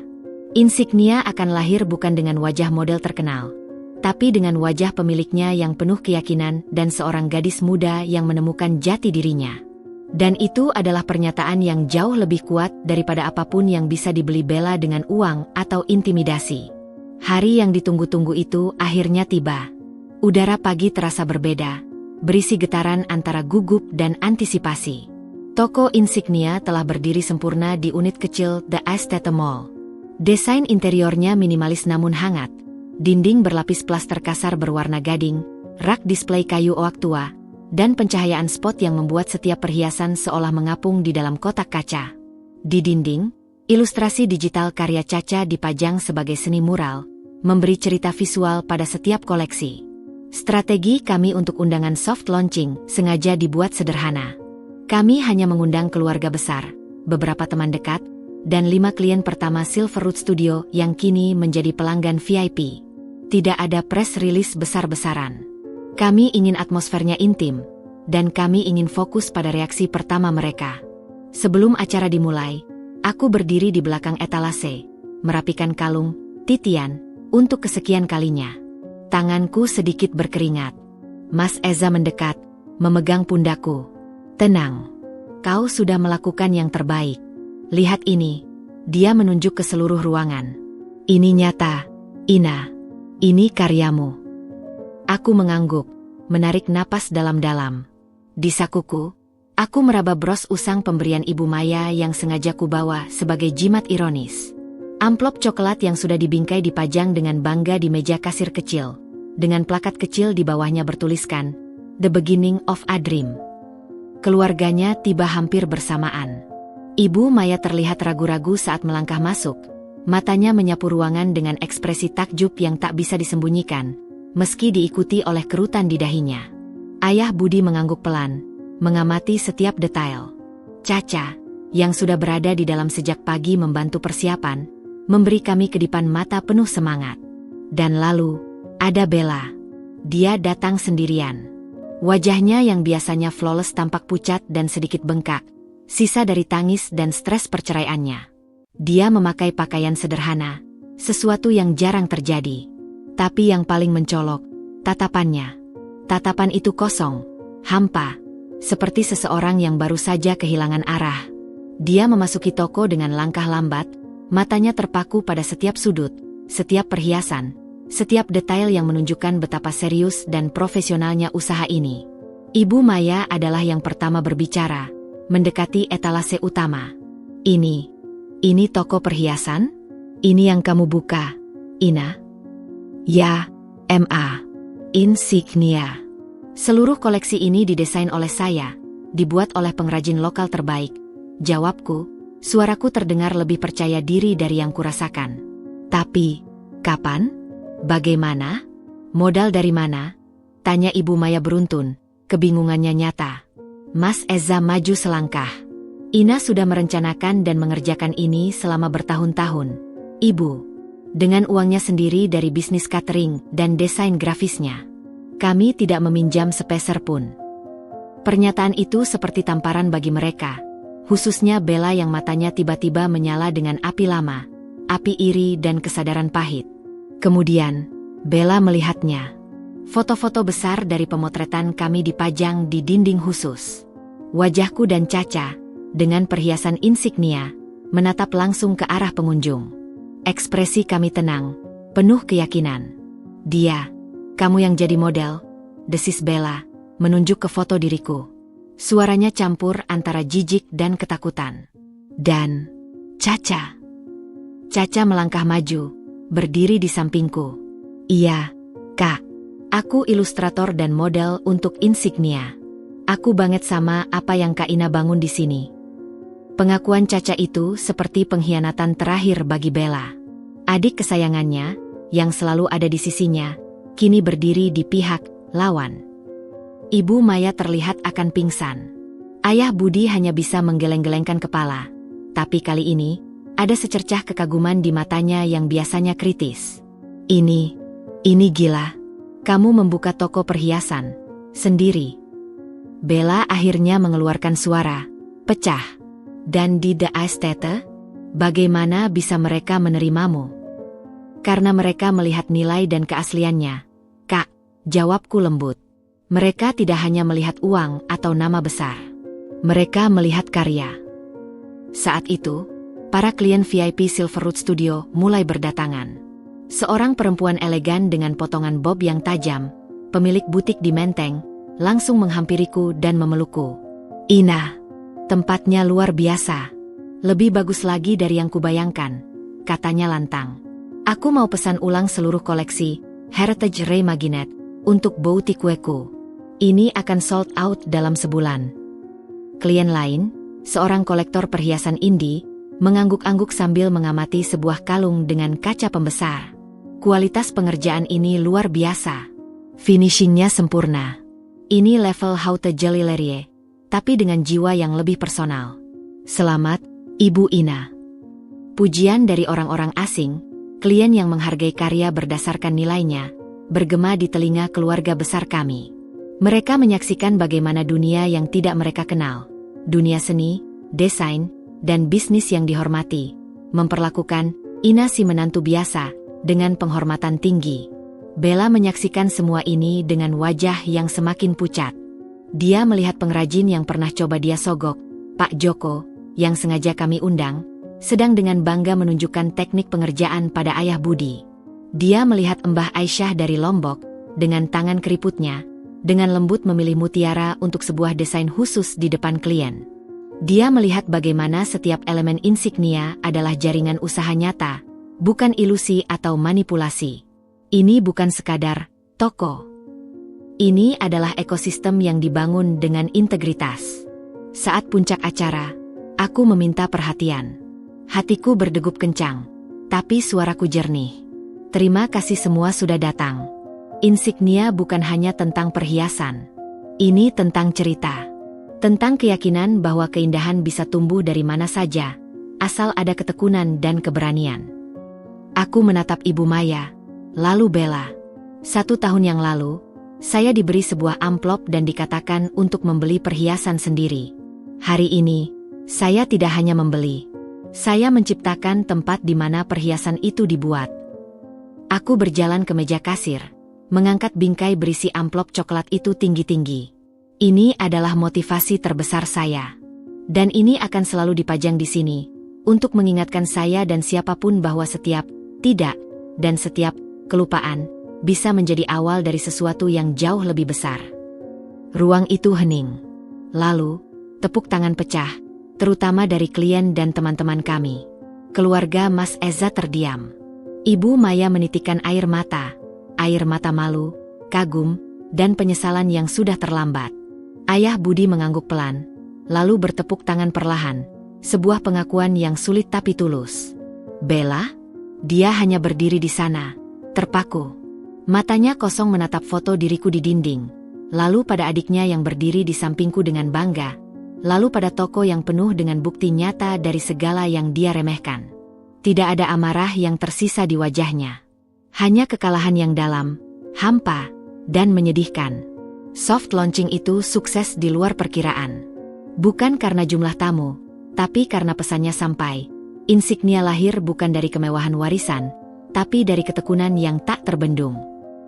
S1: Insignia akan lahir bukan dengan wajah model terkenal, tapi dengan wajah pemiliknya yang penuh keyakinan dan seorang gadis muda yang menemukan jati dirinya. Dan itu adalah pernyataan yang jauh lebih kuat daripada apapun yang bisa dibeli Bella dengan uang atau intimidasi. Hari yang ditunggu-tunggu itu akhirnya tiba. Udara pagi terasa berbeda, berisi getaran antara gugup dan antisipasi. Toko insignia telah berdiri sempurna di unit kecil The Estate Mall. Desain interiornya minimalis namun hangat. Dinding berlapis plaster kasar berwarna gading, rak display kayu oak tua, dan pencahayaan spot yang membuat setiap perhiasan seolah mengapung di dalam kotak kaca. Di dinding, ilustrasi digital karya Caca dipajang sebagai seni mural, memberi cerita visual pada setiap koleksi. Strategi kami untuk undangan soft launching sengaja dibuat sederhana. Kami hanya mengundang keluarga besar, beberapa teman dekat, dan 5 klien pertama Silverwood Studio yang kini menjadi pelanggan VIP. Tidak ada press release besar-besaran. Kami ingin atmosfernya intim, dan kami ingin fokus pada reaksi pertama mereka. Sebelum acara dimulai, aku berdiri di belakang etalase, merapikan kalung, titian, untuk kesekian kalinya. Tanganku sedikit berkeringat. Mas Eza mendekat, memegang pundakku. Tenang, kau sudah melakukan yang terbaik. Lihat ini, dia menunjuk ke seluruh ruangan. Ini nyata, Ina. Ini karyamu. Aku mengangguk, menarik napas dalam-dalam. Di sakuku, aku meraba bros usang pemberian Ibu Maya yang sengaja kubawa sebagai jimat ironis. Amplop coklat yang sudah dibingkai dipajang dengan bangga di meja kasir kecil. Dengan plakat kecil di bawahnya bertuliskan, The Beginning of a Dream. Keluarganya tiba hampir bersamaan. Ibu Maya terlihat ragu-ragu saat melangkah masuk. Matanya menyapu ruangan dengan ekspresi takjub yang tak bisa disembunyikan, meski diikuti oleh kerutan di dahinya. Ayah Budi mengangguk pelan, mengamati setiap detail. Caca, yang sudah berada di dalam sejak pagi membantu persiapan, memberi kami kedipan mata penuh semangat. Dan lalu, ada Bella. Dia datang sendirian. Wajahnya yang biasanya flawless tampak pucat dan sedikit bengkak, sisa dari tangis dan stres perceraiannya. Dia memakai pakaian sederhana, sesuatu yang jarang terjadi. Tapi yang paling mencolok, tatapannya. Tatapan itu kosong, hampa, seperti seseorang yang baru saja kehilangan arah. Dia memasuki toko dengan langkah lambat, matanya terpaku pada setiap sudut, setiap perhiasan, setiap detail yang menunjukkan betapa serius dan profesionalnya usaha ini. Ibu Maya adalah yang pertama berbicara, mendekati etalase utama. Ini toko perhiasan? Ini yang kamu buka, Ina? Ya, MA. Insignia. Seluruh koleksi ini didesain oleh saya, dibuat oleh pengrajin lokal terbaik. Jawabku, suaraku terdengar lebih percaya diri dari yang kurasakan. Tapi, kapan? Bagaimana? Modal dari mana? Tanya Ibu Maya beruntun, kebingungannya nyata. Mas Eza maju selangkah. Ina sudah merencanakan dan mengerjakan ini selama bertahun-tahun. Ibu, dengan uangnya sendiri dari bisnis catering dan desain grafisnya. Kami tidak meminjam sepeser pun. Pernyataan itu seperti tamparan bagi mereka, khususnya Bella yang matanya tiba-tiba menyala dengan api lama, api iri dan kesadaran pahit. Kemudian, Bella melihatnya. Foto-foto besar dari pemotretan kami dipajang di dinding khusus. Wajahku dan Caca, dengan perhiasan insignia, menatap langsung ke arah pengunjung. Ekspresi kami tenang, penuh keyakinan. Dia, kamu yang jadi model, desis Bella, menunjuk ke foto diriku. Suaranya campur antara jijik dan ketakutan. Dan, Caca. Caca melangkah maju, berdiri di sampingku. Iya, Kak. Aku ilustrator dan model untuk insignia. Aku banget sama apa yang Kak Ina bangun di sini. Pengakuan Caca itu seperti pengkhianatan terakhir bagi Bella. Adik kesayangannya, yang selalu ada di sisinya, kini berdiri di pihak lawan. Ibu Maya terlihat akan pingsan. Ayah Budi hanya bisa menggeleng-gelengkan kepala. Tapi kali ini, ada secercah kekaguman di matanya yang biasanya kritis. Ini gila. Kamu membuka toko perhiasan sendiri. Bella akhirnya mengeluarkan suara pecah. Dan di The Estate, bagaimana bisa mereka menerimamu? Karena mereka melihat nilai dan keasliannya. Kak, jawabku lembut. Mereka tidak hanya melihat uang atau nama besar. Mereka melihat karya. Saat itu, para klien VIP Silverwood Studio mulai berdatangan. Seorang perempuan elegan dengan potongan bob yang tajam, pemilik butik di Menteng, langsung menghampiriku dan memelukku. Ina, tempatnya luar biasa. Lebih bagus lagi dari yang kubayangkan, katanya lantang. Aku mau pesan ulang seluruh koleksi Heritage Ray Maginet untuk boutiqueku. Ini akan sold out dalam sebulan. Klien lain, seorang kolektor perhiasan indie, mengangguk-angguk sambil mengamati sebuah kalung dengan kaca pembesar. Kualitas pengerjaan ini luar biasa. Finishingnya sempurna. Ini level Haute Joaillerie, tapi dengan jiwa yang lebih personal. Selamat, Ibu Ina. Pujian dari orang-orang asing, klien yang menghargai karya berdasarkan nilainya, bergema di telinga keluarga besar kami. Mereka menyaksikan bagaimana dunia yang tidak mereka kenal, dunia seni, desain, dan bisnis yang dihormati, memperlakukan Ina si menantu biasa dengan penghormatan tinggi. Bella menyaksikan semua ini dengan wajah yang semakin pucat. Dia melihat pengrajin yang pernah coba dia sogok, Pak Joko, yang sengaja kami undang, sedang dengan bangga menunjukkan teknik pengerjaan pada ayah Budi. Dia melihat Mbah Aisyah dari Lombok, dengan tangan keriputnya, dengan lembut memilih mutiara untuk sebuah desain khusus di depan klien. Dia melihat bagaimana setiap elemen insignia adalah jaringan usaha nyata, bukan ilusi atau manipulasi. Ini bukan sekadar toko. Ini adalah ekosistem yang dibangun dengan integritas. Saat puncak acara, aku meminta perhatian. Hatiku berdegup kencang, tapi suaraku jernih. Terima kasih semua sudah datang. Insignia bukan hanya tentang perhiasan. Ini tentang cerita. Tentang keyakinan bahwa keindahan bisa tumbuh dari mana saja, asal ada ketekunan dan keberanian. Aku menatap Ibu Maya, lalu Bella. 1 tahun yang lalu, saya diberi sebuah amplop dan dikatakan untuk membeli perhiasan sendiri. Hari ini, saya tidak hanya membeli. Saya menciptakan tempat di mana perhiasan itu dibuat. Aku berjalan ke meja kasir, mengangkat bingkai berisi amplop coklat itu tinggi-tinggi. Ini adalah motivasi terbesar saya. Dan ini akan selalu dipajang di sini, untuk mengingatkan saya dan siapapun bahwa setiap tidak dan setiap kelupaan bisa menjadi awal dari sesuatu yang jauh lebih besar. Ruang itu hening. Lalu, tepuk tangan pecah, terutama dari klien dan teman-teman kami. Keluarga Mas Eza terdiam. Ibu Maya menitikkan air mata malu, kagum, dan penyesalan yang sudah terlambat. Ayah Budi mengangguk pelan, lalu bertepuk tangan perlahan, sebuah pengakuan yang sulit tapi tulus. Bella? Dia hanya berdiri di sana, terpaku. Matanya kosong menatap foto diriku di dinding, lalu pada adiknya yang berdiri di sampingku dengan bangga, lalu pada toko yang penuh dengan bukti nyata dari segala yang dia remehkan. Tidak ada amarah yang tersisa di wajahnya. Hanya kekalahan yang dalam, hampa, dan menyedihkan. Soft launching itu sukses di luar perkiraan. Bukan karena jumlah tamu, tapi karena pesannya sampai. Insignia lahir bukan dari kemewahan warisan, tapi dari ketekunan yang tak terbendung.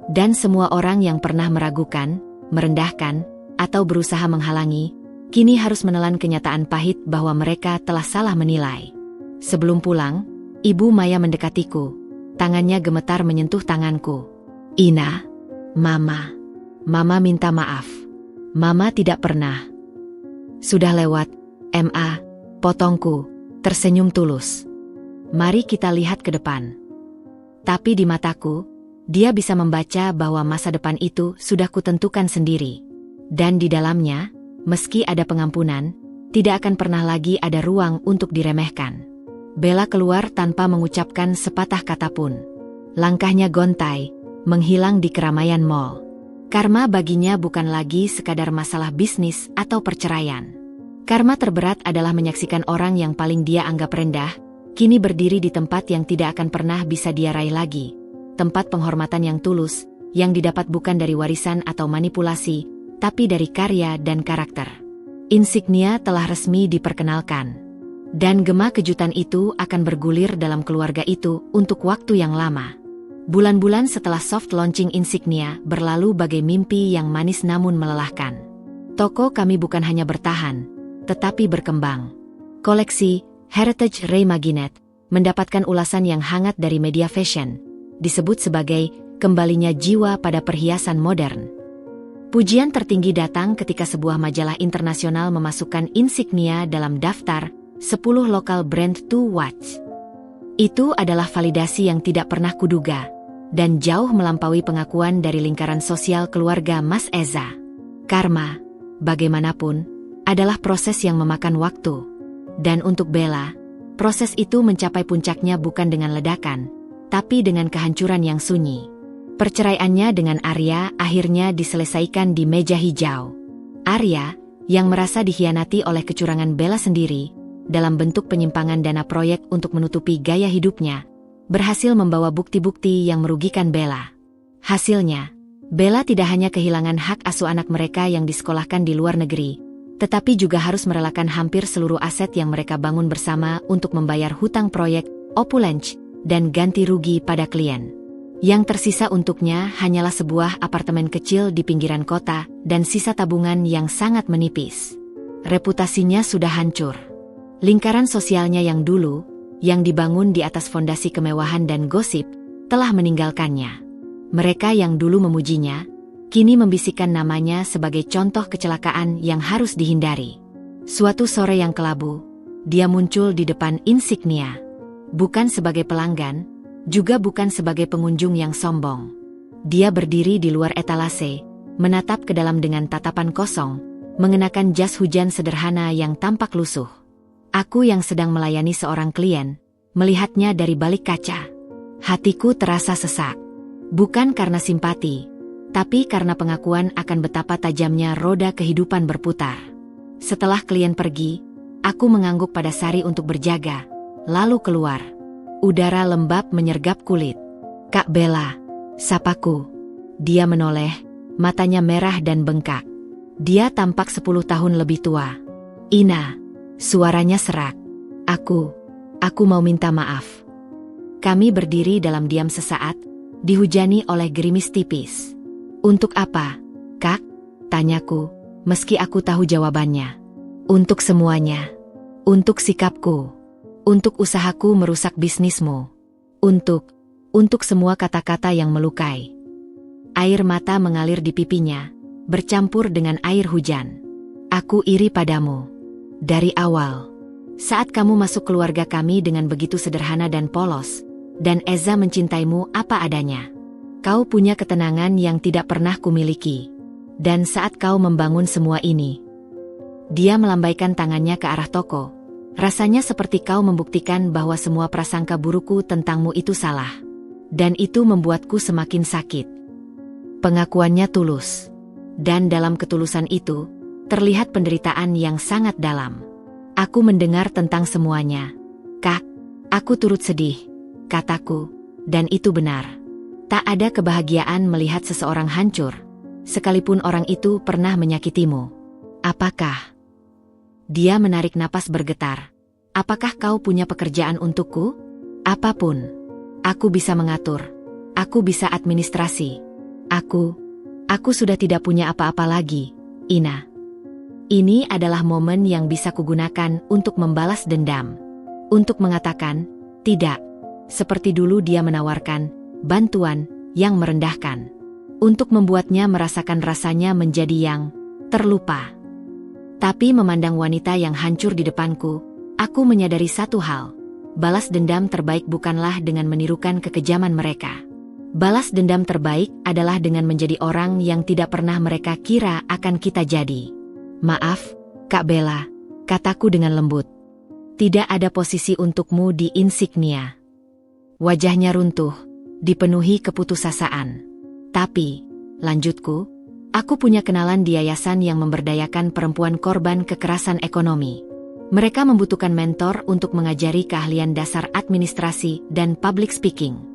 S1: Dan semua orang yang pernah meragukan, merendahkan, atau berusaha menghalangi, kini harus menelan kenyataan pahit bahwa mereka telah salah menilai. Sebelum pulang, Ibu Maya mendekatiku. Tangannya gemetar menyentuh tanganku. Ina, Mama minta maaf. Mama tidak pernah. Sudah lewat, potongku, tersenyum tulus. Mari kita lihat ke depan. Tapi di mataku, dia bisa membaca bahwa masa depan itu sudah kutentukan sendiri. Dan di dalamnya, meski ada pengampunan, tidak akan pernah lagi ada ruang untuk diremehkan. Bella keluar tanpa mengucapkan sepatah kata pun. Langkahnya gontai, menghilang di keramaian mall. Karma baginya bukan lagi sekadar masalah bisnis atau perceraian. Karma terberat adalah menyaksikan orang yang paling dia anggap rendah, kini berdiri di tempat yang tidak akan pernah bisa dia raih lagi. Tempat penghormatan yang tulus, yang didapat bukan dari warisan atau manipulasi, tapi dari karya dan karakter. Insignia telah resmi diperkenalkan. Dan gema kejutan itu akan bergulir dalam keluarga itu untuk waktu yang lama. Bulan-bulan setelah soft launching Insignia berlalu bagai mimpi yang manis namun melelahkan. Toko kami bukan hanya bertahan, tetapi berkembang. Koleksi Heritage Ray Maginet mendapatkan ulasan yang hangat dari media fashion, disebut sebagai kembalinya jiwa pada perhiasan modern. Pujian tertinggi datang ketika sebuah majalah internasional memasukkan Insignia dalam daftar 10 lokal brand to watch. Itu adalah validasi yang tidak pernah kuduga, dan jauh melampaui pengakuan dari lingkaran sosial keluarga Mas Eza. Karma, bagaimanapun, adalah proses yang memakan waktu. Dan untuk Bella, proses itu mencapai puncaknya bukan dengan ledakan, tapi dengan kehancuran yang sunyi. Perceraiannya dengan Arya akhirnya diselesaikan di meja hijau. Arya, yang merasa dikhianati oleh kecurangan Bella sendiri, dalam bentuk penyimpangan dana proyek untuk menutupi gaya hidupnya, berhasil membawa bukti-bukti yang merugikan Bella. Hasilnya, Bella tidak hanya kehilangan hak asuh anak mereka yang disekolahkan di luar negeri, tetapi juga harus merelakan hampir seluruh aset yang mereka bangun bersama untuk membayar hutang proyek, Opulence, dan ganti rugi pada klien. Yang tersisa untuknya hanyalah sebuah apartemen kecil di pinggiran kota dan sisa tabungan yang sangat menipis. Reputasinya sudah hancur. Lingkaran sosialnya yang dulu, yang dibangun di atas fondasi kemewahan dan gosip, telah meninggalkannya. Mereka yang dulu memujinya, kini membisikkan namanya sebagai contoh kecelakaan yang harus dihindari. Suatu sore yang kelabu, dia muncul di depan Insignia. Bukan sebagai pelanggan, juga bukan sebagai pengunjung yang sombong. Dia berdiri di luar etalase, menatap ke dalam dengan tatapan kosong, mengenakan jas hujan sederhana yang tampak lusuh. Aku yang sedang melayani seorang klien, melihatnya dari balik kaca. Hatiku terasa sesak. Bukan karena simpati, tapi karena pengakuan akan betapa tajamnya roda kehidupan berputar. Setelah klien pergi, aku mengangguk pada Sari untuk berjaga, lalu keluar. Udara lembab menyergap kulit. "Kak Bella," sapaku. Dia menoleh, matanya merah dan bengkak. Dia tampak 10 tahun lebih tua. "Ina," suaranya serak. Aku mau minta maaf." Kami berdiri dalam diam sesaat, dihujani oleh gerimis tipis. "Untuk apa, Kak?" tanyaku, meski aku tahu jawabannya. "Untuk semuanya. Untuk sikapku. Untuk usahaku merusak bisnismu. Untuk semua kata-kata yang melukai." Air mata mengalir di pipinya, bercampur dengan air hujan. "Aku iri padamu. Dari awal. Saat kamu masuk keluarga kami dengan begitu sederhana dan polos, dan Eza mencintaimu apa adanya. Kau punya ketenangan yang tidak pernah kumiliki. Dan saat kau membangun semua ini..." Dia melambaikan tangannya ke arah toko. "Rasanya seperti kau membuktikan bahwa semua prasangka burukku tentangmu itu salah. Dan itu membuatku semakin sakit." Pengakuannya tulus. Dan dalam ketulusan itu, terlihat penderitaan yang sangat dalam. "Aku mendengar tentang semuanya. Kak, aku turut sedih," kataku. Dan itu benar. Tak ada kebahagiaan melihat seseorang hancur, sekalipun orang itu pernah menyakitimu. "Apakah?" Dia menarik napas bergetar. "Apakah kau punya pekerjaan untukku?" "Apapun. Aku bisa mengatur. Aku bisa administrasi. Aku sudah tidak punya apa-apa lagi, Ina. Ini adalah momen yang bisa kugunakan untuk membalas dendam. Untuk mengatakan, tidak. Seperti dulu dia menawarkan bantuan yang merendahkan. Untuk membuatnya merasakan rasanya menjadi yang terlupa. Tapi memandang wanita yang hancur di depanku, aku menyadari satu hal. Balas dendam terbaik bukanlah dengan menirukan kekejaman mereka. Balas dendam terbaik adalah dengan menjadi orang yang tidak pernah mereka kira akan kita jadi. "Maaf, Kak Bella," kataku dengan lembut. "Tidak ada posisi untukmu di Insignia." Wajahnya runtuh, dipenuhi keputusasaan. "Tapi," lanjutku, "aku punya kenalan di yayasan yang memberdayakan perempuan korban kekerasan ekonomi. Mereka membutuhkan mentor untuk mengajari keahlian dasar administrasi dan public speaking.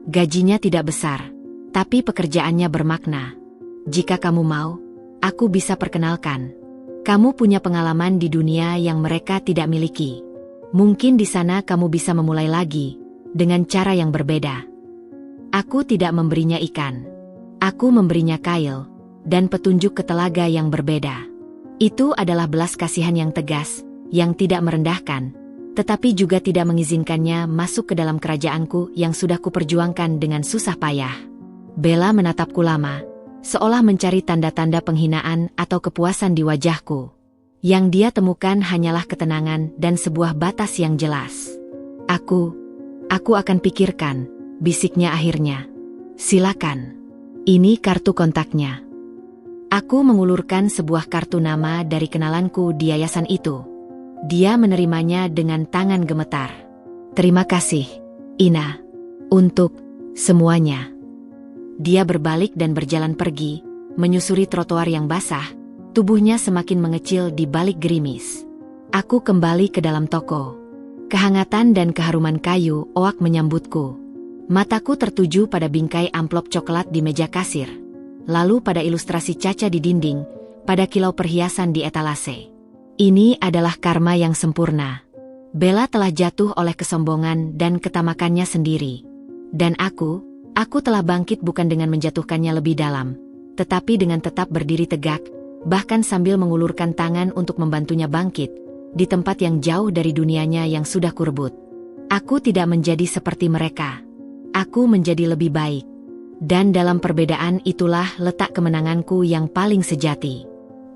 S1: Gajinya tidak besar, tapi pekerjaannya bermakna. Jika kamu mau, aku bisa perkenalkan. Kamu punya pengalaman di dunia yang mereka tidak miliki. Mungkin di sana kamu bisa memulai lagi, dengan cara yang berbeda." Aku tidak memberinya ikan. Aku memberinya kail, dan petunjuk ke telaga yang berbeda. Itu adalah belas kasihan yang tegas, yang tidak merendahkan, tetapi juga tidak mengizinkannya masuk ke dalam kerajaanku yang sudah kuperjuangkan dengan susah payah. Bella menatapku lama, seolah mencari tanda-tanda penghinaan atau kepuasan di wajahku. Yang dia temukan hanyalah ketenangan dan sebuah batas yang jelas. Aku akan pikirkan," bisiknya akhirnya. "Silakan. Ini kartu kontaknya." Aku mengulurkan sebuah kartu nama dari kenalanku di yayasan itu. Dia menerimanya dengan tangan gemetar. "Terima kasih, Ina. Untuk semuanya." Dia berbalik dan berjalan pergi, menyusuri trotoar yang basah, tubuhnya semakin mengecil di balik gerimis. Aku kembali ke dalam toko. Kehangatan dan keharuman kayu oak menyambutku. Mataku tertuju pada bingkai amplop coklat di meja kasir. Lalu pada ilustrasi Caca di dinding, pada kilau perhiasan di etalase. Ini adalah karma yang sempurna. Bella telah jatuh oleh kesombongan dan ketamakannya sendiri. Dan aku telah bangkit bukan dengan menjatuhkannya lebih dalam, tetapi dengan tetap berdiri tegak, bahkan sambil mengulurkan tangan untuk membantunya bangkit, di tempat yang jauh dari dunianya yang sudah kurebut. Aku tidak menjadi seperti mereka. Aku menjadi lebih baik. Dan dalam perbedaan itulah letak kemenanganku yang paling sejati.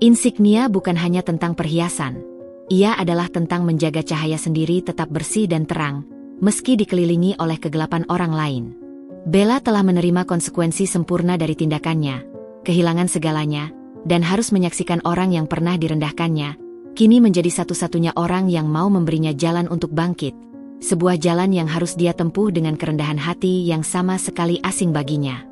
S1: Insignia bukan hanya tentang perhiasan. Ia adalah tentang menjaga cahaya sendiri tetap bersih dan terang, meski dikelilingi oleh kegelapan orang lain. Bella telah menerima konsekuensi sempurna dari tindakannya, kehilangan segalanya, dan harus menyaksikan orang yang pernah direndahkannya, kini menjadi satu-satunya orang yang mau memberinya jalan untuk bangkit. Sebuah jalan yang harus dia tempuh dengan kerendahan hati yang sama sekali asing baginya.